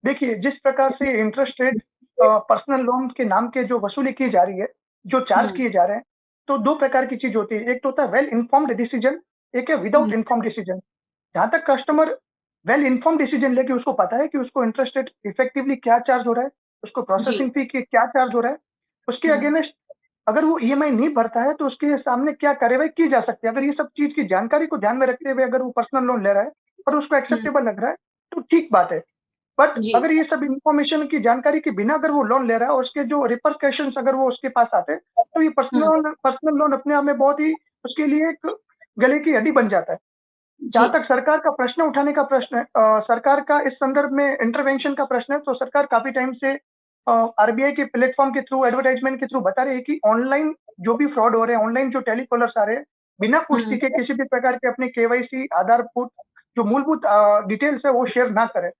देखिए, जिस प्रकार से इंटरेस्ट रेट पर्सनल लोन के नाम के जो वसूली की जा रही है, जो चार्ज किए जा रहे हैं, तो 2 प्रकार की चीज होती है। एक तो होता है वेल इन्फॉर्म्ड डिसीजन, एक है विदाउट इन्फॉर्म्ड डिसीजन। जहां तक कस्टमर वेल इन्फॉर्म डिसीजन लेके उसको पता है कि उसको इंटरेस्ट रेट इफेक्टिवली क्या चार्ज हो रहा है, उसको प्रोसेसिंग फी की क्या चार्ज हो रहा है, उसके अगेंस्ट अगर वो ईएमआई नहीं भरता है तो उसके सामने क्या कार्रवाई की जा सकती है। अगर ये सब चीज की जानकारी को ध्यान में रखते हुए अगर वो पर्सनल लोन ले रहा है और उसको एक्सेप्टेबल लग रहा है तो ठीक बात है। बट अगर ये सब इंफॉर्मेशन की जानकारी के बिना अगर वो लोन ले रहा है और उसके जो रिपरकशंस अगर वो उसके पास आते हैं तो ये पर्सनल लोन अपने आप में बहुत ही उसके लिए एक गले की हड्डी बन जाता है। जहाँ तक सरकार का प्रश्न उठाने का प्रश्न है, सरकार का इस संदर्भ में इंटरवेंशन का प्रश्न है, तो सरकार काफी टाइम से आरबीआई के प्लेटफॉर्म के थ्रू, एडवर्टाइजमेंट के थ्रू बता रही है कि ऑनलाइन जो भी फ्रॉड हो रहे हैं, ऑनलाइन जो टेलीकॉलर्स आ रहे हैं, बिना पुष्टि के किसी भी प्रकार के अपने केवाईसी आधारभूत जो मूलभूत डिटेल्स है वो शेयर ना करें।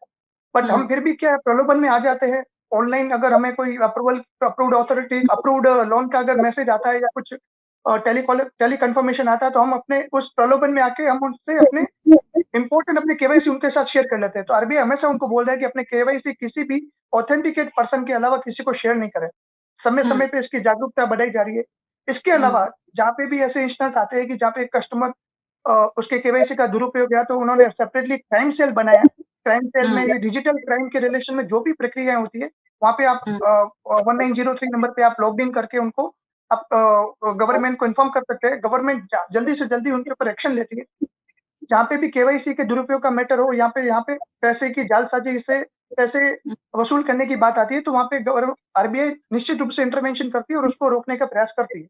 बट हम फिर भी क्या प्रलोभन में आ जाते हैं। ऑनलाइन अगर हमें कोई अप्रूव्ड ऑथोरिटी अप्रूव्ड लोन का अगर मैसेज आता है या कुछ टेली कंफर्मेशन आता है तो हम अपने उस प्रलोभन में आके हम उनसे अपने इंपॉर्टेंट अपने केवाईसी उनके साथ शेयर कर लेते हैं। तो आरबीआई हमेशा उनको बोल रहा है कि अपने केवाईसी किसी भी ऑथेंटिकेट पर्सन के अलावा किसी को शेयर नहीं करें। समय समय पे इसकी जागरूकता बढ़ाई जा रही है। इसके अलावा जहाँ पे भी ऐसे इंस्टेंस आते हैं कि जहाँ पे कस्टमर उसके केवाईसी का दुरुपयोग किया तो उन्होंने सेपरेटली क्राइम सेल बनाया। क्राइम सेल में ये डिजिटल क्राइम के रिलेशन में जो भी प्रक्रियाएं होती है वहाँ पे आप 1903 नंबर पे आप लॉग इन करके उनको आप गवर्नमेंट को इन्फॉर्म कर सकते हैं। गवर्नमेंट जल्दी से जल्दी उनके ऊपर एक्शन लेती है। जहाँ पे भी केवाईसी के दुरुपयोग का मैटर हो, यहाँ पे पैसे की जालसाजी से पैसे वसूल करने की बात आती है तो वहाँ पे आरबीआई निश्चित रूप से इंटरवेंशन करती है और उसको रोकने का प्रयास करती है।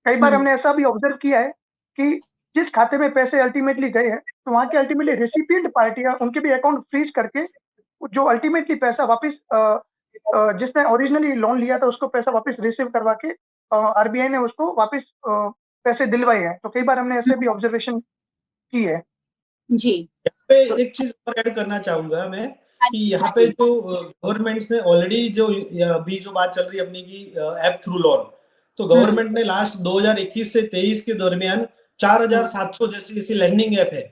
कई बार हमने ऐसा भी ऑब्जर्व किया है कि जिस खाते में पैसे अल्टीमेटली गए हैं तो वहाँ के अल्टीमेटली रेसिपिएंट पार्टियां उनके भी अकाउंट फ्रीज करके जो अल्टीमेटली पैसा वापस जिसने ओरिजिनली लोन लिया था उसको पैसा वापस रिसीव करवा के आरबीआई ने उसको वापस पैसे दिलवाए हैं। तो कई बार हमने ऐसे भी ऑब्जर्वेशन की है। जी, पे एक चीज और ऐड करना चाहूंगा मैं कि यहाँ पे जो गवर्नमेंट्स ने ऑलरेडी जो अभी जो बात चल रही है अपनी की ऐप थ्रू लोन, तो गवर्नमेंट ने लास्ट 2021 से 23 के दरमियान 4700 जैसी लैंडिंग ऐप है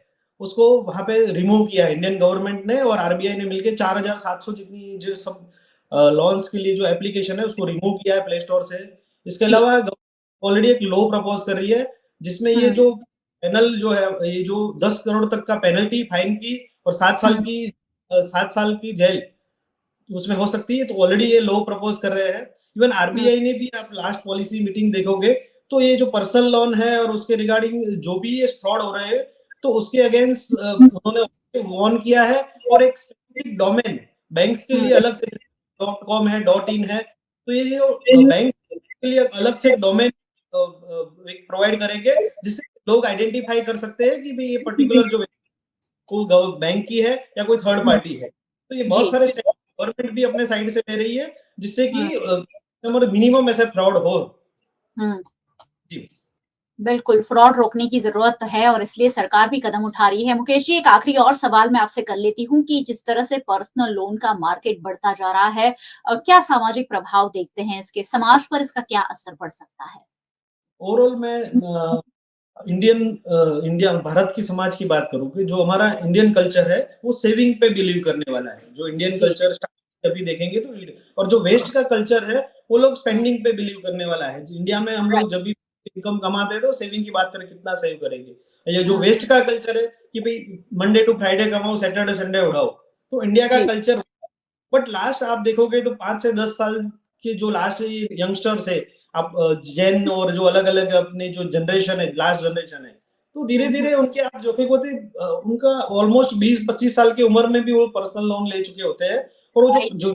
उसको वहां पे रिमूव किया है इंडियन गवर्नमेंट ने और आरबीआई ने मिलकर 4700 जितनी जो सब लोन्स के लिए जो एप्लीकेशन है उसको रिमूव किया है प्ले स्टोर से। इसके अलावा ऑलरेडी एक लॉ प्रपोज कर रही है जिसमें ये जो पेनल जो है ये जो 10 करोड़ तक का पेनल्टी फाइन की और 7 साल की जेल उसमें हो सकती है। तो ऑलरेडी ये लॉ प्रपोज कर रहे हैं। इवन आरबीआई ने भी आप लास्ट पॉलिसी मीटिंग देखोगे तो ये जो पर्सनल लोन है और उसके रिगार्डिंग जो भी ये फ्रॉड हो रहे हैं तो उसके अगेंस्ट उन्होंने वार्न किया है और एक स्पेसिफिक डोमेन बैंक्स के लिए अलग से .com है .in है तो ये जो बैंक के लिए अलग से डोमेन प्रोवाइड करेंगे जिससे लोग आइडेंटिफाई कर सकते हैं कि भाई ये पर्टिकुलर जो कोई बैंक की है या कोई थर्ड पार्टी है। तो ये बहुत सारे स्टेप गवर्नमेंट भी अपने साइड से ले रही है जिससे कि मिनिमम ऐसे फ्रॉड हो। जी बिल्कुल, फ्रॉड रोकने की जरूरत है और इसलिए सरकार भी कदम उठा रही है। मुकेश जी, एक आखिरी और सवाल मैं आपसे कर लेती हूँ कि जिस तरह से पर्सनल लोन का मार्केट बढ़ता जा रहा है, क्या सामाजिक प्रभाव देखते हैं इसके, समाज पर इसका क्या असर पड़ सकता है? ओवरऑल मैं इंडिया भारत की समाज की बात करूँ कि जो हमारा इंडियन कल्चर है वो सेविंग पे बिलीव करने वाला है। जो इंडियन कल्चर अभी देखेंगे तो और जो वेस्ट का कल्चर है वो लोग स्पेंडिंग पे बिलीव करने वाला है। इंडिया में हम लोग जब भी इनकम कमाते हैं तो सेविंग की बात करें कितना सेव करेंगे। ये जो वेस्ट का कल्चर है कि भाई मंडे टू फ्राइडे कमाओ सैटरडे संडे उड़ाओ, तो इंडिया का कल्चर। बट लास्ट आप देखोगे तो 5 से 10 साल के जो लास्ट यंगस्टर्स है आप जेन और जो अलग अलग अपने जो जनरेशन है लास्ट जनरेशन है तो धीरे धीरे उनके आप जो होते उनका ऑलमोस्ट 20-25 साल की उम्र में भी वो पर्सनल लोन ले चुके होते हैं और वो जो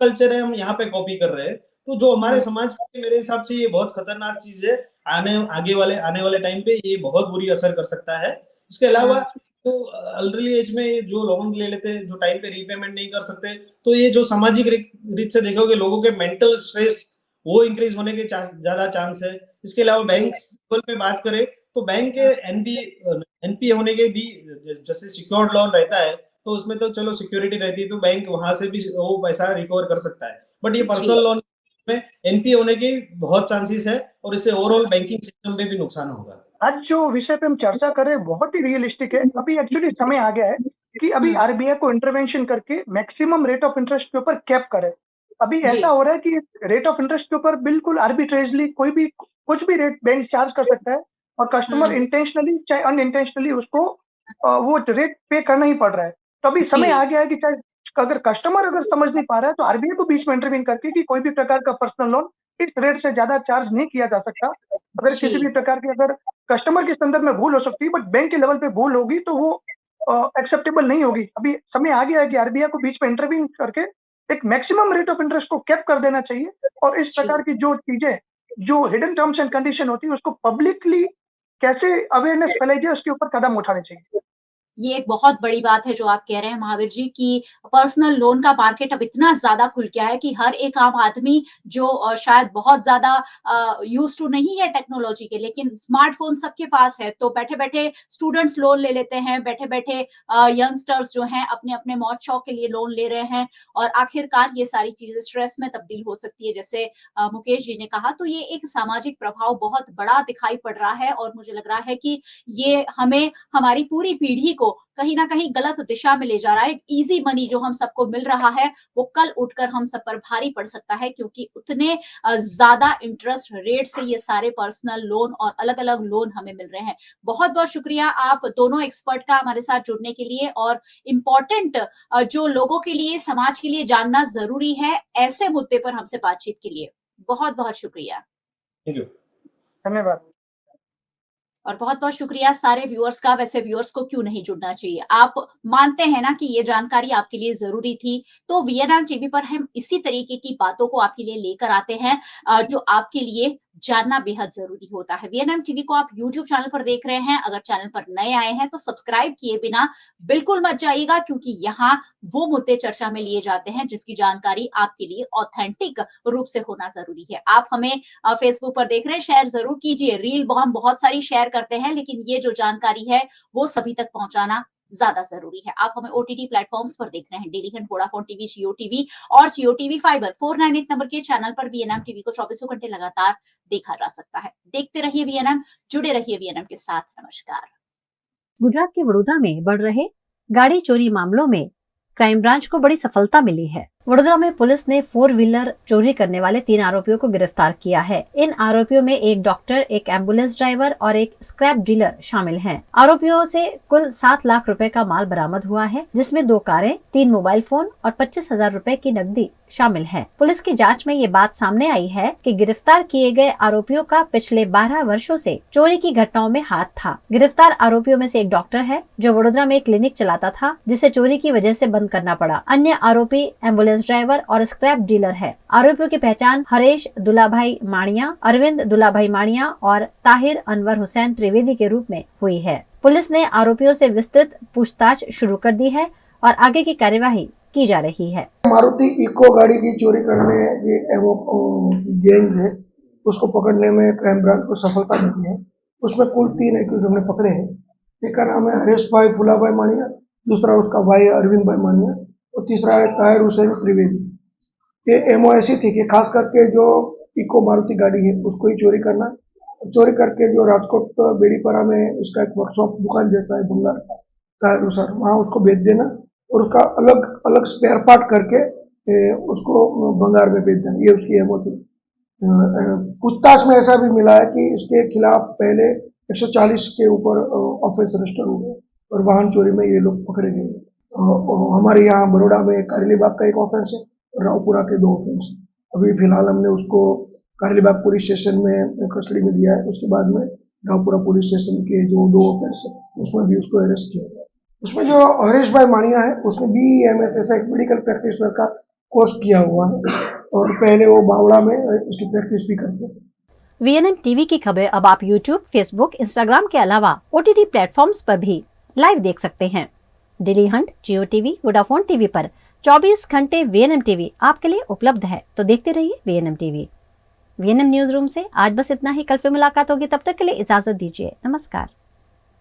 कल्चर है हम यहाँ पे कॉपी कर रहे हैं। तो जो हमारे समाज के मेरे हिसाब से ये बहुत खतरनाक चीज है। आने वाले टाइम पे ये बहुत बुरी असर कर सकता है। इसके अलावा तो अर्ली एज में जो लोन ले लेते हैं जो टाइम पे रीपेमेंट नहीं कर सकते तो ये जो सामाजिक रीत से देखोगे लोगों के मेंटल स्ट्रेस वो इंक्रीज होने के ज्यादा चांस है। इसके अलावा बैंक लेवल पे बात करें तो बैंक के एनपीए होने के भी जैसे सिक्योर्ड लोन रहता है तो उसमें तो चलो सिक्योरिटी रहती है तो बैंक वहां से भी वो पैसा रिकवर कर सकता है। बट ये पर्सनल लोन में एनपीए होने के बहुत चांसेस है और इससे ओवरऑल बैंकिंग सिस्टम पे भी नुकसान होगा। आज जो विषय पे हम चर्चा करें बहुत ही रियलिस्टिक है। अभी एक्चुअली समय आ गया है कि अभी आरबीआई को इंटरवेंशन करके मैक्सिमम रेट ऑफ इंटरेस्ट के ऊपर कैप करे। अभी ऐसा हो रहा है कि रेट ऑफ इंटरेस्ट के ऊपर बिल्कुल आर्बिट्रेजली कोई भी कुछ भी रेट बैंक चार्ज कर सकता है और कस्टमर इंटेंशनली चाहे अनइंटेंशनली उसको वो रेट पे करना ही पड़ रहा है। तो अभी समय जी। आ गया है कि चाहे अगर कस्टमर अगर समझ नहीं पा रहा है तो आरबीआई को बीच में इंटरवीन करके कि कोई भी प्रकार का पर्सनल लोन इस रेट से ज्यादा चार्ज नहीं किया जा सकता। अगर किसी भी जी। प्रकार की अगर कस्टमर के संदर्भ में भूल हो सकती है बट बैंक के लेवल पे भूल होगी तो वो एक्सेप्टेबल नहीं होगी। अभी समय आ गया है कि आरबीआई को बीच में इंटरवीन करके एक मैक्सिमम रेट ऑफ इंटरेस्ट को कैप कर देना चाहिए और इस जी। प्रकार की जो चीजें जो हिडन टर्म्स एंड कंडीशन होती है उसको पब्लिकली कैसे अवेयरनेस फैलाई जाए उसके ऊपर कदम उठाने चाहिए। ये एक बहुत बड़ी बात है जो आप कह रहे हैं महावीर जी कि पर्सनल लोन का मार्केट अब इतना ज्यादा खुल गया है कि हर एक आम आदमी जो शायद बहुत ज्यादा यूज टू नहीं है टेक्नोलॉजी के, लेकिन स्मार्टफोन सबके पास है, तो बैठे बैठे स्टूडेंट्स लोन ले लेते हैं, बैठे बैठे यंगस्टर्स जो हैं अपने अपने मौज शौक के लिए लोन ले रहे हैं और आखिरकार ये सारी चीजें स्ट्रेस में तब्दील हो सकती है जैसे मुकेश जी ने कहा। तो ये एक सामाजिक प्रभाव बहुत बड़ा दिखाई पड़ रहा है और मुझे लग रहा है कि ये हमें हमारी पूरी पीढ़ी को कहीं ना कहीं गलत दिशा में ले जा रहा है। इजी मनी जो हम सबको मिल रहा है वो कल उठकर हम सब पर भारी पड़ सकता है क्योंकि उतने ज्यादा इंटरेस्ट रेट से ये सारे पर्सनल लोन और अलग अलग लोन हमें मिल रहे हैं। बहुत बहुत शुक्रिया आप दोनों एक्सपर्ट का हमारे साथ जुड़ने के लिए और इम्पोर्टेंट जो लोगों के लिए समाज के लिए जानना जरूरी है ऐसे मुद्दे पर हमसे बातचीत के लिए बहुत बहुत शुक्रिया। धन्यवाद। और बहुत बहुत शुक्रिया सारे व्यूअर्स का। वैसे व्यूअर्स को क्यों नहीं जुड़ना चाहिए, आप मानते हैं ना कि ये जानकारी आपके लिए जरूरी थी, तो वीएनएम टीवी पर हम इसी तरीके की बातों को आपके लिए लेकर आते हैं जो आपके लिए जानना बेहद जरूरी होता है। वीएनएम टीवी को आप यूट्यूब चैनल पर देख रहे हैं, अगर चैनल पर नए आए हैं तो सब्सक्राइब किए बिना बिल्कुल मत जाइएगा क्योंकि यहाँ वो मुद्दे चर्चा में लिए जाते हैं जिसकी जानकारी आपके लिए ऑथेंटिक रूप से होना जरूरी है। आप हमें फेसबुक पर देख रहे हैं, शेयर जरूर कीजिए। रील हम बहुत सारी शेयर करते हैं लेकिन ये जो जानकारी है वो सभी तक पहुंचाना ज्यादा जरूरी है। आप हमें ओटीटी प्लेटफॉर्म्स पर देख रहे हैं, डेली हंट, वोडाफोन टीवी, जियो टीवी और जियो टीवी फाइबर 498 नंबर के चैनल पर वीएनएम टीवी को 24 घंटे लगातार देखा जा सकता है। देखते रहिए वीएनएम, जुड़े रहिए वीएनएम के साथ। नमस्कार। गुजरात के वडोदरा में बढ़ रहे गाड़ी चोरी मामलों में क्राइम ब्रांच को बड़ी सफलता मिली है। वडोदरा में पुलिस ने 4 व्हीलर चोरी करने वाले 3 आरोपियों को गिरफ्तार किया है। इन आरोपियों में एक डॉक्टर, एक एम्बुलेंस ड्राइवर और एक स्क्रैप डीलर शामिल हैं। आरोपियों से कुल 7 लाख रुपए का माल बरामद हुआ है जिसमें 2 कारें, 3 मोबाइल फोन और 25,000 रुपए की नकदी शामिल है। पुलिस की जांच में ये बात सामने आई है कि गिरफ्तार किए गए आरोपियों का पिछले 12 वर्षों से चोरी की घटनाओं में हाथ था। गिरफ्तार आरोपियों में से एक डॉक्टर है जो वडोदरा में एक क्लिनिक चलाता था जिसे चोरी की वजह से बंद करना पड़ा। अन्य आरोपी एम्बुलेंस ड्राइवर और स्क्रैप डीलर है। आरोपियों की पहचान हरेश दुलाभाई माणिया, अरविंद दुलाभाई माणिया और ताहिर अनवर हुसैन त्रिवेदी के रूप में हुई है। पुलिस ने आरोपियों से विस्तृत पूछताछ शुरू कर दी है और आगे की कार्यवाही की जा रही है। मारुति इको गाड़ी की चोरी करने ये गैंग है, उसको पकड़ने में क्राइम ब्रांच को सफलता मिली है। उसमें कुल 3 एक्यूज हमने पकड़े हैं। एक का नाम है हरेश भाई फुलाभाई माणिया, दूसरा उसका भाई अरविंद भाई माणिया और तीसरा है ताहिर हुसैन त्रिवेदी। ये एमओ ऐसी थी कि खास करके जो इको मारुति गाड़ी है उसको ही चोरी करना, चोरी करके जो राजकोट बेड़ीपरा में उसका एक वर्कशॉप दुकान जैसा है भंगार का ताहिर हुसैन, वहाँ उसको बेच देना और उसका अलग अलग स्पेयर पार्ट करके उसको भंगार में बेच देना, ये उसकी एमओ थी। पूछताछ में ऐसा भी मिला है कि इसके खिलाफ पहले 140 के ऊपर ऑफेंस रजिस्टर हुए और वाहन चोरी में ये लोग पकड़े गए। हमारे यहाँ बड़ौदा में कारेलीबाग का एक ऑफेंस है और रावपुरा के 2 ऑफेंस। अभी फिलहाल हमने उसको कारेलीबाग पुलिस स्टेशन में कस्टडी में दिया है। उसके बाद में रावपुरा पुलिस स्टेशन के जो 2 ऑफेंस है उसमें भी उसको अरेस्ट किया गया। उसमें जो हरीश भाई माणिया है उसने BEMS ऐसा एक मेडिकल प्रैक्टिशनर का कोर्स किया हुआ है और पहले वो बावड़ा में उसकी प्रैक्टिस भी करते थे। वीएनएम टीवी की खबरें अब आप यूट्यूब, फेसबुक, इंस्टाग्राम के अलावा ओटीटी प्लेटफॉर्म्स पर भी लाइव देख सकते हैं। डेली हंट, जियो टीवी, वोडाफोन टीवी पर 24 घंटे वीएनएम टीवी आपके लिए उपलब्ध है, तो देखते रहिए VNM TV. VNM news room से आज बस इतना ही। कल फिर मुलाकात होगी, तब तक के लिए इजाजत दीजिए। नमस्कार।